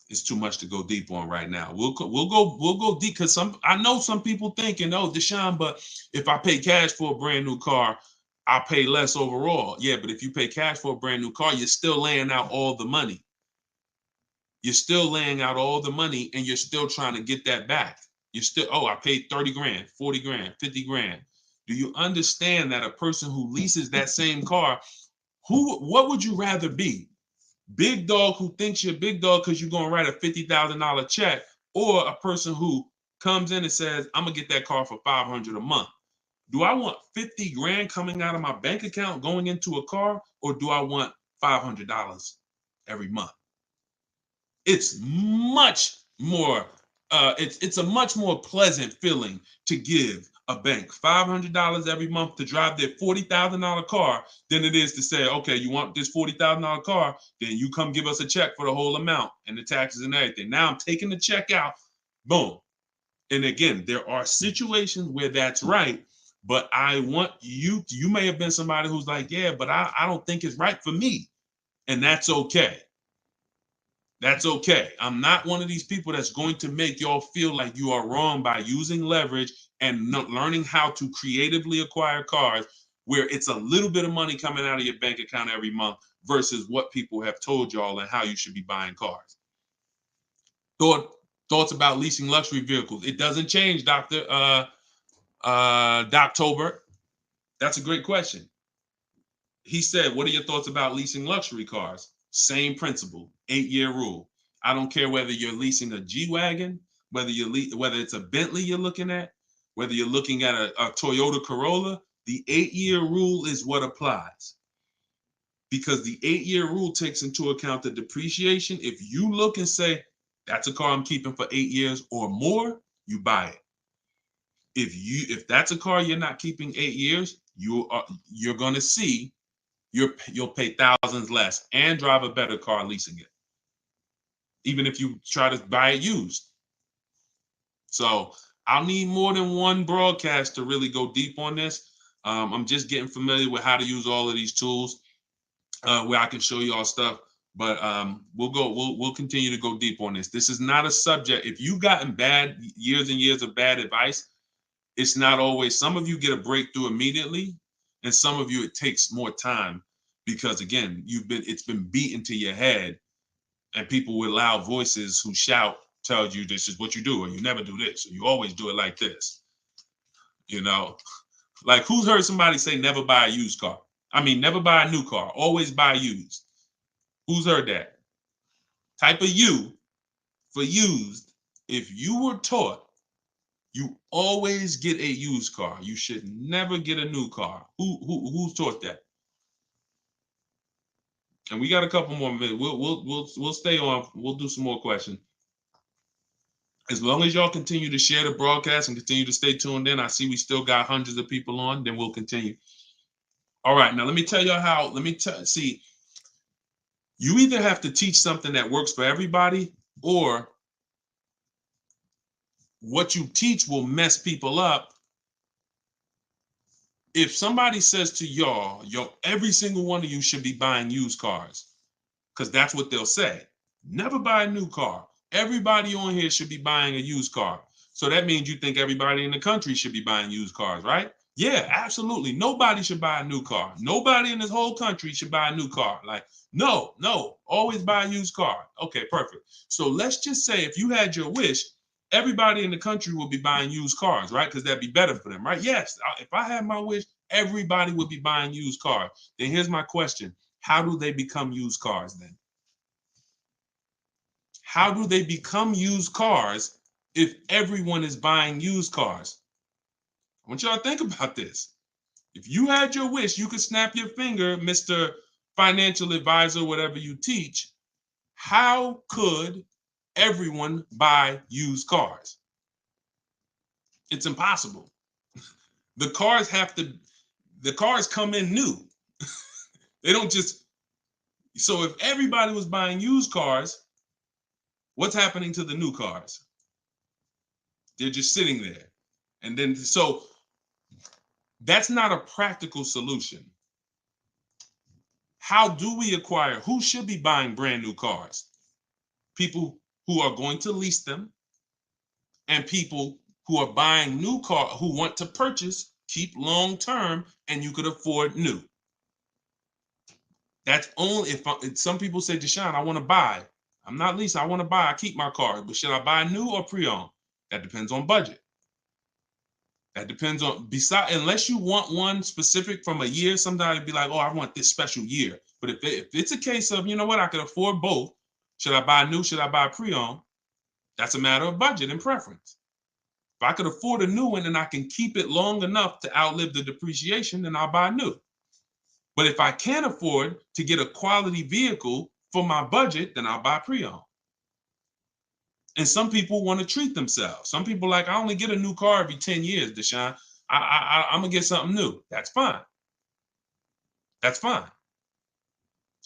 it's too much to go deep on right now. We'll go deep because I know some people thinking, oh, Deshone, but if I pay cash for a brand new car, I'll pay less overall. Yeah, but if you pay cash for a brand new car, you're still laying out all the money. You're still laying out all the money and you're still trying to get that back. You're still, oh, I paid 30 grand, 40 grand, 50 grand. Do you understand that a person who leases that same car, what would you rather be? Big dog who thinks you're big dog because you're going to write a $50,000 check, or a person who comes in and says, I'm going to get that car for $500 a month. Do I want 50 grand coming out of my bank account going into a car, or do I want $500 every month? It's much more, it's a much more pleasant feeling to give a bank $500 every month to drive their $40,000 car than it is to say, okay, you want this $40,000 car, then you come give us a check for the whole amount and the taxes and everything. Now I'm taking the check out, boom. And again, there are situations where that's right, but I want you may have been somebody who's like, yeah, but I don't think it's right for me. And that's okay. That's okay. I'm not one of these people that's going to make y'all feel like you are wrong by using leverage and learning how to creatively acquire cars where it's a little bit of money coming out of your bank account every month versus what people have told y'all and how you should be buying cars. Thoughts about leasing luxury vehicles. It doesn't change, Doctober. That's a great question. He said, what are your thoughts about leasing luxury cars? Same principle, 8-year rule. I don't care whether you're leasing a G-Wagon, whether it's a Bentley you're looking at, whether you're looking at a Toyota Corolla, the 8-year rule is what applies. Because the 8-year rule takes into account the depreciation. If you look and say, that's a car I'm keeping for 8 years or more, you buy it. If that's a car you're not keeping 8 years, you're going to see you'll pay thousands less and drive a better car leasing it, even if you try to buy it used. So I'll need more than one broadcast to really go deep on this. I'm just getting familiar with how to use all of these tools where I can show you all stuff. But we'll continue to go deep on this. This is not a subject. If you've gotten years and years of bad advice, it's not always. Some of you get a breakthrough immediately, and some of you it takes more time because again, it's been beaten to your head, and people with loud voices who shout tell you this is what you do, or you never do this, or you always do it like this. You know, like who's heard somebody say never buy a used car? I mean, never buy a new car, always buy used. Who's heard that? Type of U for used. If you were taught you always get a used car, you should never get a new car. Who's taught that? And we got a couple more minutes. We'll stay on. We'll do some more questions. As long as y'all continue to share the broadcast and continue to stay tuned in, I see we still got hundreds of people on, then we'll continue. All right, now let me tell y'all how, see, you either have to teach something that works for everybody, or what you teach will mess people up. If somebody says to y'all, every single one of you should be buying used cars, because that's what they'll say. Never buy a new car. Everybody on here should be buying a used car. So that means you think everybody in the country should be buying used cars, right? Yeah, absolutely. Nobody should buy a new car. Nobody in this whole country should buy a new car. Like, no, always buy a used car. Okay, perfect. So let's just say if you had your wish, everybody in the country would be buying used cars, right? Because that'd be better for them, right? Yes, if I had my wish, everybody would be buying used cars. Then here's my question. How do they become used cars then? How do they become used cars if everyone is buying used cars? I want y'all to think about this. If you had your wish, you could snap your finger, Mr. Financial Advisor, whatever you teach. How could everyone buy used cars? It's impossible. The cars come in new. They don't just, so if everybody was buying used cars, what's happening to the new cars? They're just sitting there. And then, so that's not a practical solution. How do we acquire? Who should be buying brand new cars? People who are going to lease them, and people who are buying new cars, who want to purchase, keep long term, and you could afford new. That's only if some people say, Deshone, I want to buy. I'm not leasing. I want to buy. I keep my car. But should I buy new or pre-owned? That depends on budget. That depends on, unless you want one specific from a year, sometimes it'd be like, oh, I want this special year. But if it's a case of, you know what, I can afford both. Should I buy new? Should I buy pre-owned? That's a matter of budget and preference. If I could afford a new one and I can keep it long enough to outlive the depreciation, then I'll buy new. But if I can't afford to get a quality vehicle for my budget, then I'll buy pre-owned. And some people want to treat themselves. Some people like, I only get a new car every 10 years, Deshone. I'm going to get something new. That's fine. That's fine.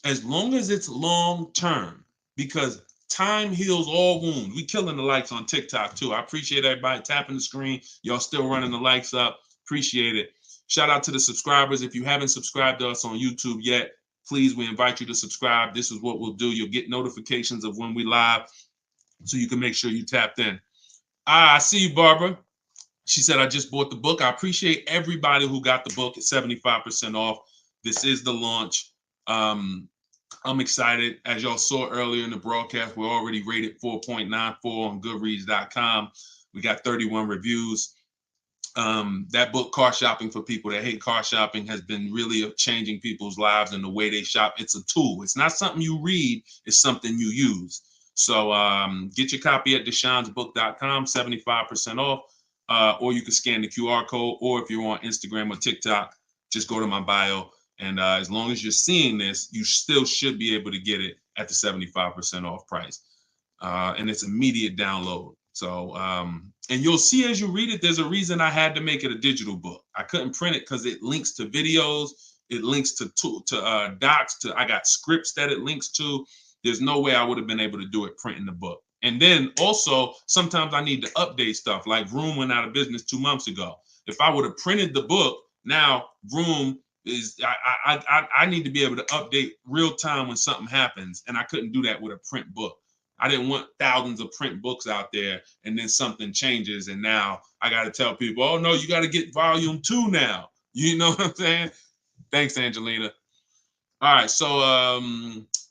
As long as it's long term, because time heals all wounds. We killing the likes on TikTok too. I appreciate everybody tapping the screen. Y'all still running the likes up. Appreciate it. Shout out to the subscribers. If you haven't subscribed to us on YouTube yet, please, we invite you to subscribe. This is what we'll do. You'll get notifications of when we live, so you can make sure you tapped in. I see you, Barbara. She said, I just bought the book. I appreciate everybody who got the book at 75% off. This is the launch. I'm excited. As y'all saw earlier in the broadcast, we're already rated 4.94 on goodreads.com. We got 31 reviews. That book, Car Shopping for People That Hate Car Shopping, has been really changing people's lives and the way they shop. It's a tool. It's not something you read. It's something you use. So get your copy at deshonesbook.com, 75% off, or you can scan the QR code, or if you're on Instagram or TikTok, just go to my bio. And as long as you're seeing this, you still should be able to get it at the 75% off price. And it's immediate download. So, and you'll see as you read it, there's a reason I had to make it a digital book. I couldn't print it because it links to videos. It links to docs. I got scripts that it links to. There's no way I would have been able to do it printing the book. And then also, sometimes I need to update stuff. Like Vroom went out of business 2 months ago. If I would have printed the book, now Vroom is, I need to be able to update real time when something happens. And I couldn't do that with a print book. I didn't want thousands of print books out there and then something changes. And now I got to tell people, oh no, you got to get volume 2 now. You know what I'm saying? Thanks, Angelina. All right, so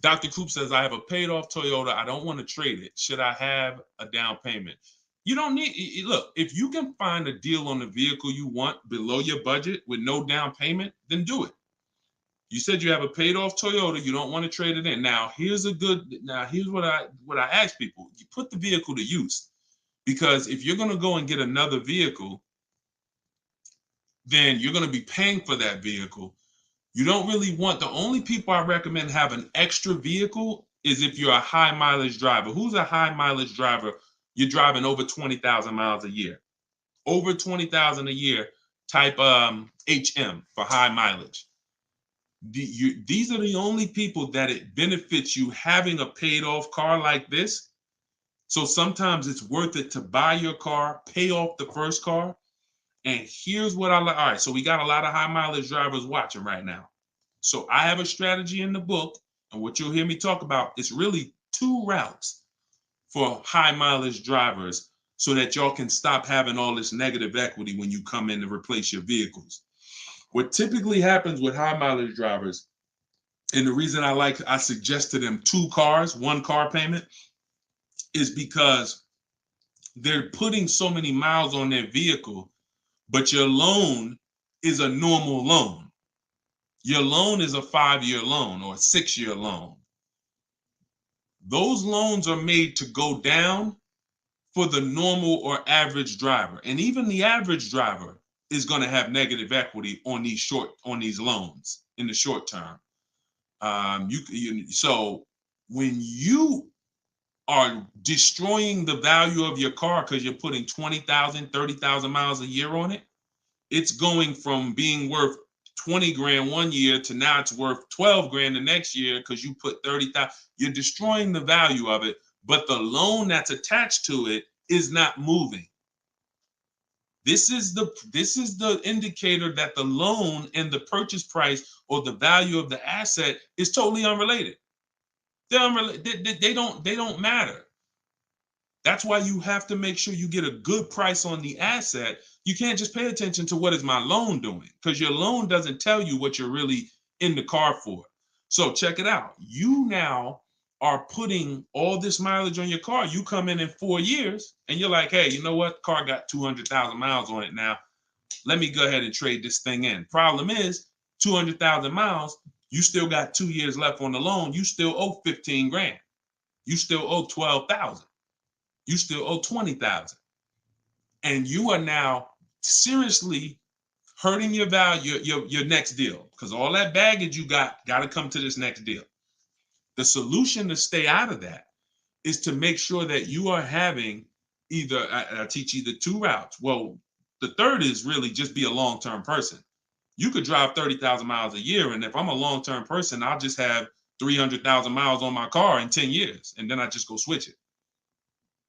Dr. Coop says, I have a paid off Toyota. I don't want to trade it. Should I have a down payment? You don't need, look, if you can find a deal on the vehicle you want below your budget with no down payment, then do it. You said you have a paid off Toyota. You don't want to trade it in. Now, here's what I ask people. You put the vehicle to use, because if you're going to go and get another vehicle, then you're going to be paying for that vehicle. You don't really want, the only people I recommend have an extra vehicle is if you're a high mileage driver. Who's a high mileage driver? You're driving over 20,000 miles a year. Over 20,000 a year, type HM for high mileage. These are the only people that it benefits you having a paid off car like this. So sometimes it's worth it to buy your car, pay off the first car. And here's what I like. All right, so we got a lot of high mileage drivers watching right now. So I have a strategy in the book, and what you'll hear me talk about is really 2 routes for high mileage drivers, so that y'all can stop having all this negative equity when you come in to replace your vehicles. What typically happens with high mileage drivers, and the reason I suggest to them 2 cars, 1 car payment, is because they're putting so many miles on their vehicle, but your loan is a normal loan. Your loan is a 5-year loan or a 6-year loan. Those loans are made to go down for the normal or average driver. And even the average driver is going to have negative equity on these loans in the short term. So when you are destroying the value of your car because you're putting 20,000, 30,000 miles a year on it, it's going from being worth 20 grand one year to now it's worth 12 grand the next year because you put 30,000. You're destroying the value of it, but the loan that's attached to it is not moving. This is the indicator that the loan and the purchase price or the value of the asset is totally unrelated. They're unrelated. They don't matter. That's why you have to make sure you get a good price on the asset. You can't just pay attention to what is my loan doing, because your loan doesn't tell you what you're really in the car for. So check it out. You now are putting all this mileage on your car. You come in 4 years and you're like, hey, you know what? Car got 200,000 miles on it now. Let me go ahead and trade this thing in. Problem is, 200,000 miles, you still got 2 years left on the loan. You still owe 15 grand. You still owe 12,000. You still owe 20,000. And you are now seriously hurting your value, your next deal, because all that baggage you got to come to this next deal. The solution to stay out of that is to make sure that you are having either, I teach either 2 routes. Well, the third is really just be a long-term person. You could drive 30,000 miles a year. And if I'm a long-term person, I'll just have 300,000 miles on my car in 10 years. And then I just go switch it.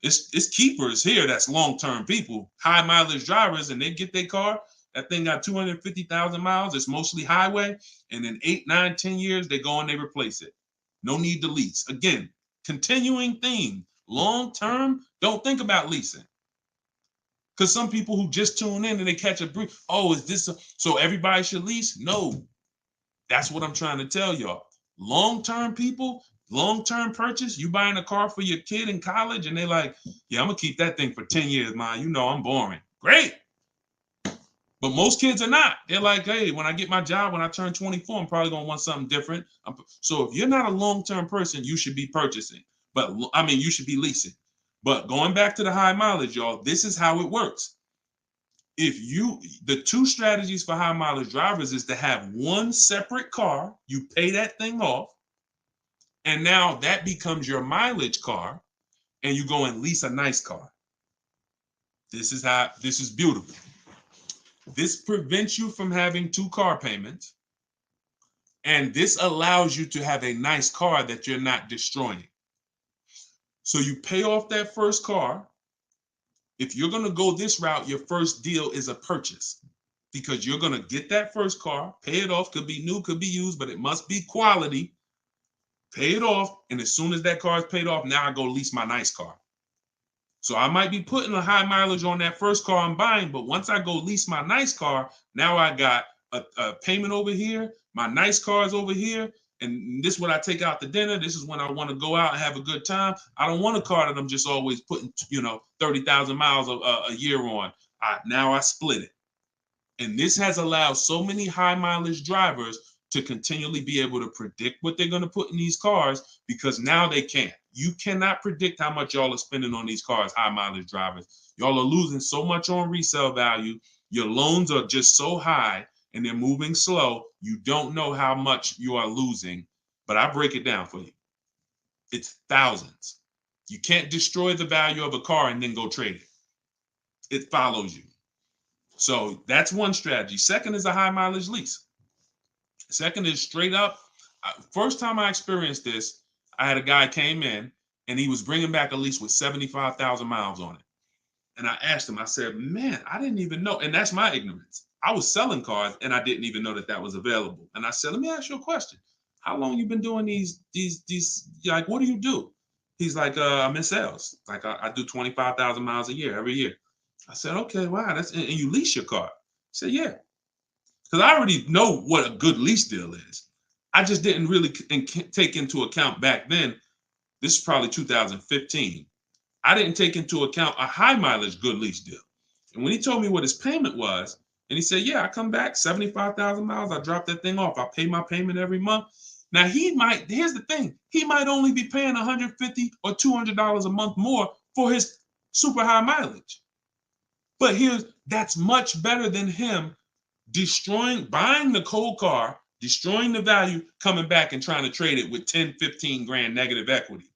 It's keepers here that's long-term people, high mileage drivers, and they get their car. That thing got 250,000 miles. It's mostly highway. And in 8, 9, 10 years, they go and they replace it. No need to lease. Again, continuing theme, long-term, don't think about leasing. Because some people who just tune in and they catch a brief, oh, is this so everybody should lease? No, that's what I'm trying to tell y'all. Long-term people, long-term purchase, you buying a car for your kid in college and they like, yeah, I'm gonna keep that thing for 10 years, man. You know I'm boring. Great. But most kids are not. They're like, hey, when I get my job, when I turn 24, I'm probably gonna want something different. So if you're not a long-term person, you should be purchasing. But I mean, you should be leasing. But going back to the high mileage, y'all, this is how it works. The 2 strategies for high mileage drivers is to have one separate car, you pay that thing off, and now that becomes your mileage car, and you go and lease a nice car. This is beautiful. This prevents you from having 2 car payments, and this allows you to have a nice car that you're not destroying. So you pay off that first car. If you're going to go this route, your first deal is a purchase, because you're going to get that first car, pay it off, could be new, could be used, but it must be quality. Pay it off, and as soon as that car is paid off, now I go lease my nice car. So I might be putting a high mileage on that first car I'm buying, but once I go lease my nice car, now I got a payment over here, my nice car is over here, and this is what I take out to dinner. This is when I want to go out and have a good time. I don't want a car that I'm just always putting, 30,000 miles a year on. Now I split it. And this has allowed so many high mileage drivers to continually be able to predict what they're going to put in these cars, because now they can't. You cannot predict how much y'all are spending on these cars, high mileage drivers. Y'all are losing so much on resale value. Your loans are just so high and they're moving slow. You don't know how much you are losing, but I break it down for you. It's thousands. You can't destroy the value of a car and then go trade it. It follows you. So that's one strategy. Second is a high mileage lease. Second is straight up. First time I experienced this, I had a guy came in and he was bringing back a lease with 75,000 miles on it. And I asked him, I said, man, I didn't even know. And that's my ignorance. I was selling cars and I didn't even know that was available. And I said, let me ask you a question. How long you been doing these, like, what do you do? He's like, I'm in sales. Like I do 25,000 miles a year, every year. I said, okay, wow. And you lease your car? He said, yeah. Because I already know what a good lease deal is. I just didn't really take into account back then. This is probably 2015. I didn't take into account a high mileage good lease deal. And when he told me what his payment was, and he said, yeah, I come back 75,000 miles. I drop that thing off. I pay my payment every month. Now here's the thing. He might only be paying $150 or $200 a month more for his super high mileage. But that's much better than him buying the cold car, destroying the value, coming back and trying to trade it with 10, 15 grand negative equity.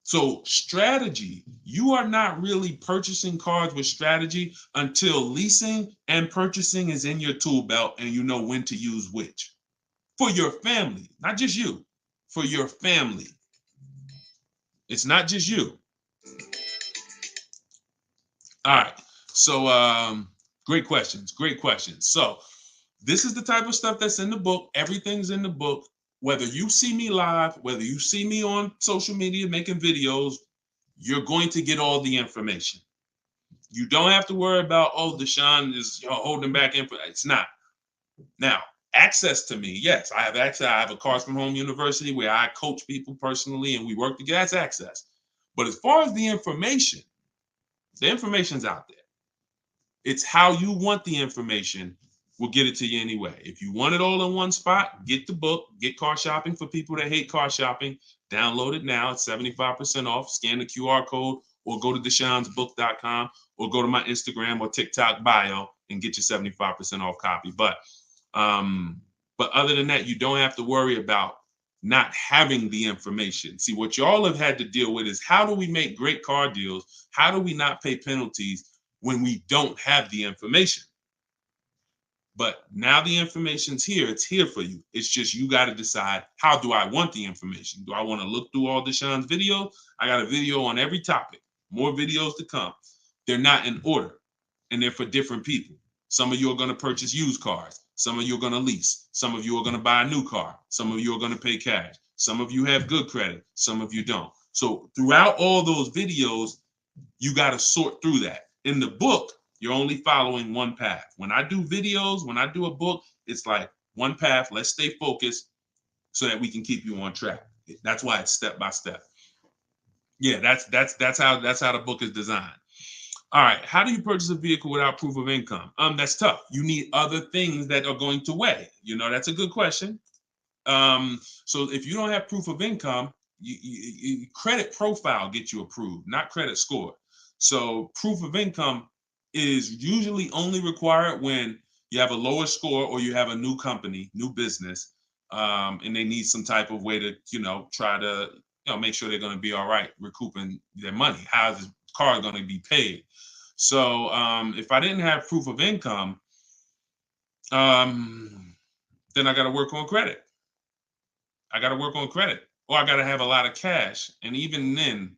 So strategy, you are not really purchasing cars with strategy until leasing and purchasing is in your tool belt and you know when to use which. For your family, not just you, for your family. It's not just you. All right. So great questions. So this is the type of stuff that's in the book. Everything's in the book. Whether you see me live, whether you see me on social media making videos, you're going to get all the information. You don't have to worry about, oh, Deshone is holding back info. It's not. Now, Access to me, yes, I have access. I have a Cars from Home University where I coach people personally and we work together. That's access. But as far as the information's out there. It's how you want the information. We'll get it to you anyway. If you want it all in one spot, get the book, get Car Shopping for people that hate car shopping. Download it now. It's 75% off. Scan the QR code or go to deshonesbook.com or go to my Instagram or TikTok bio and get your 75% off copy. But other than that, you don't have to worry about not having the information. See, what y'all have had to deal with is how do we make great car deals? How do we not pay penalties when we don't have the information? But now the information's here. It's here for you. It's just you got to decide, how do I want the information? Do I want to look through all Deshone's videos? I got a video on every topic. More videos to come. They're not in order, and they're for different people. Some of you are going to purchase used cars. Some of you are going to lease. Some of you are going to buy a new car. Some of you are going to pay cash. Some of you have good credit. Some of you don't. So throughout all those videos, you got to sort through that. In the book, you're only following one path. When I do videos, when I do a book, it's like one path. Let's stay focused so that we can keep you on track. That's why it's step by step. Yeah, that's how the book is designed. All right, how do you purchase a vehicle without proof of income? That's tough. You need other things that are going to weigh. That's a good question. So if you don't have proof of income, credit profile gets you approved, not credit score. So proof of income is usually only required when you have a lower score or you have a new company, new business, and they need some type of way to, try to, make sure they're going to be all right recouping their money. How is the car going to be paid? So if I didn't have proof of income, then I got to work on credit. Or I got to have a lot of cash. And even then,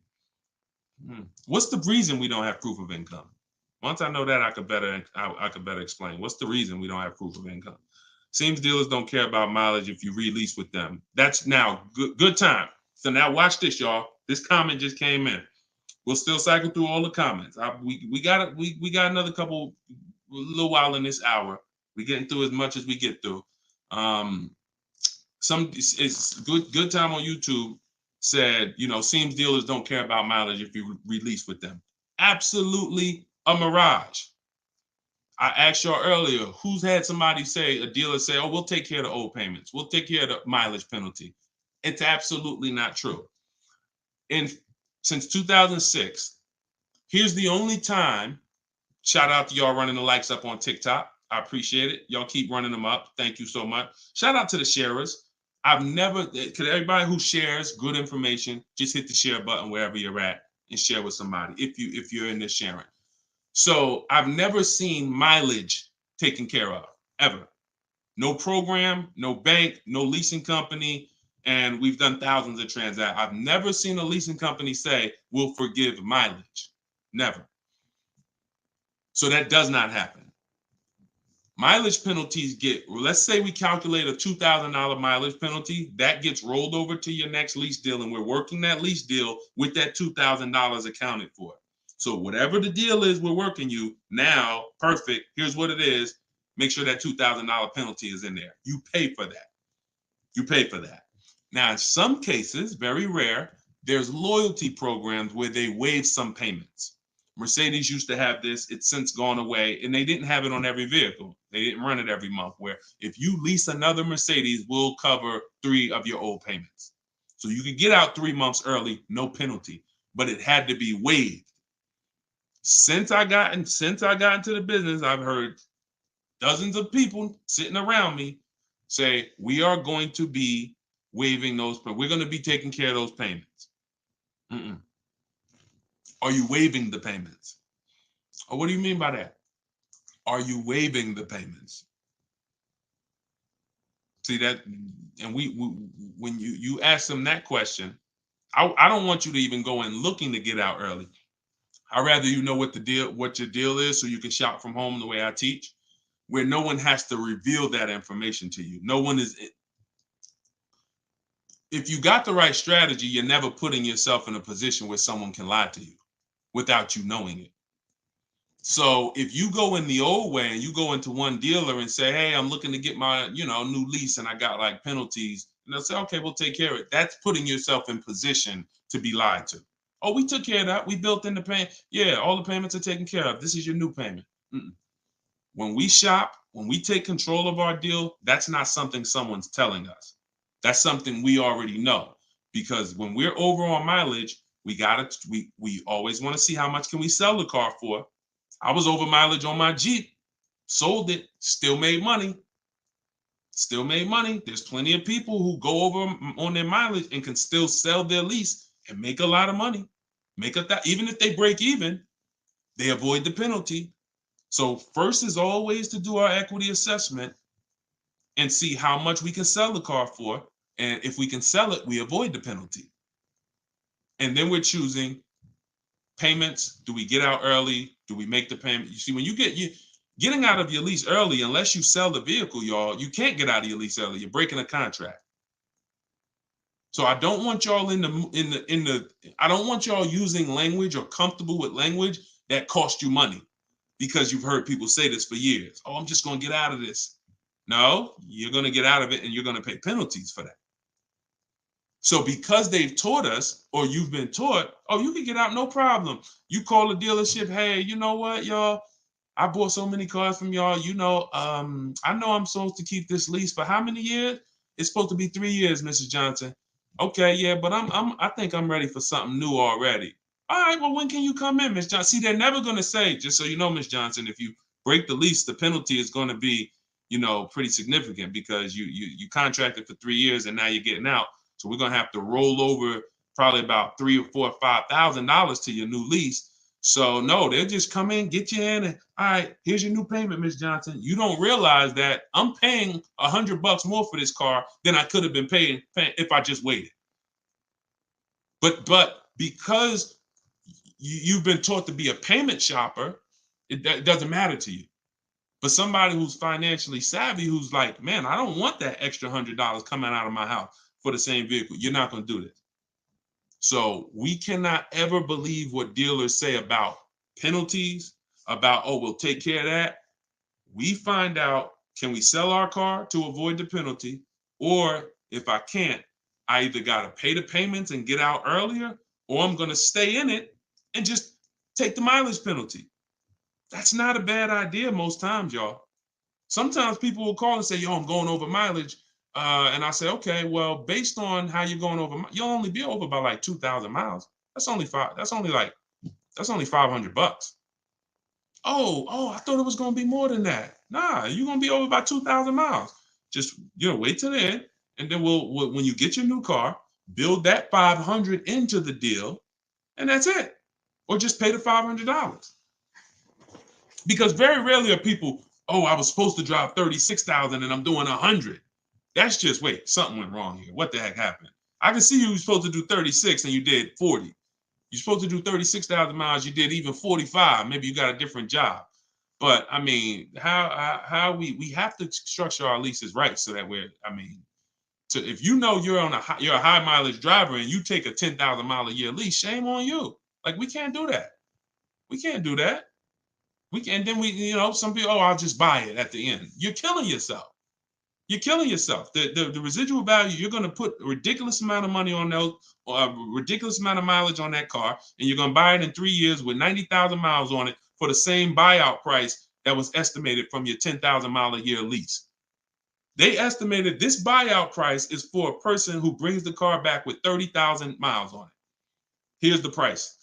what's the reason we don't have proof of income? Once I know that, I could better explain. What's the reason we don't have proof of income? Seems dealers don't care about mileage if you release with them. That's now good time. So now watch this, y'all. This comment just came in. We'll still cycle through all the comments. We got another little while in this hour. We're getting through as much as we get through. It's good time on YouTube said, seems dealers don't care about mileage if you release with them. Absolutely a mirage. I asked y'all earlier, who's had a dealer say, oh, we'll take care of the old payments. We'll take care of the mileage penalty. It's absolutely not true. Since 2006, here's the only time, shout out to y'all running the likes up on TikTok. I appreciate it. Y'all keep running them up. Thank you so much. Shout out to the sharers. Everybody who shares good information, just hit the share button wherever you're at and share with somebody if you're in this sharing. So I've never seen mileage taken care of, ever. No program, no bank, no leasing company, and we've done thousands of transactions. I've never seen a leasing company say, we'll forgive mileage. Never. So that does not happen. Mileage penalties let's say we calculate a $2,000 mileage penalty, that gets rolled over to your next lease deal, and we're working that lease deal with that $2,000 accounted for. So whatever the deal is we're working you, now, perfect, here's what it is. Make sure that $2,000 penalty is in there. You pay for that. Now, in some cases, very rare, there's loyalty programs where they waive some payments. Mercedes used to have this. It's since gone away, and they didn't have it on every vehicle. They didn't run it every month, where if you lease another Mercedes, we'll cover 3 of your old payments. So you could get out 3 months early, no penalty, but it had to be waived. Since I got into the business, I've heard dozens of people sitting around me say, we are going to be waiving those, but we're going to be taking care of those payments. Are you waiving the payments? Oh, what do you mean by that? Are you waiving the payments? See that, and when you ask them that question, I don't want you to even go in looking to get out early. I'd rather you know what your deal is, so you can shop from home the way I teach, where no one has to reveal that information to you. No one is. If you got the right strategy, you're never putting yourself in a position where someone can lie to you without you knowing it. So if you go in the old way and you go into one dealer and say, hey, I'm looking to get my, new lease and I got like penalties, and they'll say, okay, we'll take care of it. That's putting yourself in position to be lied to. Oh, we took care of that. We built in the payment. Yeah, all the payments are taken care of. This is your new payment. Mm-mm. When we shop, when we take control of our deal, that's not something someone's telling us. That's something we already know. Because when we're over on mileage, we always want to see how much can we sell the car for. I was over mileage on my Jeep, sold it, still made money. Still made money. There's plenty of people who go over on their mileage and can still sell their lease and make a lot of money. Even if they break even, they avoid the penalty. So first is always to do our equity assessment and see how much we can sell the car for. And if we can sell it, we avoid the penalty. And then we're choosing payments. Do we get out early? Do we make the payment? You see, when you getting out of your lease early, unless you sell the vehicle, y'all, you can't get out of your lease early. You're breaking a contract. So I don't want y'all I don't want y'all using language or comfortable with language that cost you money, because you've heard people say this for years. Oh, I'm just going to get out of this. No, you're going to get out of it and you're going to pay penalties for that. So because they've taught us, or you've been taught, oh, you can get out, no problem. You call the dealership, hey, you know what, y'all? I bought so many cars from y'all. I know I'm supposed to keep this lease for how many years? It's supposed to be 3 years, Mrs. Johnson. Okay, yeah, but I think I'm ready for something new already. All right, well, when can you come in, Miss Johnson? See, they're never going to say, just so you know, Miss Johnson, if you break the lease, the penalty is going to be, pretty significant, because you contracted for 3 years and now you're getting out. So we're gonna have to roll over probably about $3,000 or $4,000 or $5,000 to your new lease. So no, they'll just come in, get you in, and all right, here's your new payment, Miss Johnson. You don't realize that I'm paying $100 more for this car than I could have been paying if I just waited. But because you've been taught to be a payment shopper, it doesn't matter to you. But somebody who's financially savvy, who's like, man, I don't want that extra $100 coming out of my house for the same vehicle. You're not going to do this. So we cannot ever believe what dealers say about penalties, about, oh, we'll take care of that. We find out, can we sell our car to avoid the penalty? Or if I can't, I either got to pay the payments and get out earlier, or I'm going to stay in it and just take the mileage penalty. That's not a bad idea most times, y'all. Sometimes people will call and say, yo, I'm going over mileage. And I say, okay, well, based on how you're going over, you'll only be over by like 2,000 miles. That's only $500. Oh, I thought it was going to be more than that. Nah, you're going to be over by 2,000 miles. Just, wait till the end. And then when you get your new car, build that 500 into the deal, and that's it. Or just pay the $500. Because very rarely are people, oh, I was supposed to drive 36,000 and I'm doing 100. That's just, wait, something went wrong here. What the heck happened? I can see you were supposed to do 36 and you did 40. You're supposed to do 36,000 miles, you did even 45. Maybe you got a different job. But I mean, how we have to structure our leases right, so that if you know you're a high mileage driver and you take a 10,000 mile a year lease, shame on you. Like, we can't do that. We can't do that. Some people, oh, I'll just buy it at the end. You're killing yourself. You're killing yourself. The residual value, you're going to put a ridiculous amount of money on those, or a ridiculous amount of mileage on that car, and you're going to buy it in 3 years with 90,000 miles on it for the same buyout price that was estimated from your 10,000 mile a year lease. They estimated this buyout price is for a person who brings the car back with 30,000 miles on it. Here's the price.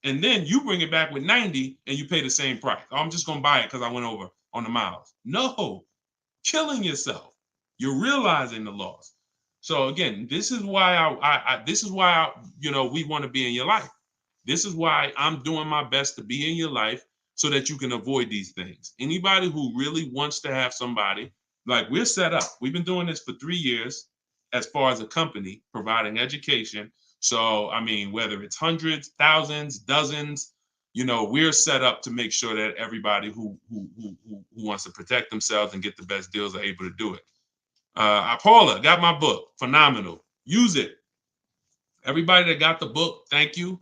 And then you bring it back with 90 and you pay the same price. Oh, I'm just going to buy it because I went over on the miles. No, killing yourself. You're realizing the loss. So again, this is why we want to be in your life. This is why I'm doing my best to be in your life, so that you can avoid these things. Anybody who really wants to have somebody, like, we're set up. We've been doing this for 3 years as far as a company, providing education. So, I mean, whether it's hundreds, thousands, dozens, we're set up to make sure that everybody who wants to protect themselves and get the best deals are able to do it. Paula, got my book. Phenomenal. Use it. Everybody that got the book, thank you.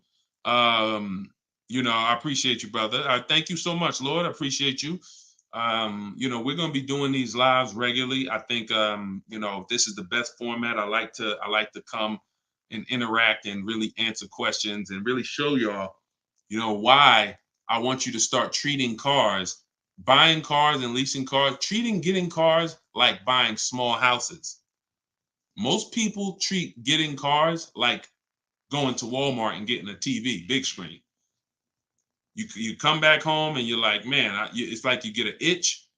I appreciate you, brother. I thank you so much, Lord. I appreciate you. We're going to be doing these lives regularly. I think, this is the best format. I like to come and interact and really answer questions and really show y'all, why I want you to start treating cars, buying cars and leasing cars, treating getting cars like buying small houses. Most people treat getting cars like going to Walmart and getting a TV, big screen. You come back home and you're like, man, it's like you get an itch,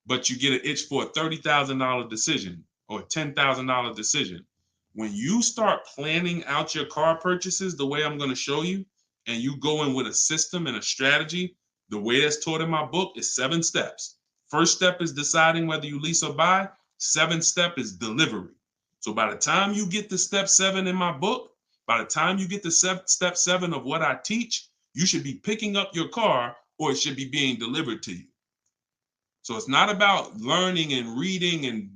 but you get an itch for a $30,000 decision or a $10,000 decision. When you start planning out your car purchases the way I'm going to show you, and you go in with a system and a strategy, the way that's taught in my book is 7 steps. First step is deciding whether you lease or buy. 7th step is delivery. So by the time you get to step 7 in my book, by the time you get to step 7 of what I teach, you should be picking up your car or it should be being delivered to you. So it's not about learning and reading and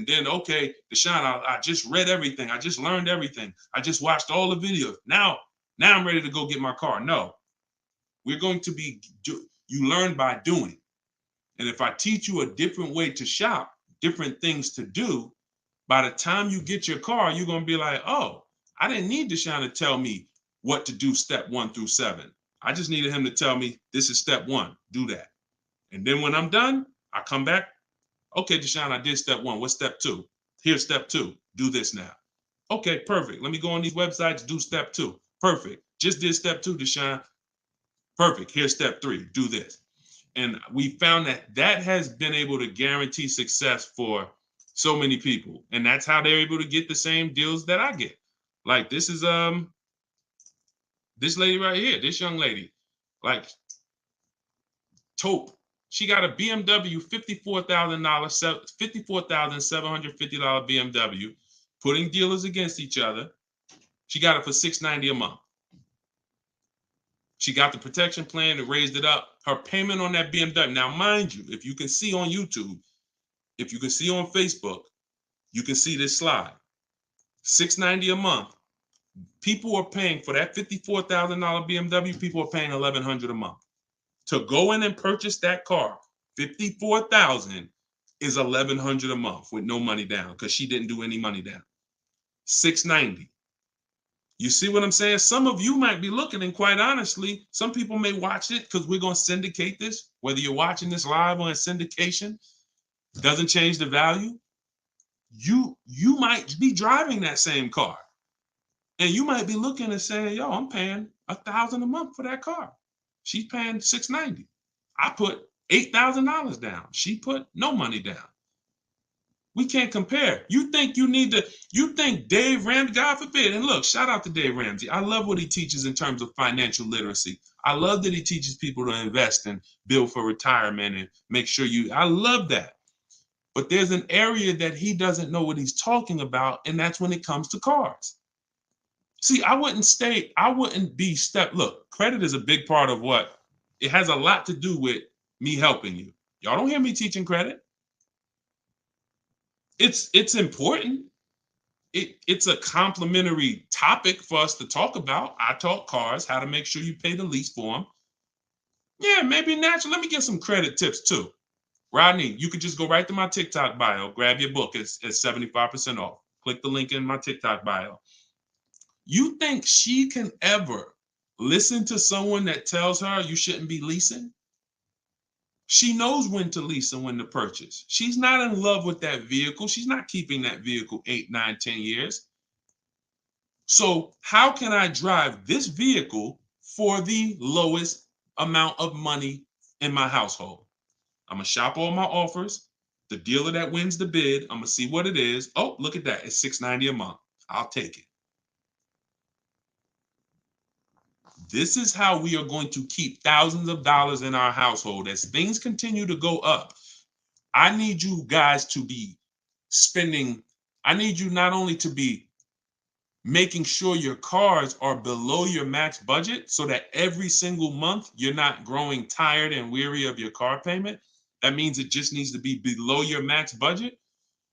then, okay, Deshone, I just read everything. I just learned everything. I just watched all the videos. Now I'm ready to go get my car. No, we're going to you learn by doing. And if I teach you a different way to shop, different things to do, by the time you get your car, you're going to be like, oh, I didn't need Deshone to tell me what to do step 1 through 7. I just needed him to tell me this is step 1, do that. And then when I'm done, I come back. Okay, Deshone, I did step 1. What's step 2? Here's step 2. Do this now. Okay, perfect. Let me go on these websites, do step 2. Perfect. Just did step 2, Deshone. Perfect. Here's step 3. Do this. And we found that has been able to guarantee success for so many people. And that's how they're able to get the same deals that I get. Like this is this lady right here, this young lady, like Taupe. She got a BMW $54,750 BMW, putting dealers against each other. She got it for $690 a month. She got the protection plan and raised it up. Her payment on that BMW. Now, mind you, if you can see on YouTube, if you can see on Facebook, you can see this slide. $690 a month. People are paying for that $54,000 BMW. People are paying $1,100 a month. To go in and purchase that car, $54,000 is $1,100 a month with no money down because she didn't do any money down. $690. You see what I'm saying? Some of you might be looking, and quite honestly, some people may watch it because we're going to syndicate this. Whether you're watching this live or in syndication, doesn't change the value. You might be driving that same car, and you might be looking and saying, "Yo, I'm paying $1,000 a month for that car. She's paying $690. I put $8,000 down. She put no money down. We can't compare. You think Dave Ramsey, God forbid, and look, shout out to Dave Ramsey. I love what he teaches in terms of financial literacy. I love that he teaches people to invest and build for retirement and make sure I love that. But there's an area that he doesn't know what he's talking about, and that's when it comes to cars. See, look, credit is a big part of it has a lot to do with me helping you. Y'all don't hear me teaching credit. It's important. It's a complimentary topic for us to talk about. I talk cars, how to make sure you pay the lease for them. Yeah, maybe natural. Let me get some credit tips too. Rodney, you could just go right to my TikTok bio, grab your book. It's 75% off. Click the link in my TikTok bio. You think she can ever listen to someone that tells her you shouldn't be leasing? She knows when to lease and when to purchase. She's not in love with that vehicle. She's not keeping that vehicle 8, 9, 10 years. So how can I drive this vehicle for the lowest amount of money in my household? I'm going to shop all my offers. The dealer that wins the bid, I'm going to see what it is. Oh, look at that. It's $690 a month. I'll take it. This is how we are going to keep thousands of dollars in our household as things continue to go up. I need you guys to be spending. I need you not only to be making sure your cars are below your max budget so that every single month you're not growing tired and weary of your car payment. That means it just needs to be below your max budget.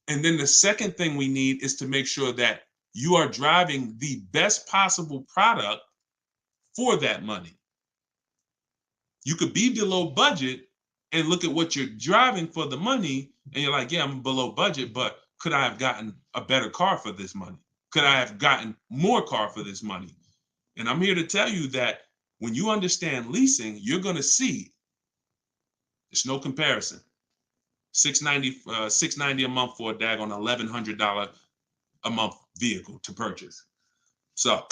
And then the second thing we need is to make sure that you are driving the best possible product for that money. You could be below budget and look at what you're driving for the money, and you're like, yeah, I'm below budget, but could I have gotten a better car for this money? Could I have gotten more car for this money? And I'm here to tell you that when you understand leasing, you're going to see there's no comparison. $690 a month for a daggone $1,100 a month vehicle to purchase. So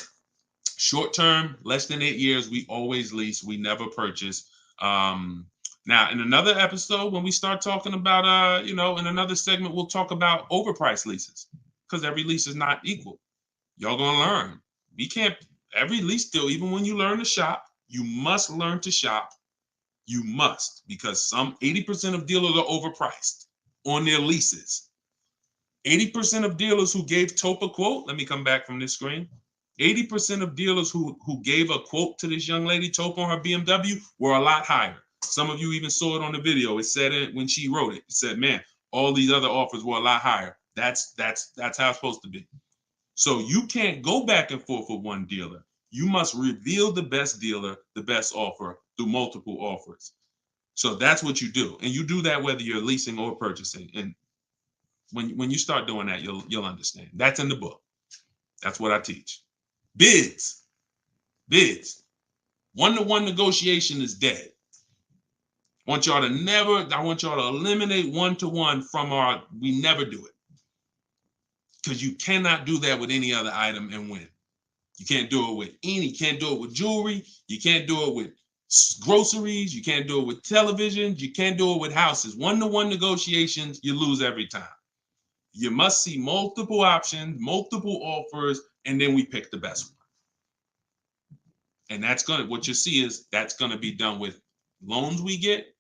short term, less than 8 years, we always lease. We never purchase. Now, in another episode, when we start talking about, in another segment, we'll talk about overpriced leases because every lease is not equal. Y'all gonna learn. We can't. Every lease deal, even when you learn to shop, you must learn to shop. You must, because some 80% of dealers are overpriced on their leases. 80% of dealers who gave Tope a quote, let me come back from this screen. 80% of dealers who gave a quote to this young lady, Tope, on her BMW, were a lot higher. Some of you even saw it on the video. It said it when she wrote it. It said, man, all these other offers were a lot higher. That's how it's supposed to be. So you can't go back and forth with one dealer. You must reveal the best dealer, the best offer through multiple offers. So that's what you do. And you do that whether you're leasing or purchasing. And when you start doing that, you'll understand. That's in the book. That's what I teach. Bids. One-to-one negotiation is dead. I want y'all to eliminate one-to-one from we never do it. Because you cannot do that with any other item and win. You can't do it you can't do it with jewelry. You can't do it with groceries. You can't do it with televisions. You can't do it with houses. One-to-one negotiations, you lose every time. You must see multiple options, multiple offers, and then we pick the best one. And what you see is that's going to be done with loans we get,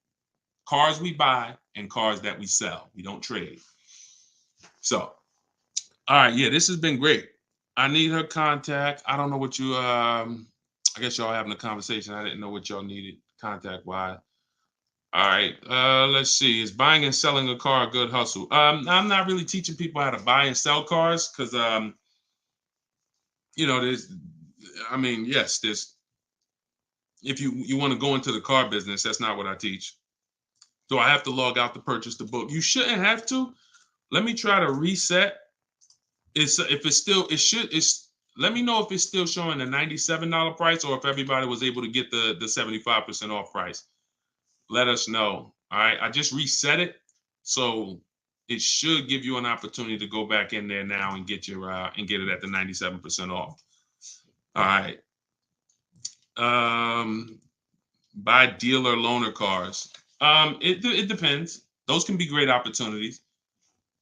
cars we buy, and cars that we sell. We don't trade. So, all right, yeah, this has been great. I need her contact. I don't know what you, I guess y'all having a conversation. I didn't know what y'all needed contact-wise. All right, let's see. Is buying and selling a car a good hustle? I'm not really teaching people how to buy and sell cars because, there's, if you want to go into the car business, that's not what I teach. So I have to log out to purchase the book. You shouldn't have to. Let me try to reset. Let me know if it's still showing the $97 price or if everybody was able to get the 75% off price. Let us know. All right. I just reset it. So it should give you an opportunity to go back in there now and get it at the 97% off. All right. Buy dealer loaner cars. It depends. Those can be great opportunities.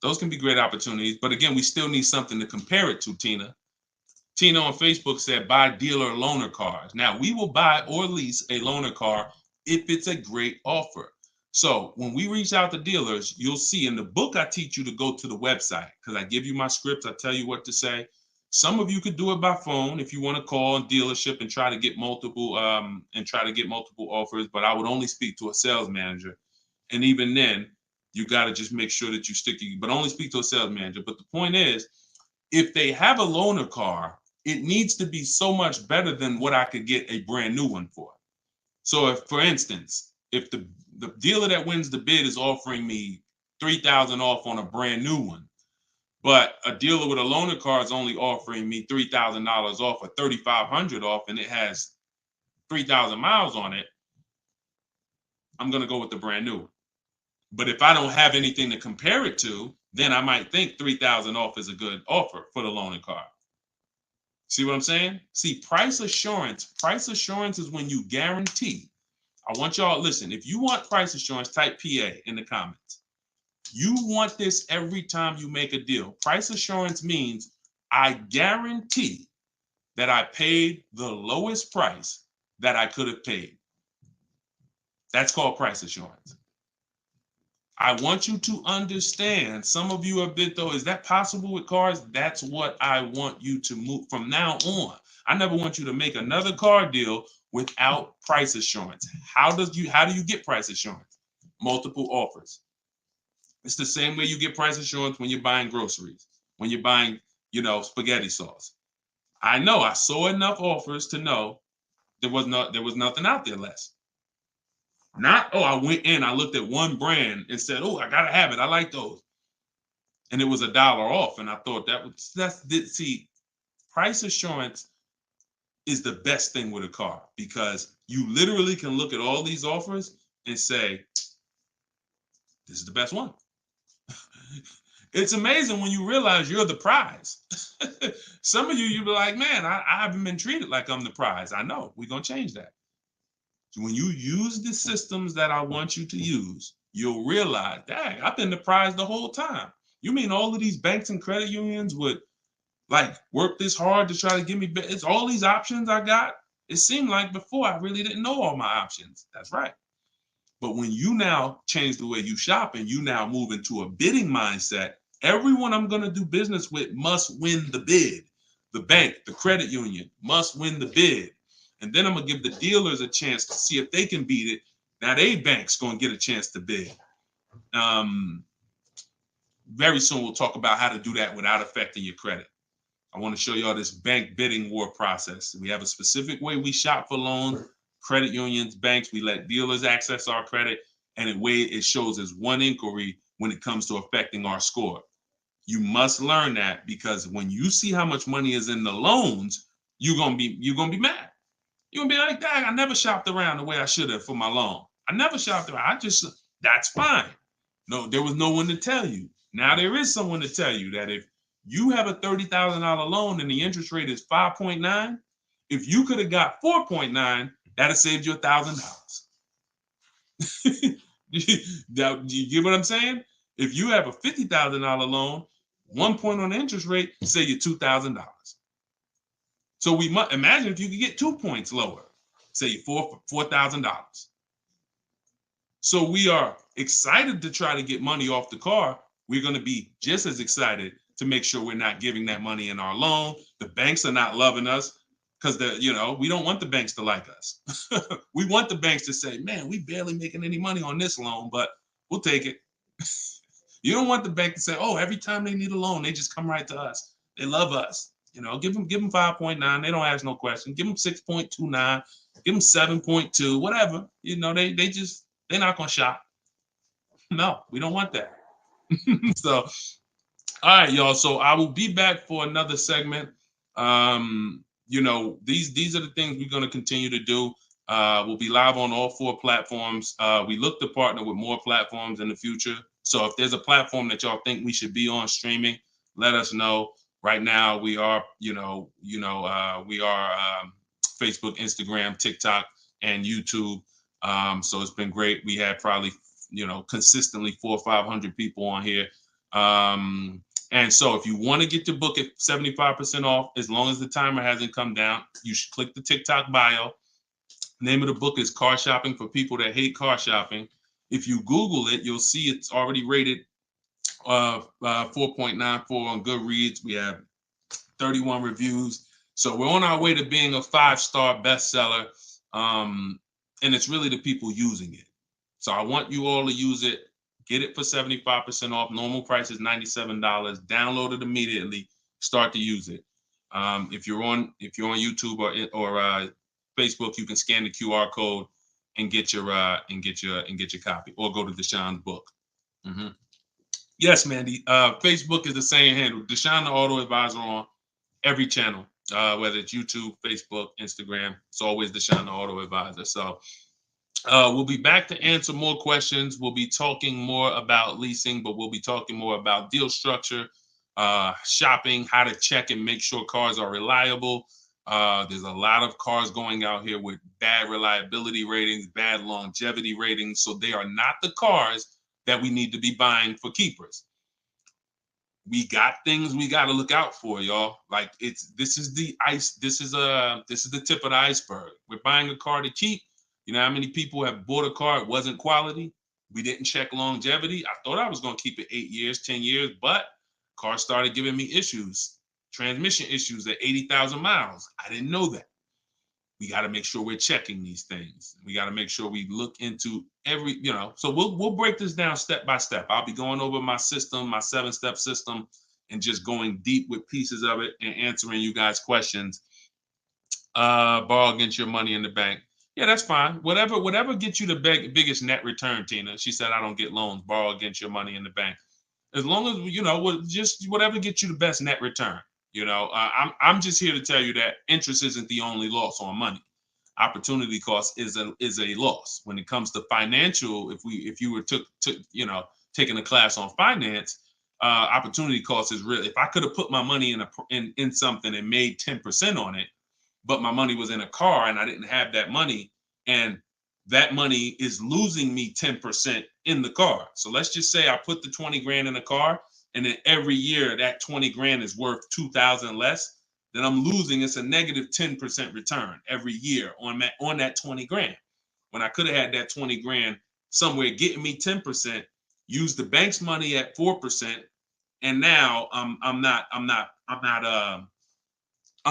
But again, we still need something to compare it to, Tina. Tina on Facebook said, buy dealer loaner cars. Now, we will buy or lease a loaner car if it's a great offer. So when we reach out to dealers, you'll see in the book, I teach you to go to the website because I give you my scripts. I tell you what to say. Some of you could do it by phone if you want to call a dealership and try to get multiple offers, but I would only speak to a sales manager. And even then, you got to just make sure that but only speak to a sales manager. But the point is, if they have a loaner car, it needs to be so much better than what I could get a brand new one for. So if, for instance, if the dealer that wins the bid is offering me $3,000 off on a brand new one, but a dealer with a loaner car is only offering me $3,000 off or $3,500 off, and it has 3,000 miles on it, I'm going to go with the brand new one. But if I don't have anything to compare it to, then I might think 3,000 off is a good offer for the loaner car. See what I'm saying? See, price assurance is when you guarantee. I want y'all to listen. If you want price assurance, type PA in the comments. You want this every time you make a deal. Price assurance means I guarantee that I paid the lowest price that I could have paid. That's called price assurance. I want you to understand. Some of you have been, though, is that possible with cars? That's what I want you to move from now on. I never want you to make another car deal without price assurance. How do you get price assurance? Multiple offers. It's the same way you get price assurance when you're buying groceries, when you're buying, spaghetti sauce. I know I saw enough offers to know there was nothing out there less. Not, oh, I went in, I looked at one brand and said, oh, I gotta have it. I like those. And it was $1 off. And I thought see, price assurance is the best thing with a car because you literally can look at all these offers and say, this is the best one. It's amazing when you realize you're the prize. Some of you be like, man, I haven't been treated like I'm the prize. I know, we're going to change that. So when you use the systems that I want you to use, you'll realize, dang, I've been the prize the whole time. You mean all of these banks and credit unions would like work this hard to try to give me, it's all these options I got. It seemed like before I really didn't know all my options. That's right. But when you now change the way you shop and you now move into a bidding mindset, everyone I'm going to do business with must win the bid. The bank, the credit union must win the bid. And then I'm going to give the dealers a chance to see if they can beat it. Now they bank's going to get a chance to bid. Very soon we'll talk about how to do that without affecting your credit. I want to show y'all this bank bidding war process. We have a specific way we shop for loans, credit unions, banks. We let dealers access our credit, and the way it shows as one inquiry when it comes to affecting our score. You must learn that because when you see how much money is in the loans, you're gonna be mad. You're gonna be like, dang, I never shopped around the way I should have for my loan. I never shopped around. That's fine. No, there was no one to tell you. Now there is someone to tell you that if you have a $30,000 loan and the interest rate is 5.9, if you could have got 4.9, that'd have saved you $1,000. Do you get what I'm saying? If you have a $50,000 loan, 1 point on the interest rate, say you $2,000. So we must imagine if you could get 2 points lower, say $4,000. So we are excited to try to get money off the car. We're going to be just as excited to make sure we're not giving that money in our loan. The banks are not loving us because we don't want the banks to like us. We want the banks to say, man, we barely making any money on this loan, but we'll take it. You don't want the bank to say, oh, every time they need a loan, they just come right to us. They love us. Give them 5.9. They don't ask no question. Give them 6.29. Give them 7.2, whatever. They're not going to shop. No, we don't want that. So, all right, y'all. So I will be back for another segment. These are the things we're going to continue to do. We'll be live on all 4 platforms. We look to partner with more platforms in the future. So if there's a platform that y'all think we should be on streaming, let us know. Right now, we are, Facebook, Instagram, TikTok, and YouTube. So it's been great. We had probably, consistently 400 or 500 people on here. And so if you want to get your book at 75% off, as long as the timer hasn't come down, you should click the TikTok bio. Name of the book is Car Shopping for People That Hate Car Shopping. If you Google it, you'll see it's already rated 4.94 on Goodreads. We have 31 reviews. So we're on our way to being a 5-star bestseller. And it's really the people using it. So I want you all to use it. Get it for 75% off. Normal price is $97. Download it immediately. Start to use it. If you're on YouTube or Facebook, you can scan the QR code and get your copy, or go to Deshone's book. Mm-hmm. Yes, Mandy. Facebook is the same handle. Deshone the Auto Advisor on every channel, whether it's YouTube, Facebook, Instagram. It's always Deshone the Auto Advisor. So we'll be back to answer more questions. We'll be talking more about leasing, but we'll be talking more about deal structure, shopping, how to check and make sure cars are reliable. There's a lot of cars going out here with bad reliability ratings, bad longevity ratings. So they are not the cars that we need to be buying for keepers. We got things we got to look out for, y'all. Like this is the tip of the iceberg. We're buying a car to keep. You know how many people have bought a car, it wasn't quality? We didn't check longevity. I thought I was going to keep it 8 years, 10 years, but car started giving me issues, transmission issues at 80,000 miles. I didn't know that. We got to make sure we're checking these things. We got to make sure we look into every, so we'll break this down step by step. I'll be going over my system, my 7-step system, and just going deep with pieces of it and answering you guys' questions. Borrow against your money in the bank. Yeah, that's fine. Whatever gets you the biggest net return, Tina. She said, I don't get loans, borrow against your money in the bank. As long as, just whatever gets you the best net return. I'm just here to tell you that interest isn't the only loss on money. Opportunity cost is a loss when it comes to financial. If you were taking a class on finance, opportunity cost is real. If I could have put my money in something and made 10% on it, but my money was in a car and I didn't have that money, and that money is losing me 10% in the car. So let's just say I put the 20 grand in the car, and then every year that 20 grand is worth 2,000 less, then I'm losing. It's a negative 10% return every year on that 20 grand. When I could have had that 20 grand somewhere getting me 10%, use the bank's money at 4%, and now I'm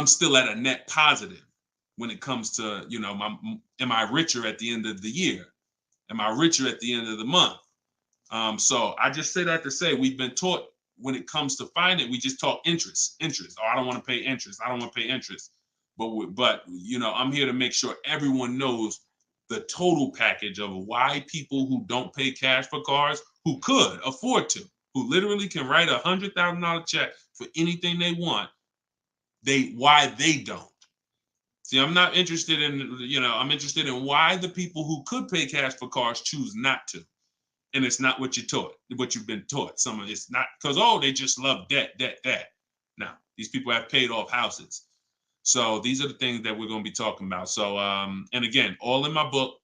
still at a net positive when it comes to, am I richer at the end of the year? Am I richer at the end of the month? So I just say that to say we've been taught when it comes to finance, we just talk interest. Oh, I don't want to pay interest. I don't want to pay interest. But I'm here to make sure everyone knows the total package of why people who don't pay cash for cars, who could afford to, who literally can write $100,000 check for anything they want, why they don't. See, I'm not interested in, I'm interested in why the people who could pay cash for cars choose not to. And it's not what you've been taught. Some of it's not because, they just love debt. No, these people have paid off houses. So these are the things that we're going to be talking about. So, and again, all in my book.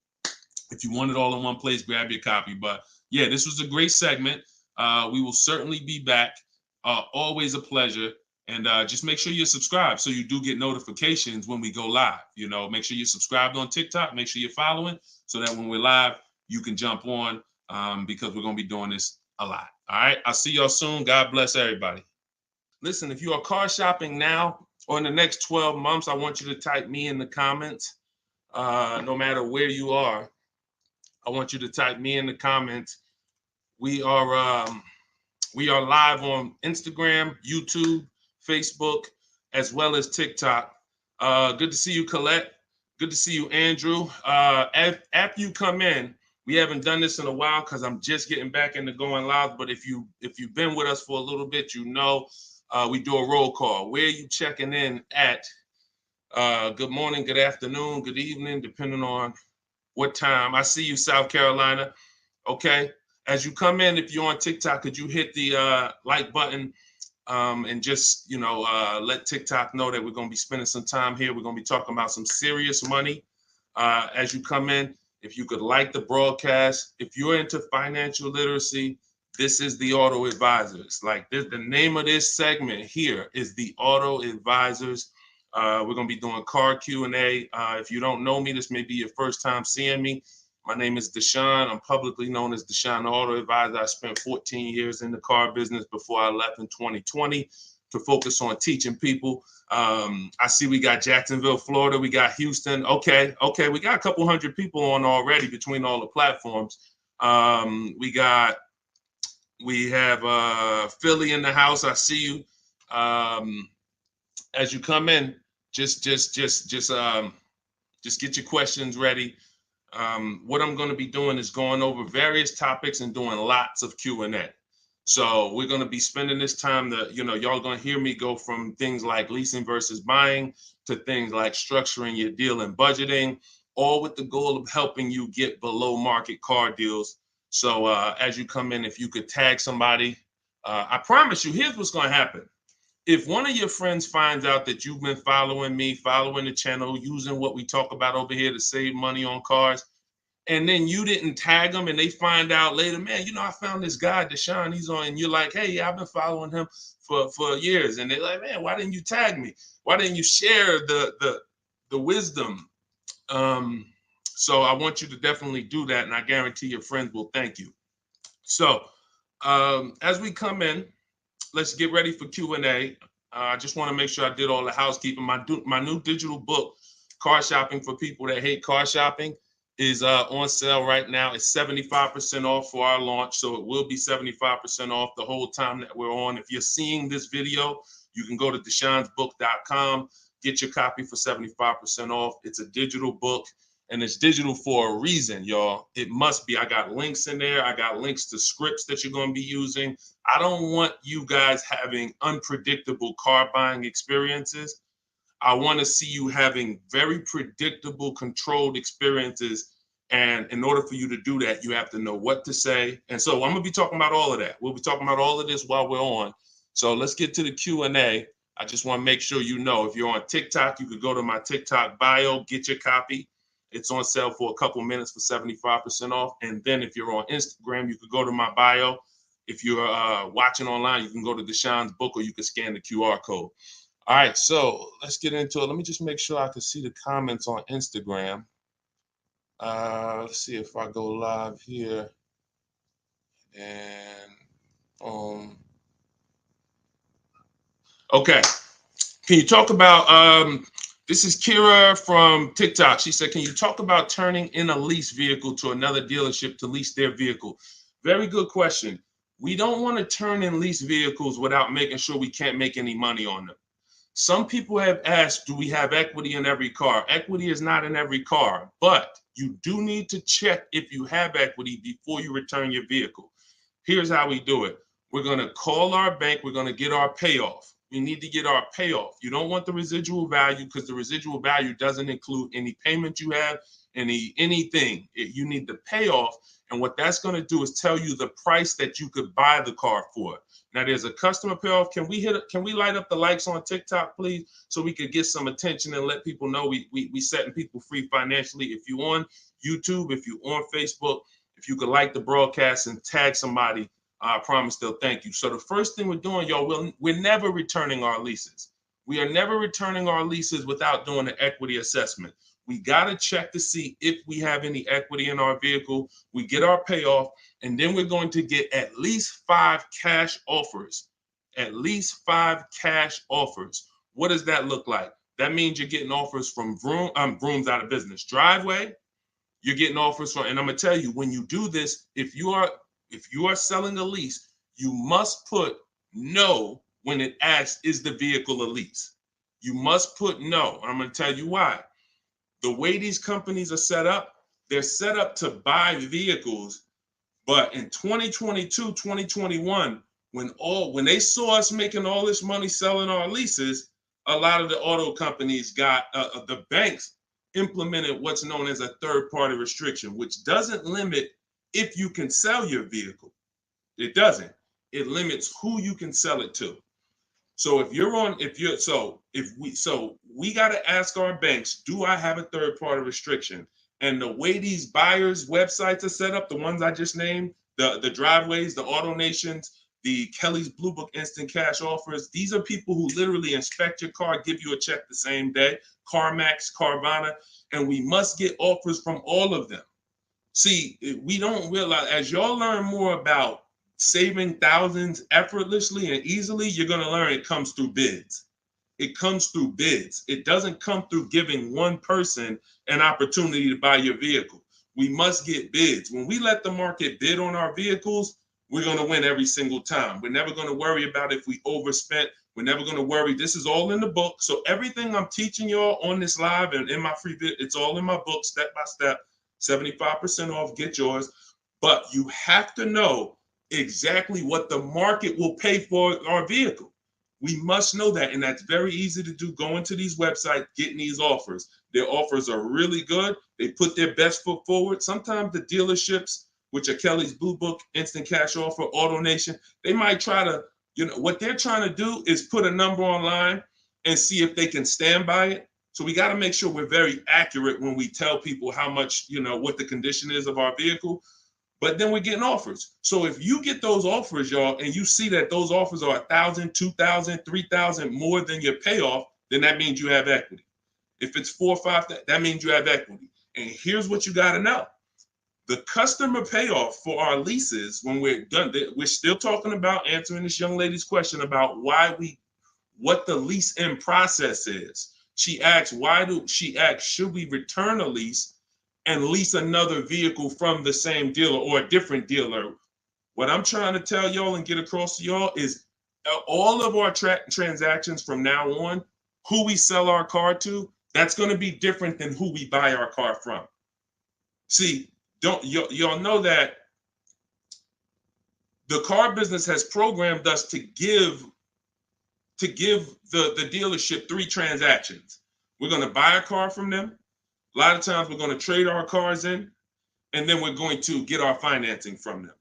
If you want it all in one place, grab your copy. But yeah, this was a great segment. We will certainly be back. Always a pleasure. And just make sure you're subscribed so you do get notifications when we go live. Make sure you're subscribed on TikTok. Make sure you're following so that when we're live, you can jump on because we're going to be doing this a lot. All right. I'll see y'all soon. God bless everybody. Listen, if you are car shopping now or in the next 12 months, I want you to type me in the comments. No matter where you are, I want you to type me in the comments. We are live on Instagram, YouTube, Facebook, as well as TikTok. Good to see you, Colette. Good to see you, Andrew. After you come in, we haven't done this in a while because I'm just getting back into going live. But if you've been with us for a little bit, we do a roll call. Where are you checking in at? Good morning, good afternoon, good evening, depending on what time. I see you, South Carolina. Okay. As you come in, if you're on TikTok, could you hit the like button and just, let TikTok know that we're going to be spending some time here. We're going to be talking about some serious money as you come in. If you could like the broadcast, if you're into financial literacy, this is the Auto Advisors. Like this, the name of this segment here is the Auto Advisors. We're going to be doing car Q&A. If you don't know me, this may be your first time seeing me. My name is Deshone. I'm publicly known as Deshone the Auto Advisor. I spent 14 years in the car business before I left in 2020 to focus on teaching people. I see we got Jacksonville, Florida. We got Houston. Okay. We got a couple hundred people on already between all the platforms. We have Philly in the house. I see you. As you come in, just get your questions ready. What I'm going to be doing is going over various topics and doing lots of Q&A. So we're going to be spending this time y'all going to hear me go from things like leasing versus buying to things like structuring your deal and budgeting, all with the goal of helping you get below market car deals. So as you come in, if you could tag somebody, I promise you, here's what's going to happen. If one of your friends finds out that you've been following me, following the channel, using what we talk about over here to save money on cars, and then you didn't tag them and they find out later, man, I found this guy, Deshone, he's on, and you're like, hey, yeah, I've been following him for years. And they're like, man, why didn't you tag me? Why didn't you share the wisdom? So I want you to definitely do that. And I guarantee your friends will thank you. So as we come in, let's get ready for Q&A. I just want to make sure I did all the housekeeping. My new digital book, Car Shopping for People That Hate Car Shopping, is on sale right now. It's 75% off for our launch, so it will be 75% off the whole time that we're on. If you're seeing this video, you can go to deshonesbook.com, get your copy for 75% off. It's a digital book, and it's digital for a reason, y'all. It must be. I got links in there. I got links to scripts that you're going to be using. I don't want you guys having unpredictable car buying experiences. I want to see you having very predictable, controlled experiences. And in order for you to do that, you have to know what to say. And so I'm going to be talking about all of that. We'll be talking about all of this while we're on. So let's get to the Q&A. I just want to make sure you know, if you're on TikTok, you could go to my TikTok bio, get your copy. It's on sale for a couple minutes for 75% off. And then if you're on Instagram, you could go to my bio. If you're watching online, you can go to Deshone's book, or you can scan the QR code. All right, so let's get into it. Let me just make sure I can see the comments on Instagram. Let's see if I go live here. And okay. Can you talk about, this is Kira from TikTok. She said, can you talk about turning in a lease vehicle to another dealership to lease their vehicle? Very good question. We don't want to turn in lease vehicles without making sure we can't make any money on them. Some people have asked, do we have equity in every car? Equity is not in every car, but you do need to check if you have equity before you return your vehicle. Here's how we do it. We're going to call our bank. We're going to get our payoff. We need to get our payoff. You don't want the residual value, because the residual value doesn't include any payment you have, anything. You need the payoff. And what that's going to do is tell you the price that you could buy the car for. Now, there's a customer payoff. Can we light up the likes on TikTok, please, so we could get some attention and let people know we setting people free financially. If you're on YouTube, if you're on Facebook, if you could like the broadcast and tag somebody, I promise they'll thank you. So the first thing we're doing, y'all, we're never returning our leases. We are never returning our leases without doing an equity assessment. We got to check to see if we have any equity in our vehicle. We get our payoff, and then we're going to get at least 5 cash offers. At least 5 cash offers. What does that look like? That means you're getting offers from Vroom's out of business. Driveway, you're getting offers from, and I'm going to tell you, when you do this, if you are selling a lease, you must put no when it asks, is the vehicle a lease? You must put no. And I'm going to tell you why. The way these companies are set up, they're set up to buy vehicles. But in 2022, 2021, when they saw us making all this money selling our leases, a lot of the auto companies got, the banks implemented what's known as a third-party restriction, which doesn't limit if you can sell your vehicle. It doesn't. It limits who you can sell it to. So we got to ask our banks, do I have a third-party restriction? And the way these buyers' websites are set up, the ones I just named, the Driveways, the AutoNations, the Kelly's Blue Book Instant Cash Offers, these are people who literally inspect your car, give you a check the same day, CarMax, Carvana, and we must get offers from all of them. See, we don't realize, as y'all learn more about saving thousands effortlessly and easily, you're going to learn it comes through bids. It comes through bids. It doesn't come through giving one person an opportunity to buy your vehicle. We must get bids. When we let the market bid on our vehicles, we're going to win every single time. We're never going to worry about if we overspent. We're never going to worry. This is all in the book. So everything I'm teaching y'all on this live and in my free vid, it's all in my book, step by step, 75% off, get yours. But you have to know exactly what the market will pay for our vehicle. We must know that, and that's very easy to do. Going to these websites, getting these offers. Their offers are really good. They put their best foot forward. Sometimes the dealerships, which are Kelly's Blue Book, Instant Cash Offer, AutoNation, they might try to, what they're trying to do is put a number online and see if they can stand by it. So we got to make sure we're very accurate when we tell people how much, what the condition is of our vehicle. But then we're getting offers. So if you get those offers, y'all, and you see that those offers are 1,000, 2,000, 3,000 more than your payoff, then that means you have equity. If it's 4 or 5, that means you have equity. And here's what you got to know. The customer payoff for our leases, when we're done, we're still talking about answering this young lady's question about what the lease in process is. She asks, should we return a lease and lease another vehicle from the same dealer or a different dealer? What I'm trying to tell y'all and get across to y'all is all of our transactions from now on, who we sell our car to, that's going to be different than who we buy our car from. See, y'all know that the car business has programmed us to give the dealership 3 transactions. We're going to buy a car from them. A lot of times we're going to trade our cars in, and then we're going to get our financing from them.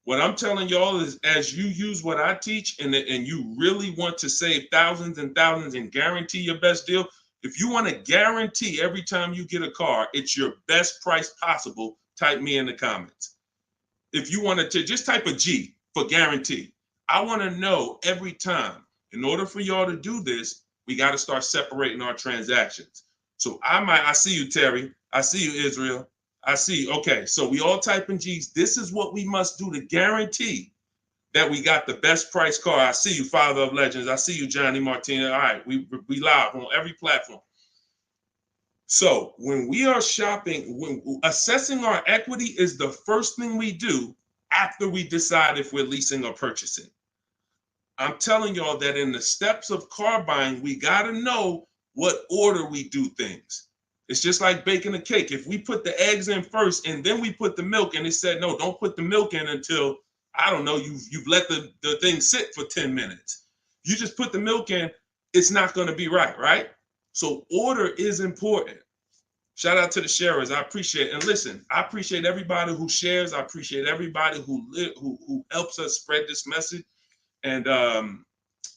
What I'm telling y'all is, as you use what I teach and you really want to save thousands and thousands and guarantee your best deal, if you want to guarantee every time you get a car, it's your best price possible, type me in the comments. If you want to just type a G for guarantee. I want to know every time. In order for y'all to do this, we got to start separating our transactions. So I see you, Terry. I see you, Israel. I see. Okay, so we all type in G's. This is what we must do to guarantee that we got the best price car. I see you, Father of Legends. I see you, Johnny Martinez. All right, we live on every platform. So when we are shopping, when assessing our equity is the first thing we do after we decide if we're leasing or purchasing. I'm telling y'all that in the steps of car buying, we got to know what order we do things. It's just like baking a cake. If we put the eggs in first and then we put the milk, and it said, no, don't put the milk in until, I don't know, you've let the thing sit for 10 minutes. You just put the milk in, it's not going to be right? So order is important. Shout out to the sharers. I appreciate it. And listen, I appreciate everybody who shares. I appreciate everybody who helps us spread this message. And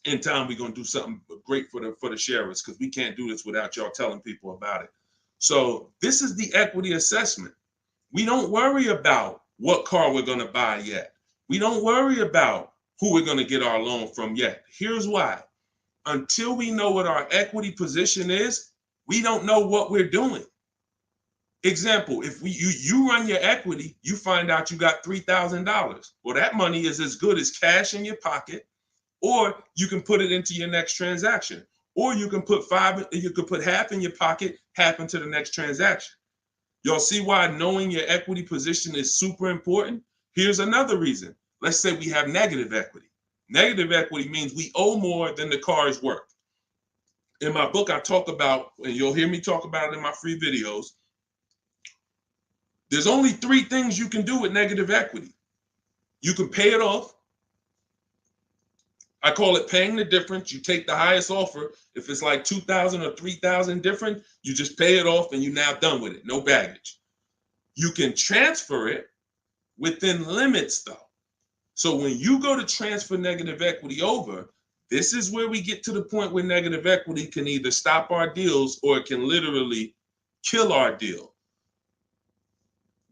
in time, we're going to do something great for the sharers, because we can't do this without y'all telling people about it. So this is the equity assessment. We don't worry about what car we're going to buy yet. We don't worry about who we're going to get our loan from yet. Here's why. Until we know what our equity position is, we don't know what we're doing. Example, if you run your equity, you find out you got $3,000. Well, that money is as good as cash in your pocket, or you can put it into your next transaction, or you can put half in your pocket, half into the next transaction. Y'all see why knowing your equity position is super important? Here's another reason. Let's say we have negative equity. Negative equity means we owe more than the car is worth. In my book, I talk about, and you'll hear me talk about it in my free videos, there's only 3 things you can do with negative equity. You can pay it off. I call it paying the difference. You take the highest offer. If it's like $2,000 or $3,000 different, you just pay it off and you're now done with it. No baggage. You can transfer it within limits, though. So when you go to transfer negative equity over, this is where we get to the point where negative equity can either stop our deals or it can literally kill our deal.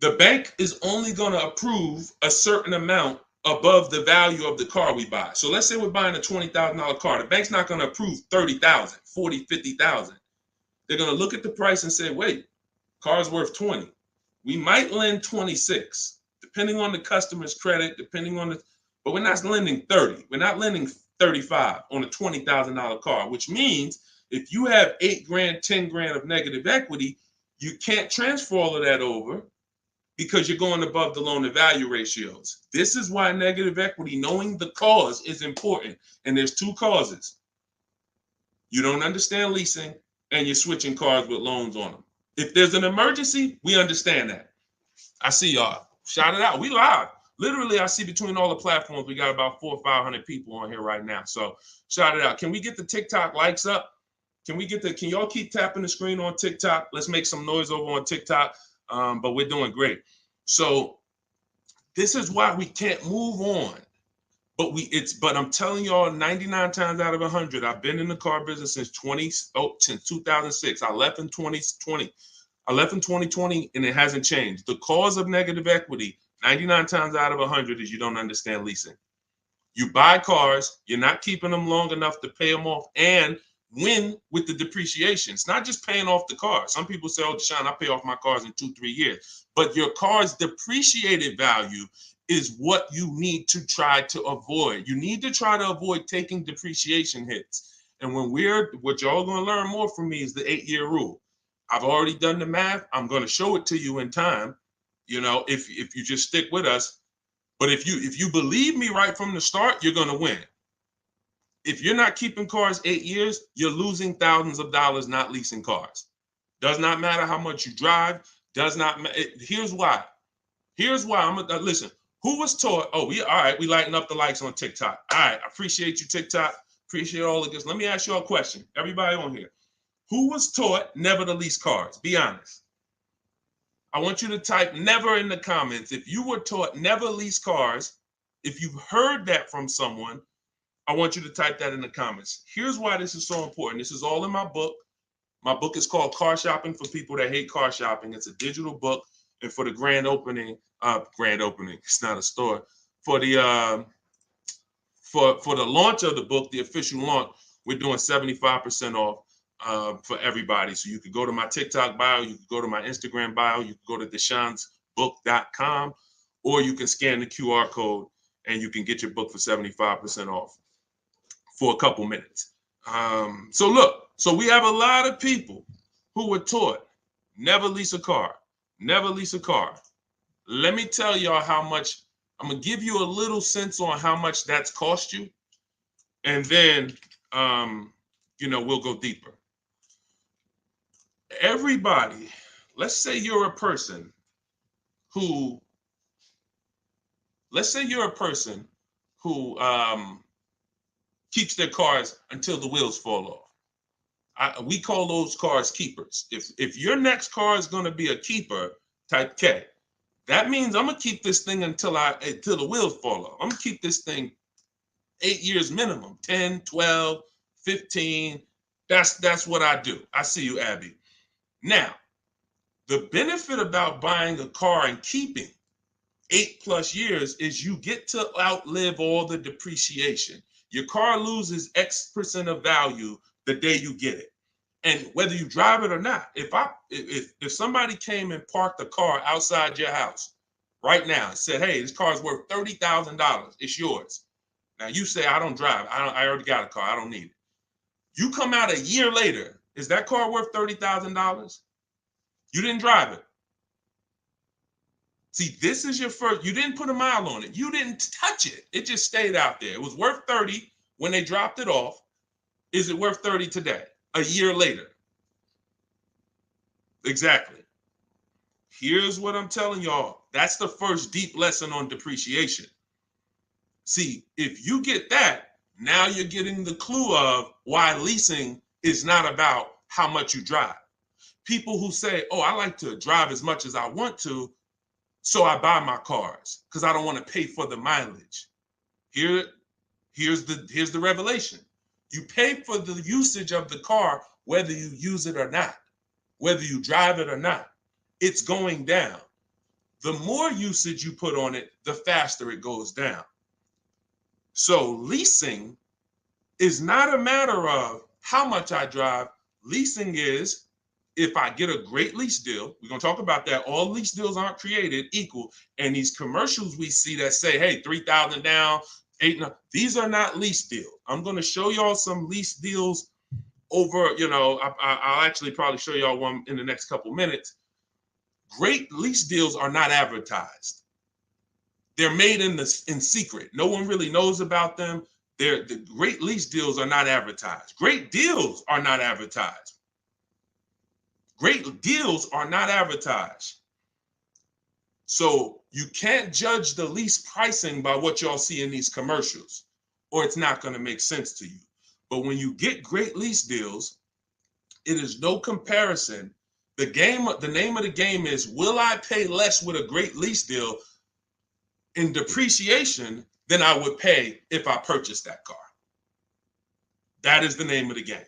The bank is only going to approve a certain amount above the value of the car we buy. So let's say we're buying a $20,000 car. The bank's not going to approve $30,000, $40,000, $50,000. They're going to look at the price and say, wait, car's worth 20. We might lend 26, depending on the customer's credit, but we're not lending 30. We're not lending 35 on a $20,000 car, which means if you have $8,000, $10,000 of negative equity, you can't transfer all of that over, because you're going above the loan to value ratios. This is why negative equity, knowing the cause, is important. And there's 2 causes. You don't understand leasing, and you're switching cars with loans on them. If there's an emergency, we understand that. I see y'all. Shout it out. We live. Literally, I see between all the platforms, we got about 400 or 500 people on here right now. So shout it out. Can we get the TikTok likes up? Can y'all keep tapping the screen on TikTok? Let's make some noise over on TikTok. But we're doing great. So this is why we can't move on. But I'm telling y'all, 99 times out of 100, I've been in the car business since 2006. I left in 2020. And it hasn't changed. The cause of negative equity, 99 times out of 100, is you don't understand leasing. You buy cars, you're not keeping them long enough to pay them off and win with the depreciation. It's not just paying off the car. Some people say, oh, Deshone, I pay off my cars in 2-3 years. But your car's depreciated value is what you need to try to avoid. You need to try to avoid taking depreciation hits. And what y'all going to learn more from me is the 8-year rule. I've already done the math. I'm going to show it to you in time, if you just stick with us. But if you believe me right from the start, you're going to win. If you're not keeping cars 8 years, you're losing thousands of dollars not leasing cars. Does not matter how much you drive. Does not matter. Here's why. Here's why. I'm gonna listen. Who was taught? Oh, we all right. We lighting up the likes on TikTok. All right. I appreciate you, TikTok. Appreciate all of this. Let me ask you a question. Everybody on here. Who was taught never to lease cars? Be honest. I want you to type never in the comments. If you were taught never lease cars, if you've heard that from someone, I want you to type that in the comments. Here's why this is so important. This is all in my book. My book is called Car Shopping for People That Hate Car Shopping. It's a digital book. And for the grand opening, it's not a store. For the for the launch of the book, the official launch, we're doing 75% off for everybody. So you could go to my TikTok bio, you could go to my Instagram bio, you could go to deshonsbook.com, or you can scan the QR code and you can get your book for 75% off for a couple minutes. So look, so we have a lot of people who were taught never lease a car, never lease a car. Let me tell y'all how much. I'm gonna give you a little sense on how much that's cost you, and then we'll go deeper. Everybody, let's say you're a person who keeps their cars until the wheels fall off. We call those cars keepers. If your next car is going to be a keeper, type K. That means I'm gonna keep this thing until the wheels fall off. I'm gonna keep this thing 8 years minimum, 10, 12, 15. That's what I do. I see you, Abby. Now, the benefit about buying a car and keeping 8+ years is you get to outlive all the depreciation. Your car loses X% of value the day you get it. And whether you drive it or not, if somebody came and parked a car outside your house right now and said, hey, this car is worth $30,000, it's yours. Now you say, I don't drive. I already got a car. I don't need it. You come out a year later, is that car worth $30,000? You didn't drive it. See, this is your first, you didn't put a mile on it. You didn't touch it. It just stayed out there. It was worth 30 when they dropped it off. Is it worth 30 today? A year later. Exactly. Here's what I'm telling y'all. That's the first deep lesson on depreciation. See, if you get that, now you're getting the clue of why leasing is not about how much you drive. People who say, oh, I like to drive as much as I want to, so I buy my cars because I don't want to pay for the mileage. Here's the revelation. You pay for the usage of the car, whether you use it or not, whether you drive it or not. It's going down. The more usage you put on it, the faster it goes down. So leasing is not a matter of how much I drive. Leasing is if I get a great lease deal. We're going to talk about that. All lease deals aren't created equal. And these commercials we see that say, hey, 3,000 down, 8,000. These are not lease deals. I'm going to show y'all some lease deals over, I'll actually probably show y'all one in the next couple minutes. Great lease deals are not advertised. They're made in secret. No one really knows about them. The great lease deals are not advertised. Great deals are not advertised. Great deals are not advertised. So you can't judge the lease pricing by what y'all see in these commercials, or it's not going to make sense to you. But when you get great lease deals, it is no comparison. The name of the game is, will I pay less with a great lease deal in depreciation than I would pay if I purchased that car? That is the name of the game.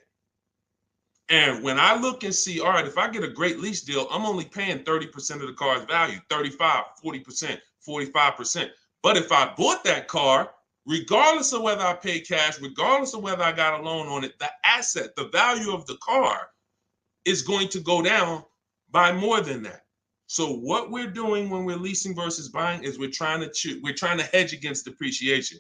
And when I look and see, all right, if I get a great lease deal, I'm only paying 30% of the car's value, 35, 40%, 45%. But if I bought that car, regardless of whether I pay cash, regardless of whether I got a loan on it, the asset, the value of the car is going to go down by more than that. So what we're doing when we're leasing versus buying is we're trying to hedge against depreciation.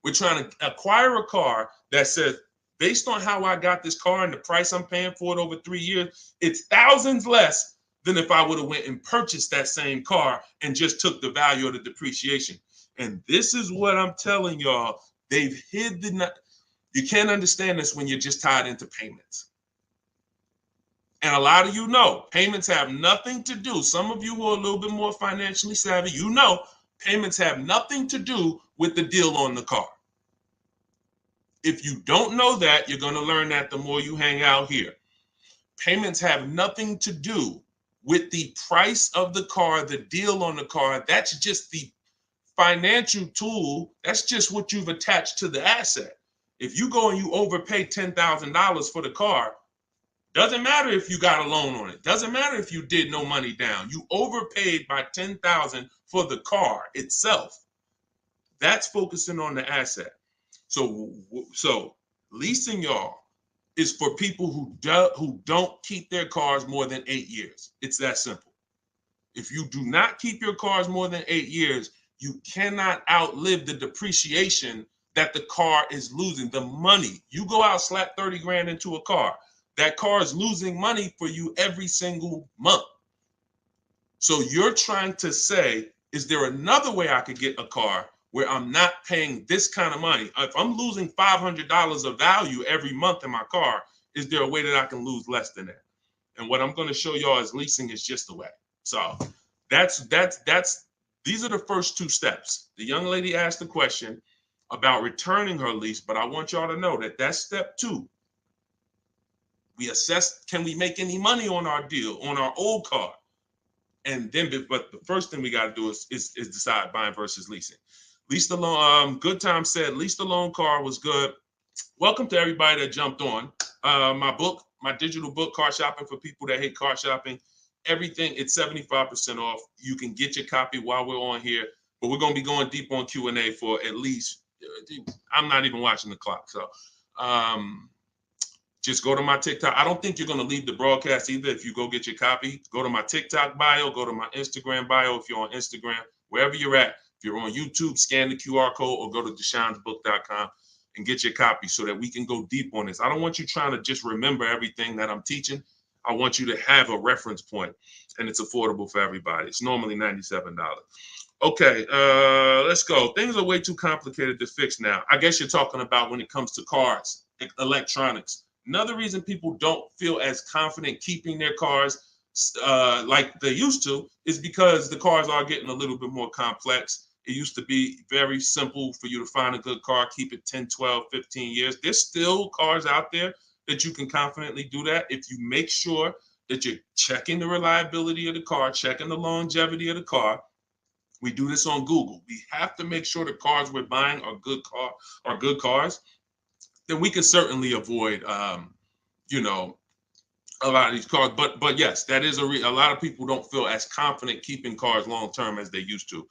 We're trying to acquire a car that says, based on how I got this car and the price I'm paying for it over 3 years, it's thousands less than if I would have went and purchased that same car and just took the value of the depreciation. And this is what I'm telling y'all. They've hid you can't understand this when you're just tied into payments. And a lot of you know payments have nothing to do. Some of you who are a little bit more financially savvy, you know payments have nothing to do with the deal on the car. If you don't know that, you're going to learn that the more you hang out here. Payments have nothing to do with the price of the car, the deal on the car. That's just the financial tool. That's just what you've attached to the asset. If you go and you overpay $10,000 for the car, doesn't matter if you got a loan on it. Doesn't matter if you did no money down. You overpaid by $10,000 for the car itself. That's focusing on the asset. So leasing, y'all, is for people who don't keep their cars more than 8 years. It's that simple. If you do not keep your cars more than 8 years, you cannot outlive the depreciation that the car is losing. The money, you go out, slap 30 grand into a car, that car is losing money for you every single month. So you're trying to say, is there another way I could get a car where I'm not paying this kind of money? If I'm losing $500 of value every month in my car, is there a way that I can lose less than that? And what I'm going to show y'all is leasing is just the way. So these are the first two steps. The young lady asked the question about returning her lease, but I want y'all to know that that's step 2. We assess, can we make any money on our deal, on our old car? And then, but the first thing we got to do is decide buying versus leasing. Lease the loan. Good Time said, lease the loan car was good. Welcome to everybody that jumped on. My digital book, Car Shopping for People That Hate Car Shopping. Everything, it's 75% off. You can get your copy while we're on here, but we're going to be going deep on Q&A for at least, I'm not even watching the clock. So just go to my TikTok. I don't think you're going to leave the broadcast either. If you go get your copy, go to my TikTok bio, go to my Instagram bio. If you're on Instagram, wherever you're at, if you're on YouTube, scan the QR code or go to deshonethebook.com and get your copy so that we can go deep on this. I don't want you trying to just remember everything that I'm teaching. I want you to have a reference point, and it's affordable for everybody. It's normally $97. Okay, let's go. Things are way too complicated to fix now. I guess you're talking about when it comes to cars, electronics. Another reason people don't feel as confident keeping their cars like they used to is because the cars are getting a little bit more complex. It used to be very simple for you to find a good car, keep it 10, 12, 15 years. There's still cars out there that you can confidently do that if you make sure that you're checking the reliability of the car, checking the longevity of the car. We do this on Google. We have to make sure the cars we're buying are good cars. Then we can certainly avoid, a lot of these cars. But yes, that is a lot of people don't feel as confident keeping cars long term as they used to.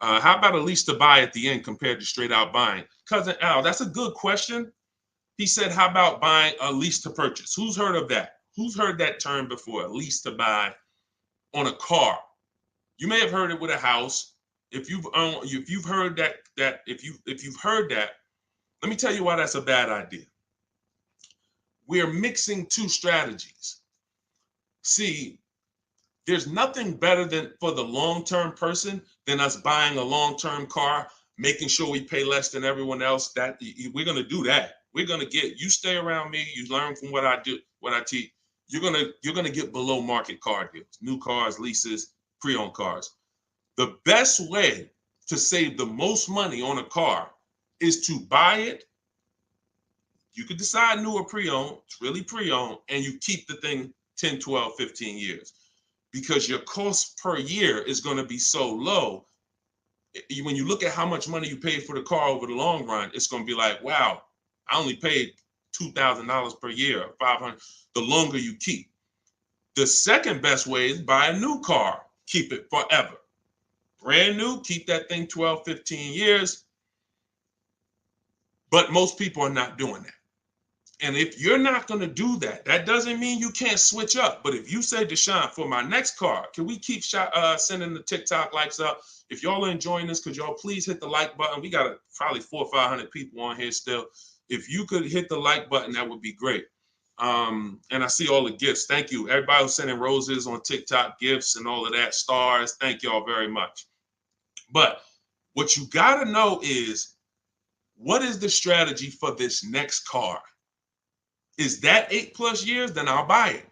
How about a lease to buy at the end compared to straight out buying? Cousin Al, that's a good question. He said, how about buying a lease to purchase? Who's heard of that? Who's heard that term before? A lease to buy on a car. You may have heard it with a house. If you've heard that, if you've heard that, let me tell you why that's a bad idea. We're mixing two strategies. See, there's nothing better than for the long-term person than us buying a long-term car, making sure we pay less than everyone else. That we're going to do that. We're going to get, you stay around me, you learn from what I do, what I teach. You're going to get below market car deals, new cars, leases, pre-owned cars. The best way to save the most money on a car is to buy it. You could decide new or pre-owned, it's really pre-owned, and you keep the thing 10, 12, 15 years because your cost per year is going to be so low. When you look at how much money you paid for the car over the long run, it's going to be like, wow, I only paid $2,000 per year, or $500. The longer you keep. The second best way is buy a new car, keep it forever. Brand new, keep that thing 12, 15 years. But most people are not doing that. And if you're not going to do that, that doesn't mean you can't switch up. But if you say, Deshone, for my next car, can we keep sending the TikTok likes up? If y'all are enjoying this, could y'all please hit the like button? We got probably 400 or 500 people on here still. If you could hit the like button, that would be great. And I see all the gifts. Thank you. Everybody who's sending roses on TikTok, gifts and all of that, stars. Thank y'all very much. But what you got to know is, what is the strategy for this next car? Is that 8+ years? Then I'll buy it.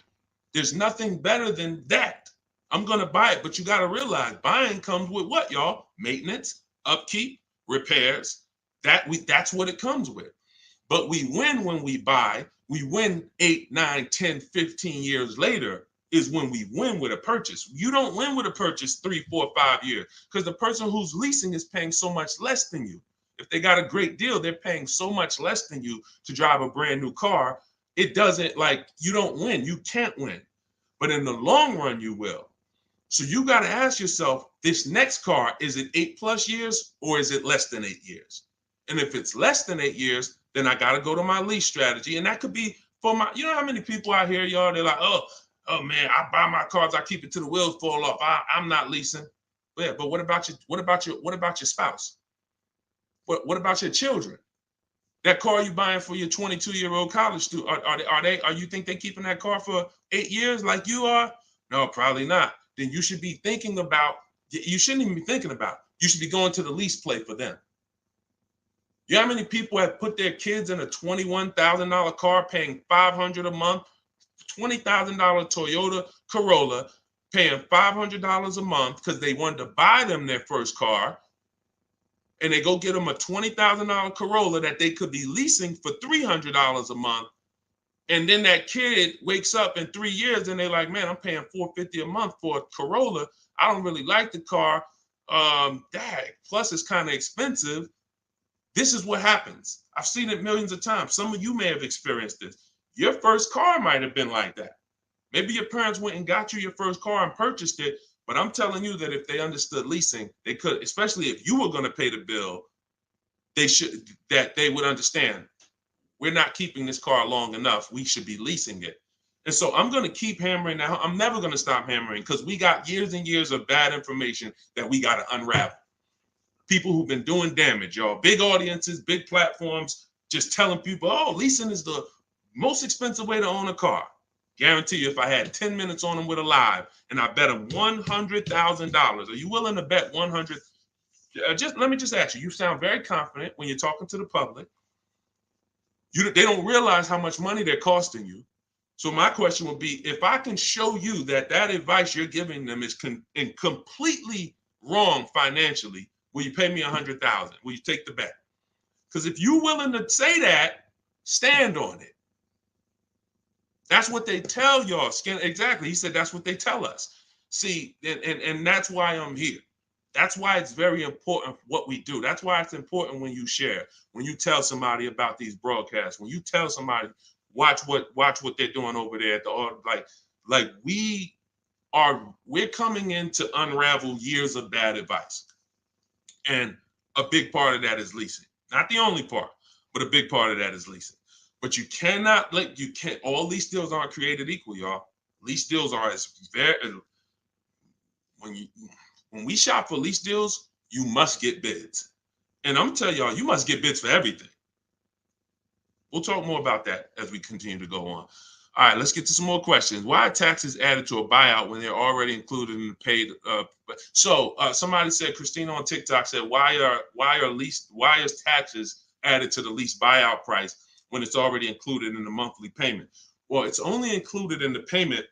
There's nothing better than that. I'm going to buy it, but you got to realize buying comes with what, y'all? Maintenance, upkeep, repairs. That's what it comes with. But we win when we buy. We win 8, 9, 10, 15 years later is when we win with a purchase. You don't win with a purchase 3, 4, 5 years because the person who's leasing is paying so much less than you. If they got a great deal, they're paying so much less than you to drive a brand new car. It doesn't, like, you don't win. You can't win. But in the long run, you will. So you got to ask yourself, this next car, is it 8+ years or is it less than 8 years? And if it's less than 8 years, then I got to go to my lease strategy. And that could be for my, you know how many people out here, y'all, they're like, oh man, I buy my cars, I keep it till the wheels fall off. I'm not leasing. Yeah, but what about your spouse? What about your children? That car you buying for your 22-year-old college student, are you think they keeping that car for 8 years like you are? No, probably not. Then you should be thinking about, you shouldn't even be thinking about, you should be going to the lease play for them. You know how many people have put their kids in a $21,000 car paying $500 a month, $20,000 Toyota Corolla, paying $500 a month because they wanted to buy them their first car, and they go get them a $20,000 Corolla that they could be leasing for $300 a month. And then that kid wakes up in 3 years and they're like, man, I'm paying $450 a month for a Corolla. I don't really like the car. Plus it's kind of expensive. This is what happens. I've seen it millions of times. Some of you may have experienced this. Your first car might have been like that. Maybe your parents went and got you your first car and purchased it. But I'm telling you that if they understood leasing, they could, especially if you were going to pay the bill, they would understand. We're not keeping this car long enough. We should be leasing it. And so I'm going to keep hammering now. I'm never going to stop hammering because we got years and years of bad information that we got to unravel. People who've been doing damage, y'all. Big audiences, big platforms, just telling people, oh, leasing is the most expensive way to own a car. Guarantee you, if I had 10 minutes on them with a live and I bet them $100,000, are you willing to bet 100? Let me just ask you, you sound very confident when you're talking to the public. They don't realize how much money they're costing you. So my question would be, if I can show you that advice you're giving them is completely wrong financially, will you pay me $100,000? Will you take the bet? Because if you're willing to say that, stand on it. That's what they tell y'all. Exactly. He said that's what they tell us. See, and that's why I'm here. That's why it's very important what we do. That's why it's important when you share, when you tell somebody about these broadcasts, when you tell somebody, watch what they're doing over there at the we're coming in to unravel years of bad advice. And a big part of that is leasing. Not the only part, but a big part of that is leasing. But you cannot, all lease deals aren't created equal, y'all. Lease deals are when we shop for lease deals, you must get bids. And I'm telling y'all, you must get bids for everything. We'll talk more about that as we continue to go on. All right, let's get to some more questions. Why are taxes added to a buyout when they're already included in the paid? Somebody said, Christina on TikTok said, why is taxes added to the lease buyout price when it's already included in the monthly payment? Well, it's only included in the payment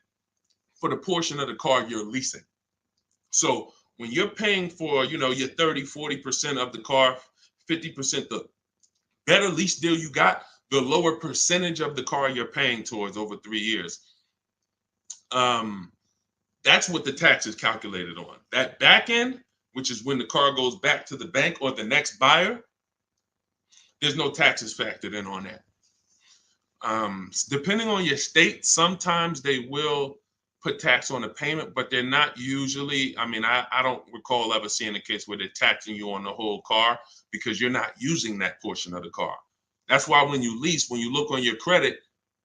for the portion of the car you're leasing. So when you're paying for, your 30, 40% of the car, 50%, the better lease deal you got, the lower percentage of the car you're paying towards over 3 years. That's what the tax is calculated on. That back end, which is when the car goes back to the bank or the next buyer, there's no taxes factored in on that. Depending on your state, sometimes they will put tax on the payment, but they're not usually, I don't recall ever seeing a case where they're taxing you on the whole car because you're not using that portion of the car. That's why when you lease, when you look on your credit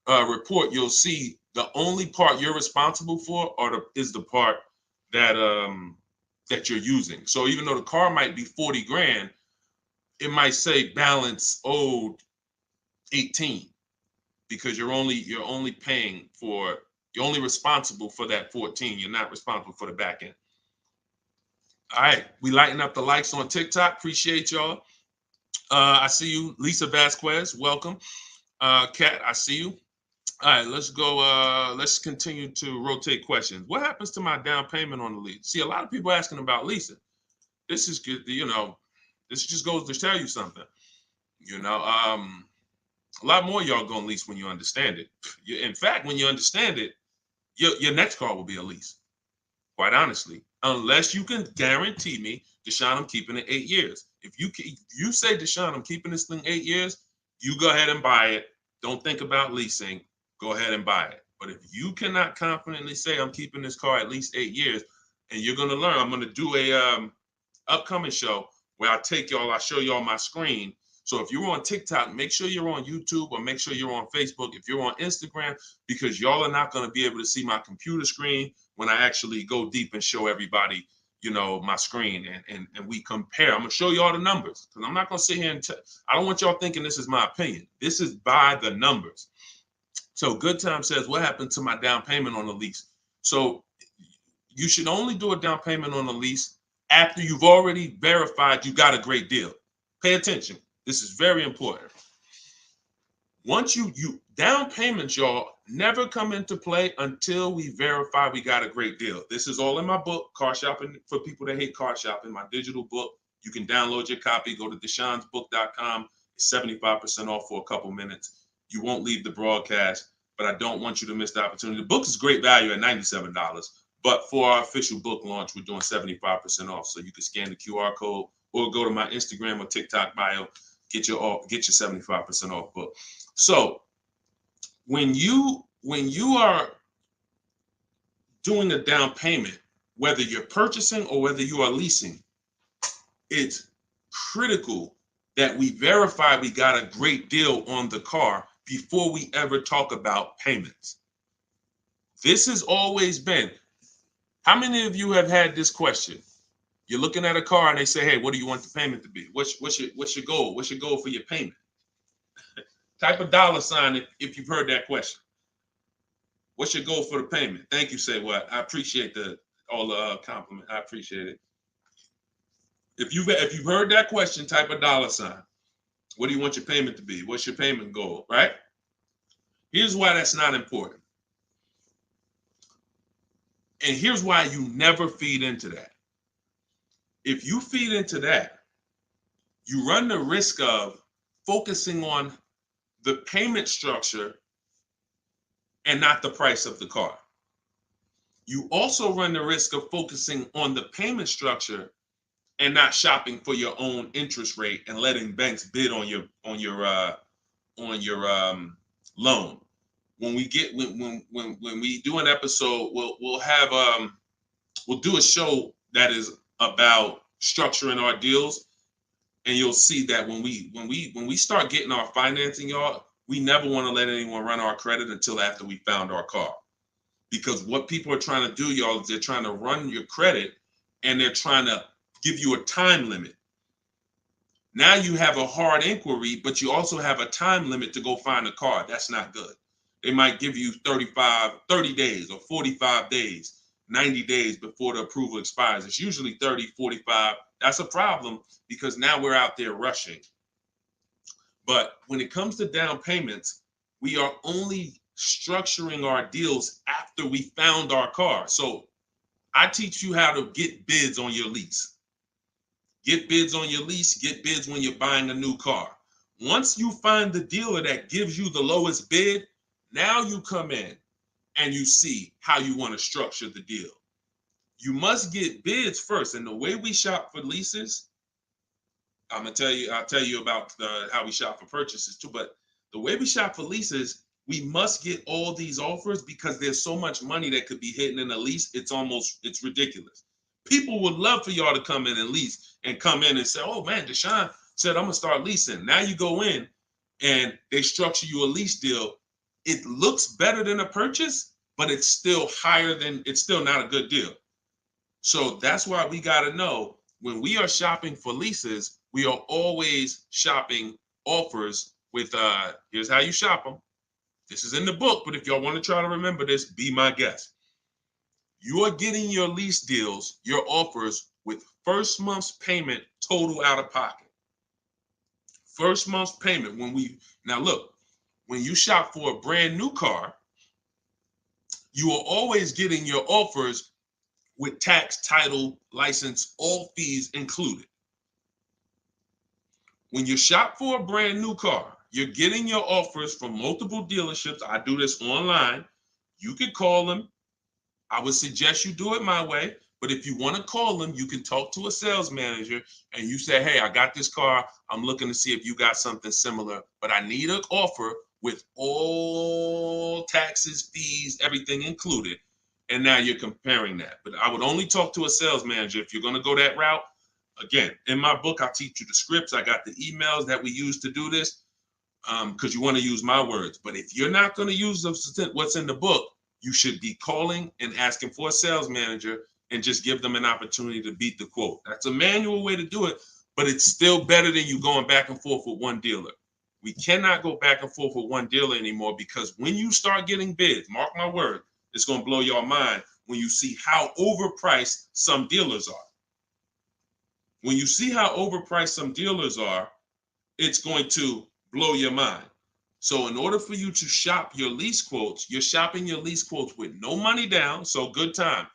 report, you'll see the only part you're responsible for is the part that you're using. So even though the car might be 40 grand, it might say balance owed 18 because you're only responsible for that 14. You're not responsible for the back end. All right, we lighten up the likes on TikTok. Appreciate y'all. I see you, Lisa Vasquez. Welcome. Kat, I see you. All right, let's go. Let's continue to rotate questions. What happens to my down payment on the lease? See, a lot of people asking about leasing. This is good. This just goes to tell you something. You know, a lot more y'all gonna lease when you understand it. In fact, when you understand it, your next car will be a lease. Quite honestly, unless you can guarantee me, Deshone, I'm keeping it 8 years. If you say, Deshone, I'm keeping this thing 8 years, you go ahead and buy it. Don't think about leasing. Go ahead and buy it. But if you cannot confidently say I'm keeping this car at least 8 years, and you're gonna learn, I'm gonna do a upcoming show where I show y'all my screen. So if you're on TikTok, make sure you're on YouTube or make sure you're on Facebook. If you're on Instagram, because y'all are not going to be able to see my computer screen when I actually go deep and show everybody, my screen and we compare. I'm going to show you all the numbers because I'm not going to sit here and I don't want y'all thinking this is my opinion. This is by the numbers. So Good Time says, what happened to my down payment on the lease? So you should only do a down payment on the lease after you've already verified you got a great deal. Pay attention. This is very important. Once you down payments, y'all, never come into play until we verify we got a great deal. This is all in my book, Car Shopping for People That Hate Car Shopping, my digital book. You can download your copy. Go to deshonsbook.com. It's 75% off for a couple minutes. You won't leave the broadcast, but I don't want you to miss the opportunity. The book is great value at $97. But for our official book launch, we're doing 75% off. So you can scan the QR code or go to my Instagram or TikTok bio, get your 75% off book. So when you are doing a down payment, whether you're purchasing or whether you are leasing, it's critical that we verify we got a great deal on the car before we ever talk about payments. This has always been. How many of you have had this question? You're looking at a car and they say, hey, what do you want the payment to be? What's your goal? What's your goal for your payment? Type a dollar sign if you've heard that question. What's your goal for the payment? Thank you, Say What. I appreciate all the compliment. I appreciate it. If you've heard that question, type a dollar sign. What do you want your payment to be? What's your payment goal, right? Here's why that's not important. And here's why you never feed into that. If you feed into that, you run the risk of focusing on the payment structure and not the price of the car. You also run the risk of focusing on the payment structure and not shopping for your own interest rate and letting banks bid on your loan. When we do an episode, we'll do a show that is about structuring our deals, and you'll see that when we start getting our financing, y'all, we never want to let anyone run our credit until after we found our car. Because what people are trying to do, y'all, is they're trying to run your credit and they're trying to give you a time limit. Now you have a hard inquiry, but you also have a time limit to go find a car. That's not good. They might give you 30 days or 45 days, 90 days before the approval expires. It's usually 30, 45. That's a problem because now we're out there rushing. But when it comes to down payments, we are only structuring our deals after we found our car. So I teach you how to get bids on your lease. Get bids on your lease, get bids when you're buying a new car. Once you find the dealer that gives you the lowest bid, now you come in and you see how you want to structure the deal. You must get bids first. And the way we shop for leases, I'll tell you about how we shop for purchases too. But the way we shop for leases, we must get all these offers because there's so much money that could be hidden in a lease. It's ridiculous. People would love for y'all to come in and lease and come in and say, oh man, Deshone said, I'm gonna start leasing. Now you go in and they structure you a lease deal. It looks better than a purchase, but it's still not a good deal. So that's why we gotta know when we are shopping for leases, we are always shopping offers with, here's how you shop them. This is in the book, but if y'all want to try to remember this, be my guest. You are getting your lease deals, your offers with first month's payment total out of pocket. First month's payment. When when you shop for a brand new car, you are always getting your offers with tax, title, license, all fees included. When you shop for a brand new car, you're getting your offers from multiple dealerships. I do this online. You can call them. I would suggest you do it my way. But if you want to call them, you can talk to a sales manager and you say, hey, I got this car. I'm looking to see if you got something similar, but I need an offer with all taxes, fees, everything included. And now you're comparing that. But I would only talk to a sales manager if you're going to go that route. Again, in my book, I teach you the scripts. I got the emails that we use to do this because you want to use my words. But if you're not going to use what's in the book, you should be calling and asking for a sales manager and just give them an opportunity to beat the quote. That's a manual way to do it, but it's still better than you going back and forth with one dealer. We cannot go back and forth with one dealer anymore because when you start getting bids, mark my word, it's going to blow your mind when you see how overpriced some dealers are. When you see how overpriced some dealers are, it's going to blow your mind. So in order for you to shop your lease quotes, you're shopping your lease quotes with no money down, so good time.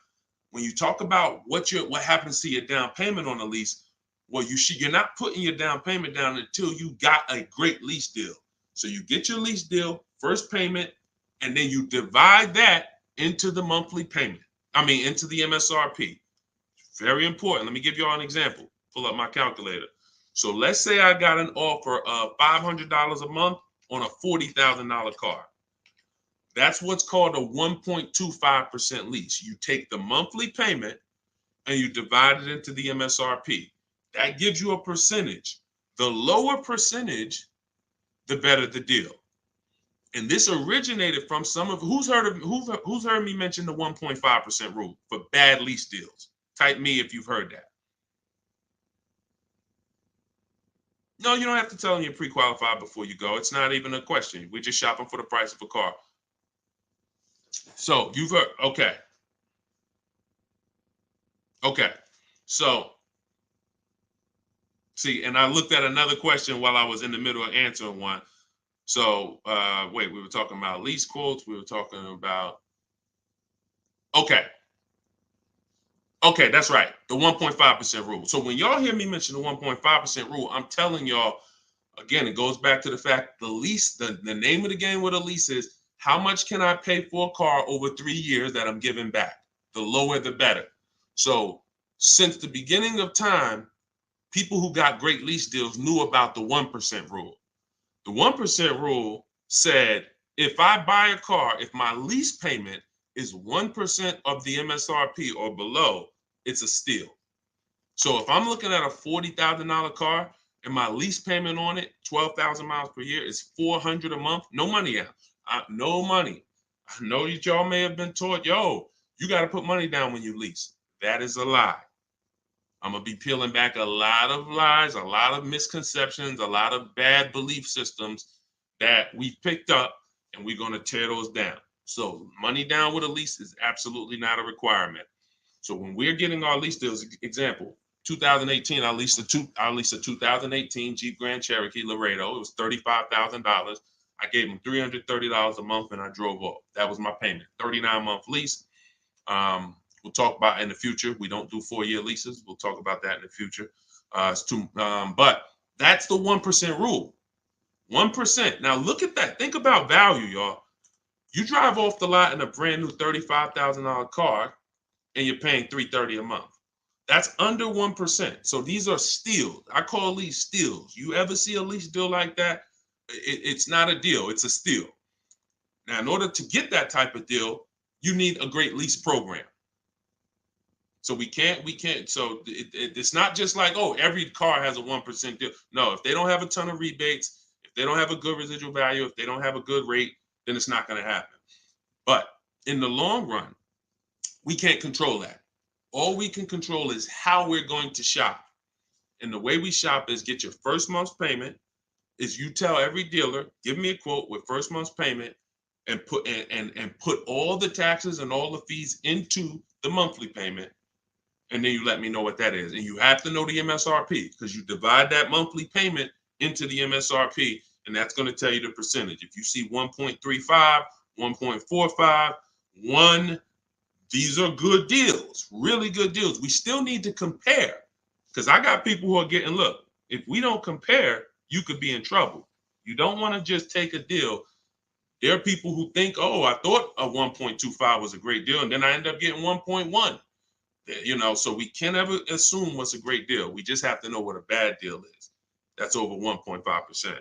When you talk about what happens to your down payment on a lease, well, you're not putting your down payment down until you got a great lease deal. So you get your lease deal, first payment, and then you divide that into the monthly payment. Into the MSRP. Very important. Let me give you all an example. Pull up my calculator. So let's say I got an offer of $500 a month on a $40,000 car. That's what's called a 1.25% lease. You take the monthly payment and you divide it into the MSRP. That gives you a percentage. The lower percentage, the better the deal. And this originated from who's heard me mention the 1.5% rule for bad lease deals? Type me if you've heard that. No, you don't have to tell them you're pre-qualified before you go. It's not even a question. We're just shopping for the price of a car. So you've heard, okay. So, see, and I looked at another question while I was in the middle of answering one. So, wait, we were talking about lease quotes. We were talking about, okay, that's right. The 1.5% rule. So when y'all hear me mention the 1.5% rule, I'm telling y'all, again, it goes back to the fact the lease, the name of the game with a lease is how much can I pay for a car over 3 years that I'm giving back? The lower, the better. So since the beginning of time, people who got great lease deals knew about the 1% rule. The 1% rule said, if I buy a car, if my lease payment is 1% of the MSRP or below, it's a steal. So if I'm looking at a $40,000 car and my lease payment on it, 12,000 miles per year, is $400 a month, no money out. No money. I know that y'all may have been taught, yo, you got to put money down when you lease. That is a lie. I'm going to be peeling back a lot of lies, a lot of misconceptions, a lot of bad belief systems that we've picked up, and we're going to tear those down. So money down with a lease is absolutely not a requirement. So when we're getting our lease deals, example, 2018, I leased a 2018 Jeep Grand Cherokee Laredo. It was $35,000. I gave him $330 a month and I drove off. That was my payment. 39-month lease. We'll talk about in the future. We don't do 4-year leases. We'll talk about that in the future. But that's the 1% rule. 1%. Now look at that. Think about value, y'all. You drive off the lot in a brand new $35,000 car and you're paying $330 a month. That's under 1%. So these are steals. I call these steals. You ever see a lease deal like that? It's not a deal. It's a steal. Now, in order to get that type of deal, you need a great lease program. So we can't. So it's not just like, oh, every car has a 1% deal. No, if they don't have a ton of rebates, if they don't have a good residual value, if they don't have a good rate, then it's not going to happen. But in the long run, we can't control that. All we can control is how we're going to shop. And the way we shop is get your first month's payment. Is you tell every dealer, give me a quote with first month's payment and put all the taxes and all the fees into the monthly payment. And then you let me know what that is. And you have to know the MSRP because you divide that monthly payment into the MSRP And that's going to tell you the percentage. If you see 1.35, 1.45, 1, these are good deals, really good deals. We still need to compare, because I got people who are getting, look, if we don't compare, you could be in trouble. You don't want to just take a deal. There are people who think, oh, I thought a 1.25 was a great deal, and then I end up getting 1.1. You know, so we can't ever assume what's a great deal. We just have to know what a bad deal is. That's over 1.5%.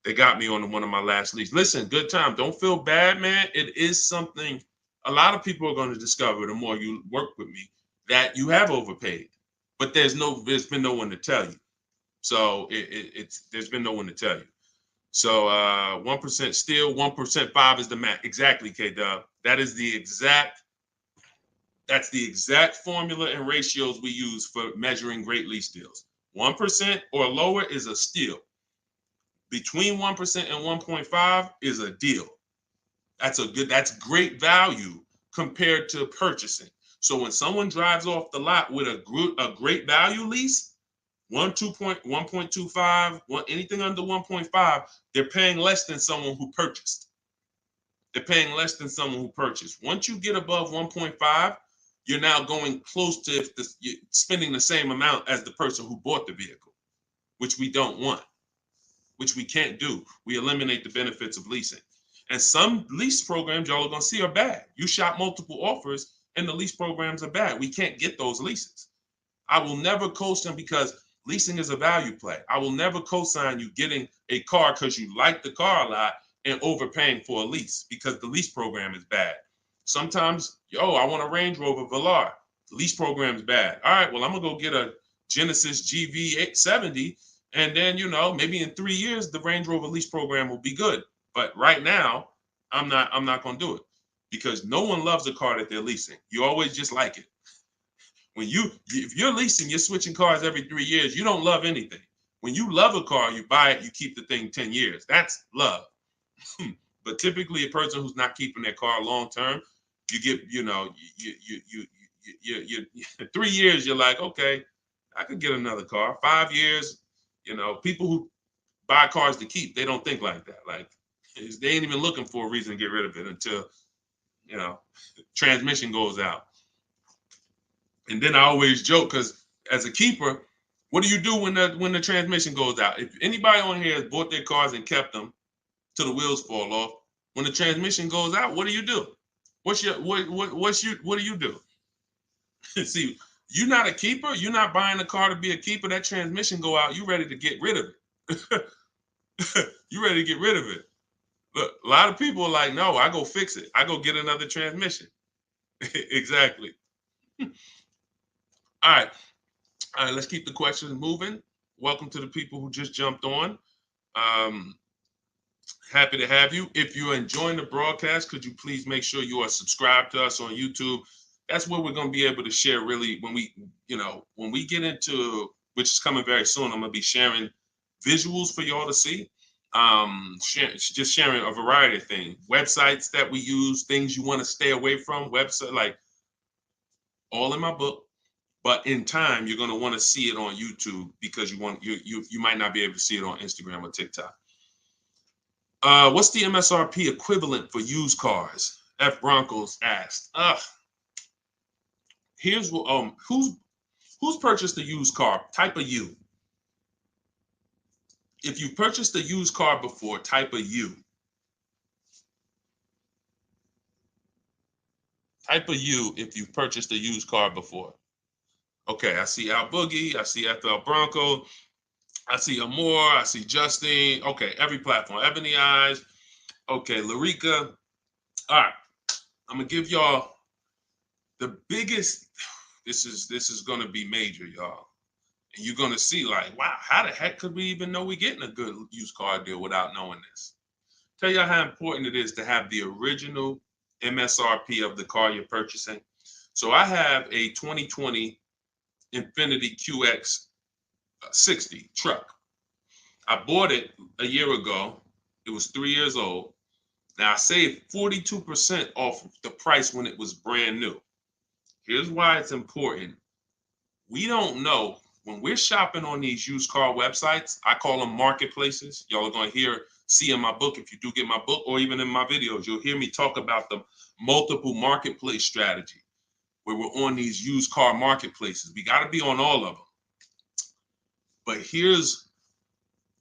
They got me on one of my last leads. Listen, good time. Don't feel bad, man. It is something a lot of people are going to discover the more you work with me, that you have overpaid. But there's been no one to tell you. So there's been no one to tell you. So 1% still, 1% 5 is the max. Exactly, K-Dub. That's the exact formula and ratios we use for measuring great lease deals. 1% or lower is a steal. Between 1% and 1.5 is a deal. That's great value compared to purchasing. So when someone drives off the lot with a great value lease, 1.25, anything under 1.5, they're paying less than someone who purchased. They're paying less than someone who purchased. Once you get above 1.5, you're now going close to spending the same amount as the person who bought the vehicle, which we don't want, which we can't do. We eliminate the benefits of leasing. And some lease programs y'all are going to see are bad. You shop multiple offers and the lease programs are bad. We can't get those leases. I will never co-sign, because leasing is a value play. I will never co-sign you getting a car because you like the car a lot and overpaying for a lease, because the lease program is bad. Sometimes, I want a Range Rover Velar. The lease program is bad. All right, well, I'm going to go get a Genesis GV870. And then, maybe in 3 years, the Range Rover lease program will be good. But right now, I'm not going to do it, because no one loves a car that they're leasing. You always just like it. If you're leasing, you're switching cars every 3 years. You don't love anything. When you love a car, you buy it, you keep the thing 10 years. That's love. But typically, a person who's not keeping their car long term, you get, you 3 years, you're like, okay, I could get another car. 5 years, people who buy cars to keep, they don't think like that. Like, they ain't even looking for a reason to get rid of it until, transmission goes out. And then I always joke, because as a keeper, what do you do when the transmission goes out? If anybody on here has bought their cars and kept them till the wheels fall off, when the transmission goes out, what do you do? What do you do? See, you're not a keeper. You're not buying a car to be a keeper. That transmission go out, you ready to get rid of it. You ready to get rid of it. Look, a lot of people are like, no, I go fix it. I go get another transmission. Exactly. All right, let's keep the questions moving. Welcome to the people who just jumped on. Happy to have you. If you're enjoying the broadcast, could you please make sure you are subscribed to us on YouTube? That's where we're going to be able to share, really, when we get into, which is coming very soon, I'm going to be sharing visuals for y'all to see. Just sharing a variety of things, websites that we use, things you want to stay away from, website, like, all in my book. But in time, you're going to want to see it on YouTube, because you might not be able to see it on Instagram or TikTok. What's the MSRP equivalent for used cars? F Broncos asked. Here's what who's purchased a used car? Type a U. If you purchased a used car before, type a U. Type a U if you've purchased a used car before. Okay, I see Al Boogie, I see FL Bronco, I see Amor, I see Justine. Okay, every platform. Ebony Eyes. Okay, Larica. All right, I'm gonna give y'all the biggest. This is gonna be major, y'all. And you're gonna see, like, wow, how the heck could we even know we're getting a good used car deal without knowing this? Tell y'all how important it is to have the original MSRP of the car you're purchasing. So I have a 2020 Infiniti QX 60 truck. I bought it a year ago. It was 3 years old. Now I saved 42% off the price when it was brand new. Here's why it's important. We don't know when we're shopping on these used car websites. I call them marketplaces. Y'all are going to hear see in my book, if you do get my book, or even in my videos, you'll hear me talk about the multiple marketplace strategy, where we're on these used car marketplaces. We got to be on all of them. But here's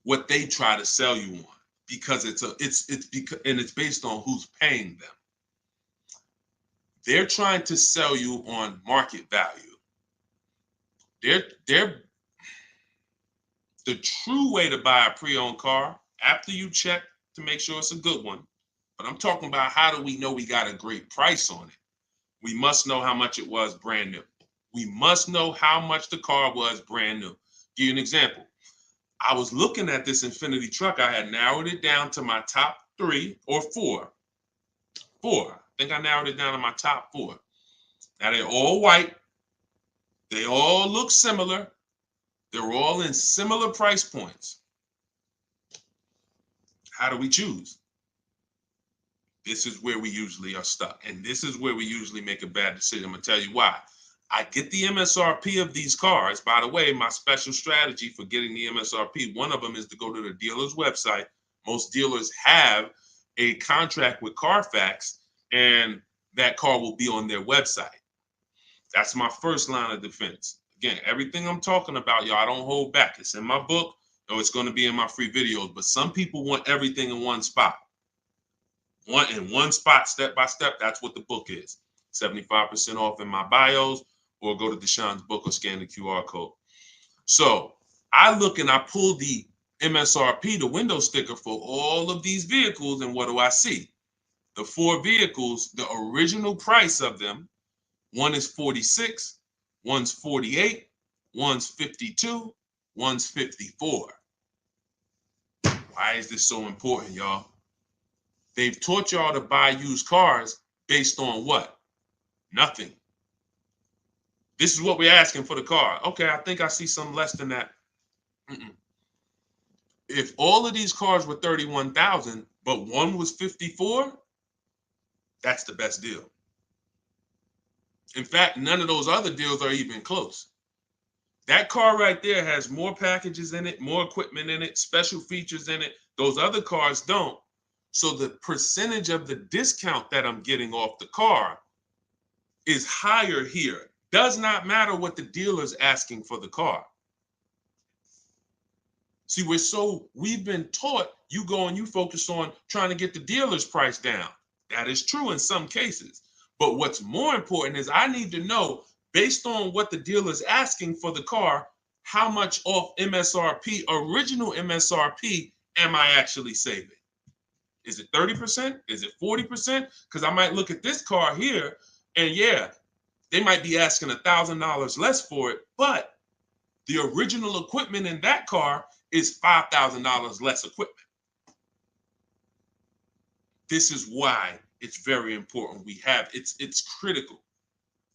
what they try to sell you on, because it's based on who's paying them. They're trying to sell you on market value. They're the true way to buy a pre-owned car, after you check to make sure it's a good one. But I'm talking about, how do we know we got a great price on it? We must know how much it was brand new. We must know how much the car was brand new. Give you an example. I was looking at this Infiniti truck. I had narrowed it down to my top 3 or 4. I think I narrowed it down to my top 4. Now they're all white. They all look similar. They're all in similar price points. How do we choose? This is where we usually are stuck. And this is where we usually make a bad decision. I'm going to tell you why. I get the MSRP of these cars. By the way, my special strategy for getting the MSRP, one of them is to go to the dealer's website. Most dealers have a contract with Carfax, and that car will be on their website. That's my first line of defense. Again, everything I'm talking about, y'all, I don't hold back. It's in my book, or it's going to be in my free videos. But some people want everything in one spot. One spot, step by step. That's what the book is. 75% off in my bios, or go to Deshone's book or scan the QR code. So I look and I pull the MSRP, the window sticker, for all of these vehicles, and what do I see? The 4 vehicles, the original price of them, one is 46, one's 48, one's 52, one's 54. Why is this so important, y'all? They've taught y'all to buy used cars based on what? Nothing. This is what we're asking for the car. Okay, I think I see some less than that. If all of these cars were 31,000, but one was 54, that's the best deal. In fact, none of those other deals are even close. That car right there has more packages in it, more equipment in it, special features in it. Those other cars don't. So the percentage of the discount that I'm getting off the car is higher here. Does not matter what the dealer's asking for the car. See, we've been taught, you go and you focus on trying to get the dealer's price down. That is true in some cases. But what's more important is I need to know, based on what the dealer's asking for the car, how much off MSRP, original MSRP, am I actually saving? Is it 30%? Is it 40%? Because I might look at this car here, and yeah, they might be asking $1,000 less for it, but the original equipment in that car is $5,000 less equipment. This is why it's very important. It's critical.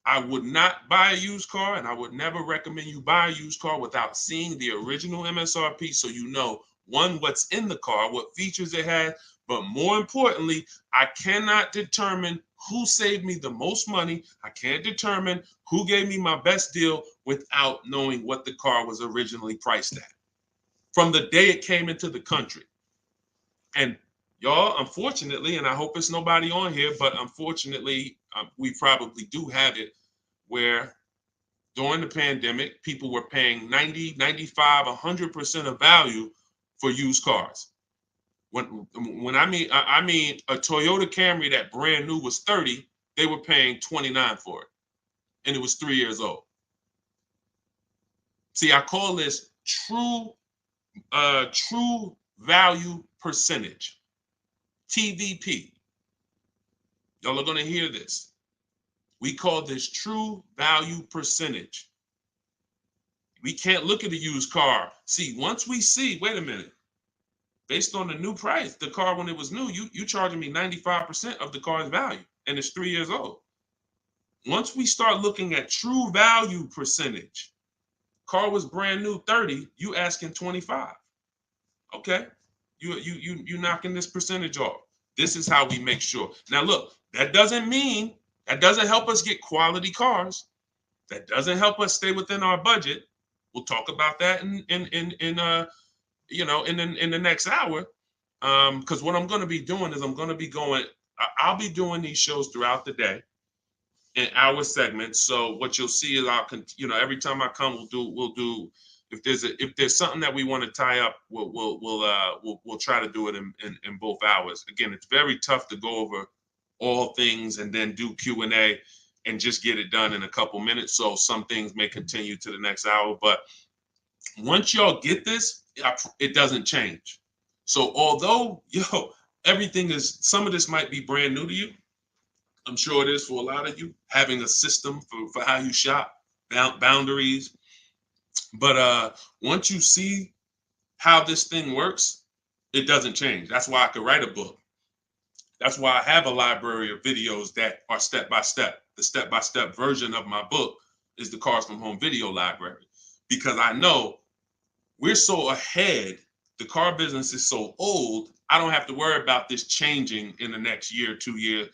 I would not buy a used car, and I would never recommend you buy a used car without seeing the original MSRP, so you know, one, what's in the car, what features it has, but more importantly, I cannot determine who saved me the most money. I can't determine who gave me my best deal without knowing what the car was originally priced at from the day it came into the country. And y'all, unfortunately, and I hope it's nobody on here, but unfortunately, we probably do have it, where during the pandemic, people were paying 90, 95, 100% of value for used cars. When I mean a Toyota Camry that brand new was 30, they were paying 29 for it, and it was 3 years old. See, I call this true value percentage, TVP. Y'all are going to hear this. We call this true value percentage. We can't look at a used car. See, once we see, wait a minute, based on the new price, the car when it was new, you charging me 95% of the car's value, and it's 3 years old. Once we start looking at true value percentage, car was brand new 30, you asking 25. Okay, you knocking this percentage off. This is how we make sure. Now look, that doesn't help us get quality cars. That doesn't help us stay within our budget. We'll talk about that in the next hour. Because what I'm going to be doing is I'll be doing these shows throughout the day in our segments. So what you'll see is every time I come, we'll do if there's something that we want to tie up, we'll try to do it in both hours. Again, it's very tough to go over all things and then do Q&A and just get it done in a couple minutes. So some things may continue to the next hour, but once y'all get this, it doesn't change. So although some of this might be brand new to you, I'm sure it is for a lot of you, having a system for how you shop, boundaries. But once you see how this thing works, it doesn't change. That's why I could write a book. That's why I have a library of videos that are step-by-step. The step-by-step version of my book is the Cars from Home video library, because I know we're so ahead. The car business is so old. I don't have to worry about this changing in the next year, 2 years.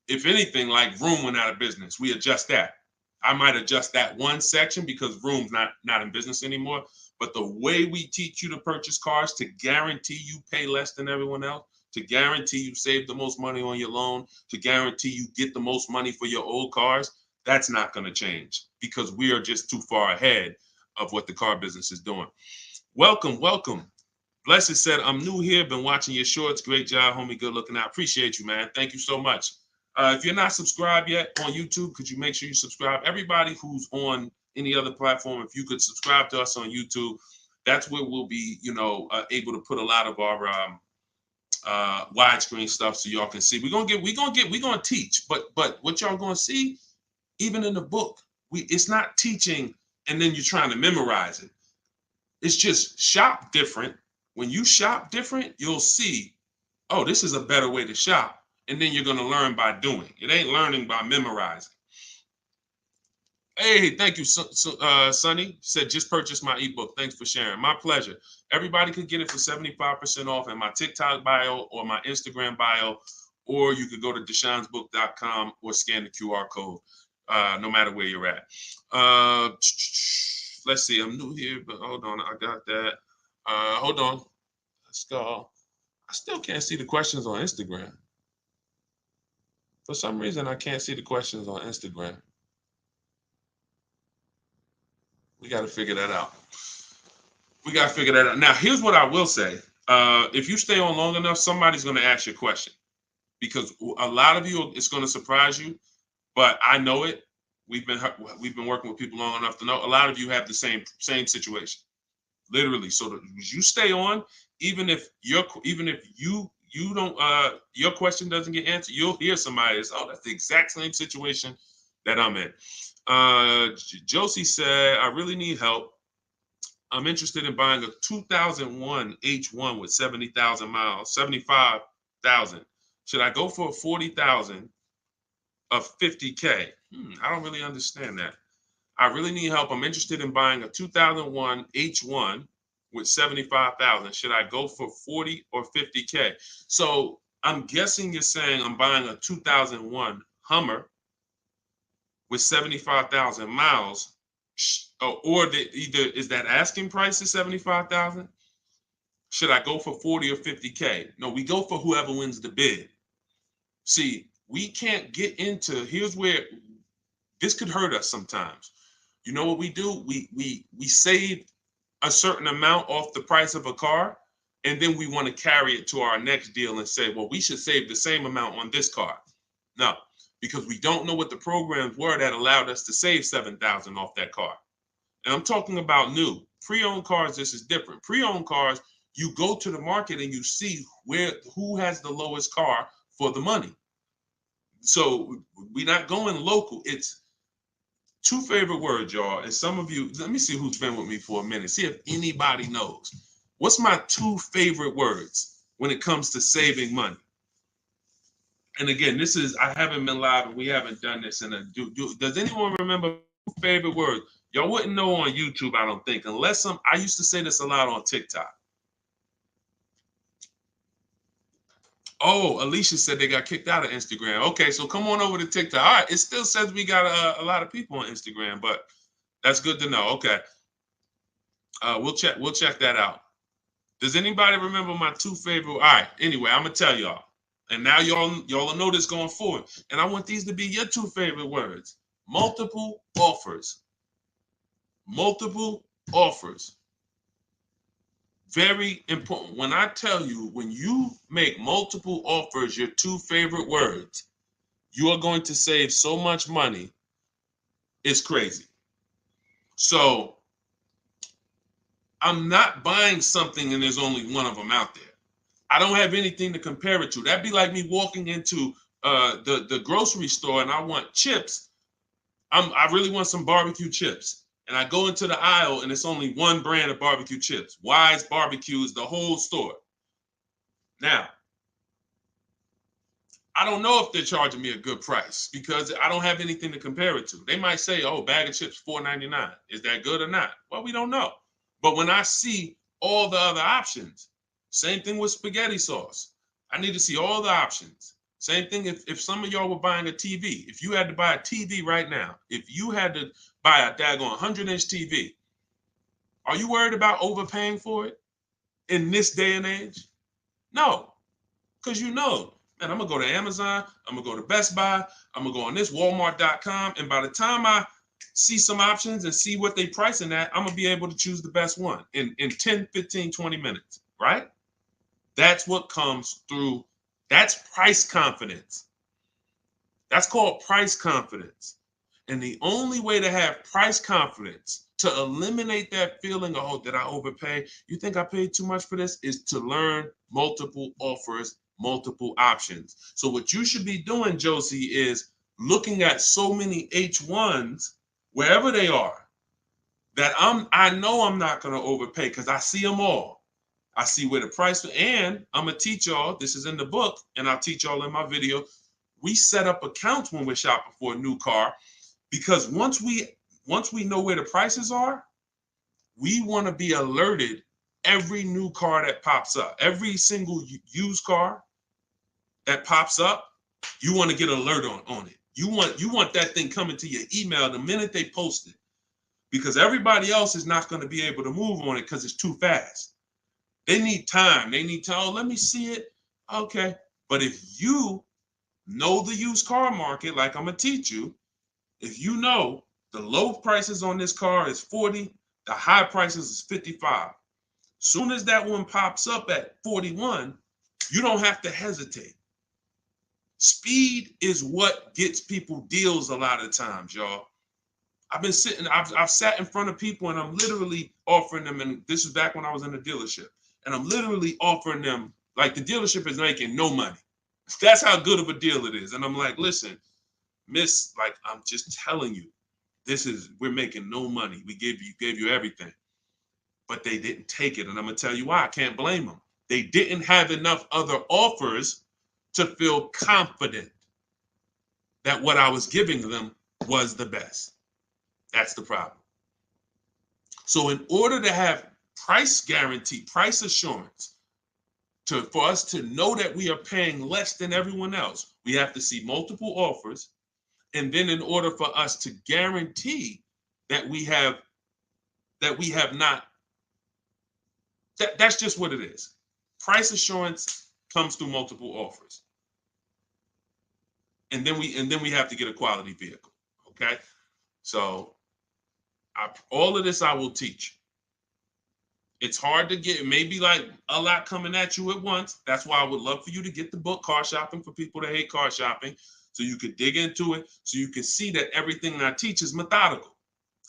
If anything, like Vroom went out of business, we adjust that. I might adjust that one section because Vroom's not in business anymore. But the way we teach you to purchase cars to guarantee you pay less than everyone else, to guarantee you save the most money on your loan, to guarantee you get the most money for your old cars, that's not going to change because we are just too far ahead of what the car business is doing. Welcome, welcome. Blessed said, I'm new here, been watching your shorts. Great job, homie. Good looking out. Appreciate you, man. Thank you so much. If you're not subscribed yet on YouTube, could you make sure you subscribe? Everybody who's on any other platform, if you could subscribe to us on YouTube, that's where we'll be, able to put a lot of our widescreen stuff so y'all can see. We're gonna teach, but what y'all gonna see, even in the book, it's not teaching and then you're trying to memorize it. It's just shop different. When you shop different, you'll see, oh, this is a better way to shop. And then you're going to learn by doing. It ain't learning by memorizing. Hey, thank you, Sonny. Said, just purchased my ebook. Thanks for sharing. My pleasure. Everybody could get it for 75% off in my TikTok bio or my Instagram bio, or you could go to deshonsbook.com or scan the QR code, no matter where you're at. Let's see. I'm new here, but hold on. I got that. Hold on. Let's go. I still can't see the questions on Instagram. For some reason, I can't see the questions on Instagram. We got to figure that out. Now, here's what I will say. If you stay on long enough, somebody's going to ask you a question, because a lot of you, it's going to surprise you, but I know it. We've been working with people long enough to know a lot of you have the same situation, literally. So you stay on, even if you don't, your question doesn't get answered, you'll hear somebody that's, oh, that's the exact same situation that I'm in. Josie said, I really need help. I'm interested in buying a 2001 H1 with 70,000 miles, 75,000. Should I go for a 40,000 of 50K? I don't really understand that. I really need help. I'm interested in buying a 2001 H1 with 75,000. Should I go for 40 or 50K? So I'm guessing you're saying I'm buying a 2001 Hummer with 75,000 miles, or either is that asking price is 75,000? Should I go for 40 or 50K? No, we go for whoever wins the bid. See, we can't get into, here's where this could hurt us sometimes. You know what we do? We save a certain amount off the price of a car, and then we want to carry it to our next deal and say, well, we should save the same amount on this car. No, because we don't know what the programs were that allowed us to save 7,000 off that car. And I'm talking about new. Pre-owned cars, this is different. Pre-owned cars, you go to the market and you see who has the lowest car for the money. So we're not going local. It's two favorite words, y'all. And some of you, let me see who's been with me for a minute. See if anybody knows. What's my two favorite words when it comes to saving money? And again, I haven't been live and we haven't done this in a does anyone remember favorite words? Y'all wouldn't know on YouTube, I don't think, unless I used to say this a lot on TikTok. Oh, Alicia said they got kicked out of Instagram. Okay, so come on over to TikTok. All right, it still says we got a lot of people on Instagram, but that's good to know. Okay, we'll check that out. Does anybody remember my two favorite? All right. Anyway, I'm gonna tell y'all, and now y'all will know this going forward. And I want these to be your two favorite words: multiple offers. Multiple offers. Very important. When I tell you, when you make multiple offers your two favorite words, you are going to save so much money. It's crazy. So I'm not buying something and there's only one of them out there. I don't have anything to compare it to. That'd be like me walking into the grocery store and I want chips. I really want some barbecue chips. And I go into the aisle and it's only one brand of barbecue chips. Wise Barbecue is the whole store. Now, I don't know if they're charging me a good price because I don't have anything to compare it to. They might say, oh, bag of chips, $4.99. Is that good or not? Well, we don't know. But when I see all the other options, same thing with spaghetti sauce. I need to see all the options. Same thing if some of y'all were buying a TV. If you had to buy a TV right now, if you had to buy a daggone 100-inch TV, are you worried about overpaying for it in this day and age? No, because you know, man, I'm going to go to Amazon, I'm going to go to Best Buy, I'm going to go on this Walmart.com, and by the time I see some options and see what they pricing at, I'm going to be able to choose the best one in 10, 15, 20 minutes, right? That's what comes through. That's price confidence. That's called price confidence. And the only way to have price confidence, to eliminate that feeling of, oh, did I overpay? You think I paid too much for this? Is to learn multiple offers, multiple options. So what you should be doing, Josie, is looking at so many H1s, wherever they are, that I know I'm not going to overpay because I see them all. I see where the price, and I'm going to teach y'all, this is in the book, and I'll teach y'all in my video. We set up accounts when we're shopping for a new car, because once we know where the prices are, we want to be alerted every new car that pops up. Every single used car that pops up, you want to get alert on it. You want that thing coming to your email the minute they post it, because everybody else is not going to be able to move on it because it's too fast. They need time. They need to, oh, let me see it. Okay. But if you know the used car market, like I'm going to teach you, if you know the low prices on this car is 40, the high prices is 55. Soon as that one pops up at 41, you don't have to hesitate. Speed is what gets people deals a lot of times, y'all. I've sat in front of people and I'm literally offering them, and this is back when I was in the dealership, and I'm literally offering them, like, the dealership is making no money. That's how good of a deal it is. And I'm like, listen, miss, like, I'm just telling you, we're making no money. We gave you everything. But they didn't take it. And I'm going to tell you why. I can't blame them. They didn't have enough other offers to feel confident that what I was giving them was the best. That's the problem. So in order to have price guarantee, price assurance, for us to know that we are paying less than everyone else, we have to see multiple offers. And then in order for us to guarantee that we have not, that's just what it is. Price assurance comes through multiple offers. And then we have to get a quality vehicle. Okay. So all of this I will teach. It's hard to get, maybe like a lot coming at you at once. That's why I would love for you to get the book, Car Shopping for People That Hate Car Shopping, so you could dig into it, so you can see that everything I teach is methodical.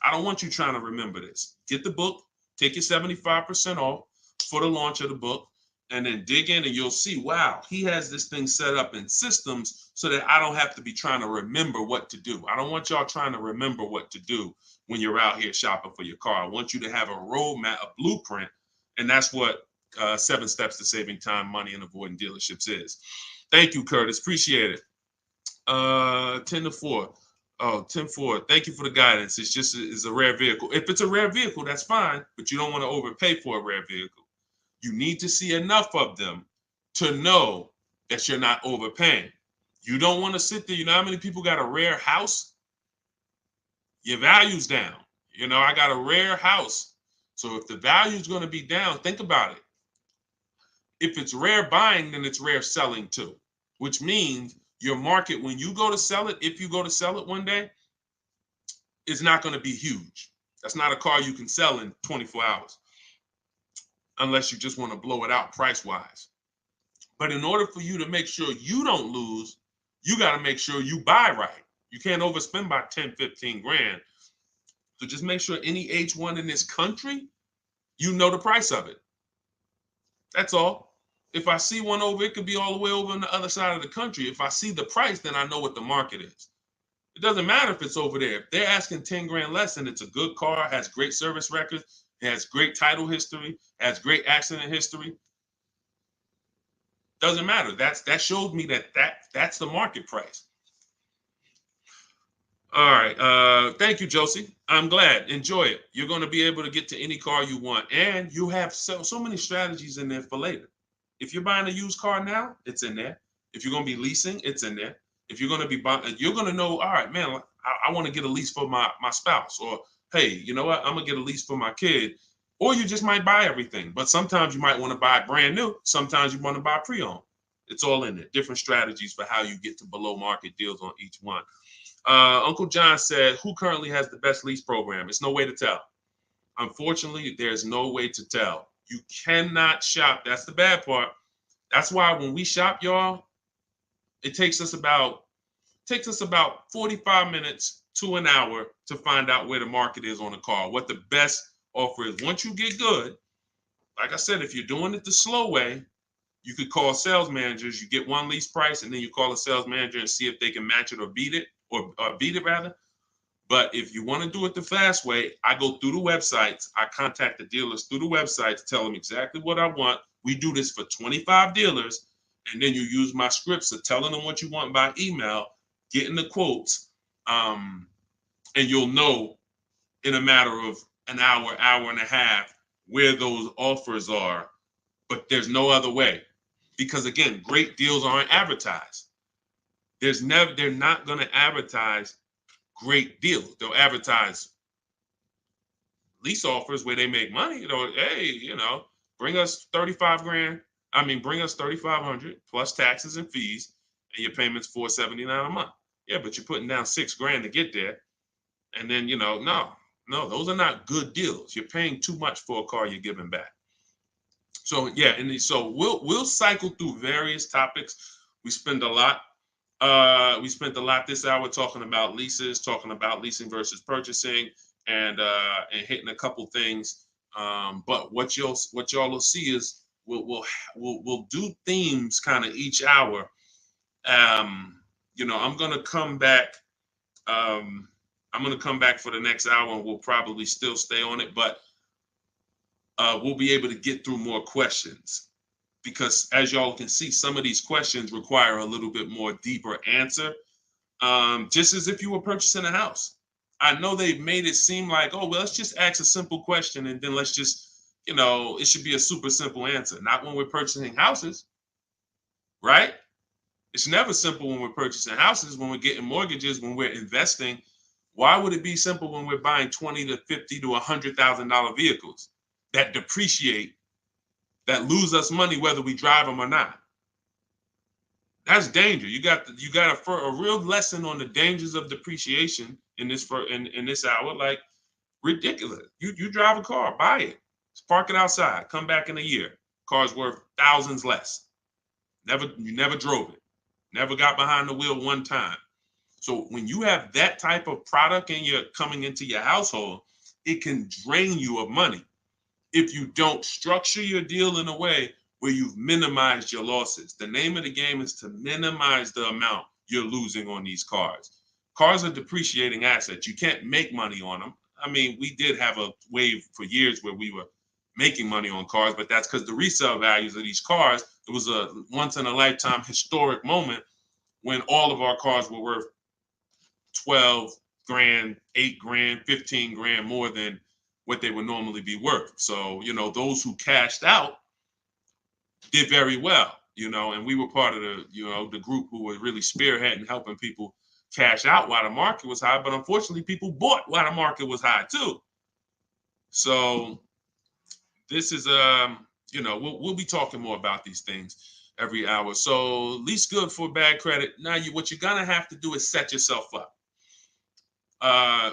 I don't want you trying to remember this. Get the book, take your 75% off for the launch of the book, and then dig in and you'll see, wow, he has this thing set up in systems so that I don't have to be trying to remember what to do. I don't want y'all trying to remember what to do when you're out here shopping for your car. I want you to have a roadmap, a blueprint, and that's what 7 Steps to Saving Time, Money, and Avoiding Dealerships is. Thank you, Curtis. Appreciate it. 10-4. Oh, 10-4. Thank you for the guidance. It's a rare vehicle. If it's a rare vehicle, that's fine, but you don't want to overpay for a rare vehicle. You need to see enough of them to know that you're not overpaying. You don't want to sit there. You know how many people got a rare house? Your value's down. I got a rare house. So if the value is going to be down, think about it. If it's rare buying, then it's rare selling too, which means your market, when you go to sell it, if you go to sell it one day, is not going to be huge. That's not a car you can sell in 24 hours unless you just want to blow it out price wise. But in order for you to make sure you don't lose, you got to make sure you buy right. You can't overspend by 10, 15 grand. So just make sure any H1 in this country, you know the price of it. That's all. If I see one over, it could be all the way over on the other side of the country. If I see the price, then I know what the market is. It doesn't matter if it's over there. If they're asking 10 grand less and it's a good car, has great service records, has great title history, has great accident history, doesn't matter. That shows me that's the market price. All right. Thank you, Josie. I'm glad. Enjoy it. You're going to be able to get to any car you want. And you have so many strategies in there for later. If you're buying a used car now, it's in there. If you're going to be leasing, it's in there. If you're going to be buying, you're going to know, all right, man, I want to get a lease for my spouse. Or, hey, you know what? I'm going to get a lease for my kid. Or you just might buy everything. But sometimes you might want to buy brand new. Sometimes you want to buy pre-owned. It's all in there. Different strategies for how you get to below market deals on each one. Uncle John said, who currently has the best lease program? It's no way to tell. Unfortunately, there's no way to tell. You cannot shop. That's the bad part. That's why when we shop, y'all, it takes us about 45 minutes to an hour to find out where the market is on a car, what the best offer is. Once you get good, like I said, if you're doing it the slow way, you could call sales managers. You get one lease price, and then you call a sales manager and see if they can match it or beat it. Or beat it rather. But if you want to do it the fast way, I go through the websites. I contact the dealers through the websites, tell them exactly what I want. We do this for 25 dealers. And then you use my scripts of telling them what you want by email, getting the quotes. And you'll know in a matter of an hour, hour and a half, where those offers are. But there's no other way. Because again, great deals aren't advertised. They're not going to advertise great deals. They'll advertise lease offers where they make money. You know, hey, bring us 35 grand. Bring us 3,500 plus taxes and fees, and your payment's $479 a month. Yeah, but you're putting down $6 grand to get there, and then no, those are not good deals. You're paying too much for a car you're giving back. So yeah, and so we'll cycle through various topics. We spent a lot this hour talking about leases, talking about leasing versus purchasing, and hitting a couple things. But what y'all will see is we'll do themes kind of each hour. I'm gonna come back. I'm gonna come back for the next hour, and we'll probably still stay on it, but we'll be able to get through more questions. Because as y'all can see, some of these questions require a little bit more deeper answer, just as if you were purchasing a house. I know they've made it seem like, oh, well, let's just ask a simple question and then let's just, it should be a super simple answer. Not when we're purchasing houses, right? It's never simple when we're purchasing houses, when we're getting mortgages, when we're investing. Why would it be simple when we're buying $20,000 to $50,000 to $100,000 vehicles that depreciate, that lose us money whether we drive them or not? That's danger. You got a real lesson on the dangers of depreciation in this hour. Like, ridiculous. You drive a car, buy it, park it outside, come back in a year, car's worth thousands less. You never drove it, never got behind the wheel one time. So when you have that type of product and you're coming into your household, it can drain you of money if you don't structure your deal in a way where you've minimized your losses. The name of the game is to minimize the amount you're losing on these cars. Cars are depreciating assets. You can't make money on them. We did have a wave for years where we were making money on cars, but that's because the resale values of these cars, it was a once in a lifetime historic moment when all of our cars were worth 12 grand, 8 grand, 15 grand more than what they would normally be worth. So, those who cashed out did very well, and we were part of the group who were really spearheading, helping people cash out while the market was high. But unfortunately, people bought while the market was high too. So this is, you know, we'll be talking more about these things every hour. So lease good for bad credit. Now, what you're gonna have to do is set yourself up.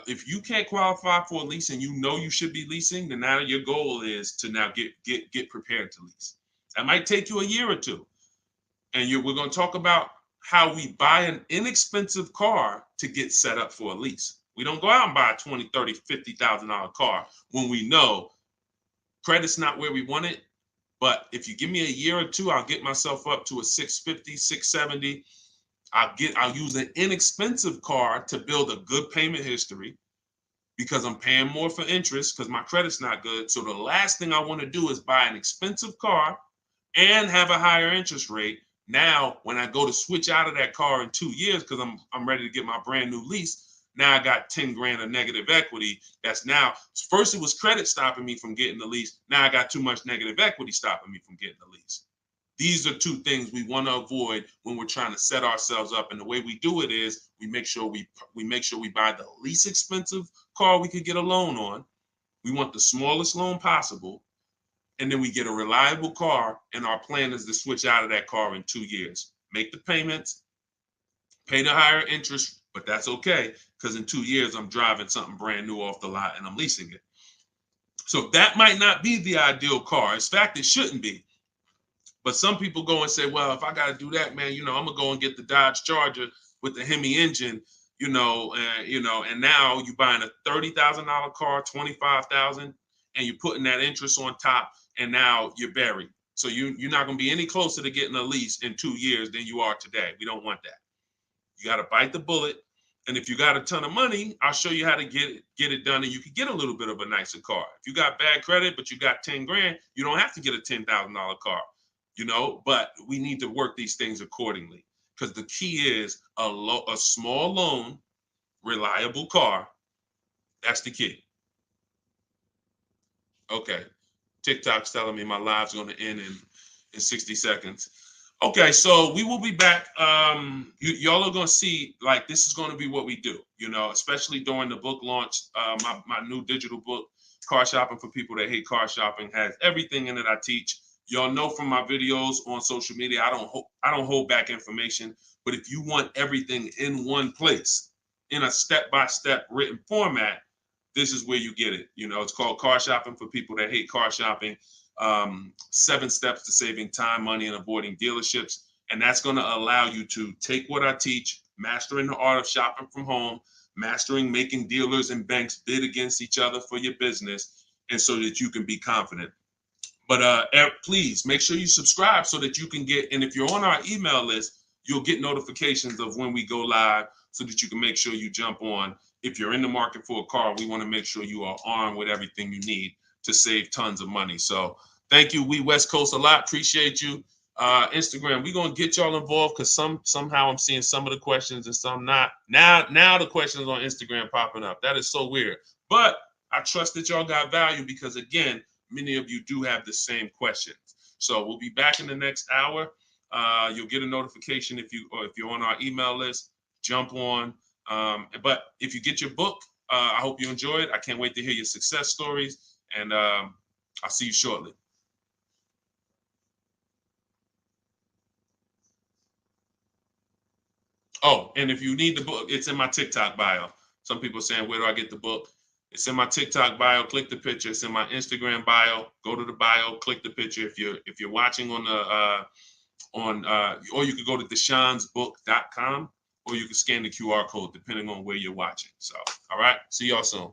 If you can't qualify for a lease and you know you should be leasing, then now your goal is to now get prepared to lease. That might take you a year or two, and we're going to talk about how we buy an inexpensive car to get set up for a lease. We don't go out and buy a $20, $30, $50,000 car when we know credit's not where we want it. But if you give me a year or two, I'll get myself up to a 650, 670. I'll use an inexpensive car to build a good payment history because I'm paying more for interest because my credit's not good. So the last thing I want to do is buy an expensive car and have a higher interest rate. Now, when I go to switch out of that car in 2 years because I'm ready to get my brand new lease, now I got 10 grand of negative equity. That's now, first it was credit stopping me from getting the lease. Now I got too much negative equity stopping me from getting the lease. These are two things we want to avoid when we're trying to set ourselves up. And the way we do it is we make sure we buy the least expensive car we could get a loan on. We want the smallest loan possible. And then we get a reliable car. And our plan is to switch out of that car in 2 years. Make the payments, pay the higher interest, but that's okay. Because in 2 years, I'm driving something brand new off the lot and I'm leasing it. So that might not be the ideal car. In fact, it shouldn't be. But some people go and say, well, if I got to do that, man, I'm going to go and get the Dodge Charger with the Hemi engine, and now you're buying a $30,000 car, $25,000, and you're putting that interest on top, and now you're buried. So you're not going to be any closer to getting a lease in 2 years than you are today. We don't want that. You got to bite the bullet. And if you got a ton of money, I'll show you how to get it done, and you can get a little bit of a nicer car. If you got bad credit, but you got 10 grand, you don't have to get a $10,000 car. But we need to work these things accordingly because the key is a small loan, reliable car. That's the key. Okay. TikTok's telling me my live's going to end in 60 seconds. Okay, so we will be back. Y'all are going to see, like, this is going to be what we do, especially during the book launch. My new digital book, Car Shopping for People That Hate Car Shopping, has everything in it I teach. Y'all know from my videos on social media, I don't hold back information. But if you want everything in one place, in a step-by-step written format, this is where you get it. It's called Car Shopping for People That Hate Car Shopping. 7 steps to saving time, money, and avoiding dealerships. And that's going to allow you to take what I teach, mastering the art of shopping from home, mastering making dealers and banks bid against each other for your business, and so that you can be confident. But please make sure you subscribe so that you can get, and if you're on our email list, you'll get notifications of when we go live so that you can make sure you jump on. If you're in the market for a car, we want to make sure you are armed with everything you need to save tons of money. So thank you, We West Coast, a lot. Appreciate you. Instagram, we're going to get y'all involved because somehow I'm seeing some of the questions and some not. Now the questions on Instagram popping up. That is so weird. But I trust that y'all got value because, again, many of you do have the same questions. So we'll be back in the next hour. You'll get a notification if you're on our email list. Jump on. But if you get your book, I hope you enjoy it. I can't wait to hear your success stories. And I'll see you shortly. Oh, and if you need the book, it's in my TikTok bio. Some people are saying, where do I get the book? It's in my TikTok bio. Click the picture. It's in my Instagram bio. Go to the bio. Click the picture. If you're watching on or you could go to deshonsbook.com, or you can scan the QR code depending on where you're watching. So, all right. See y'all soon.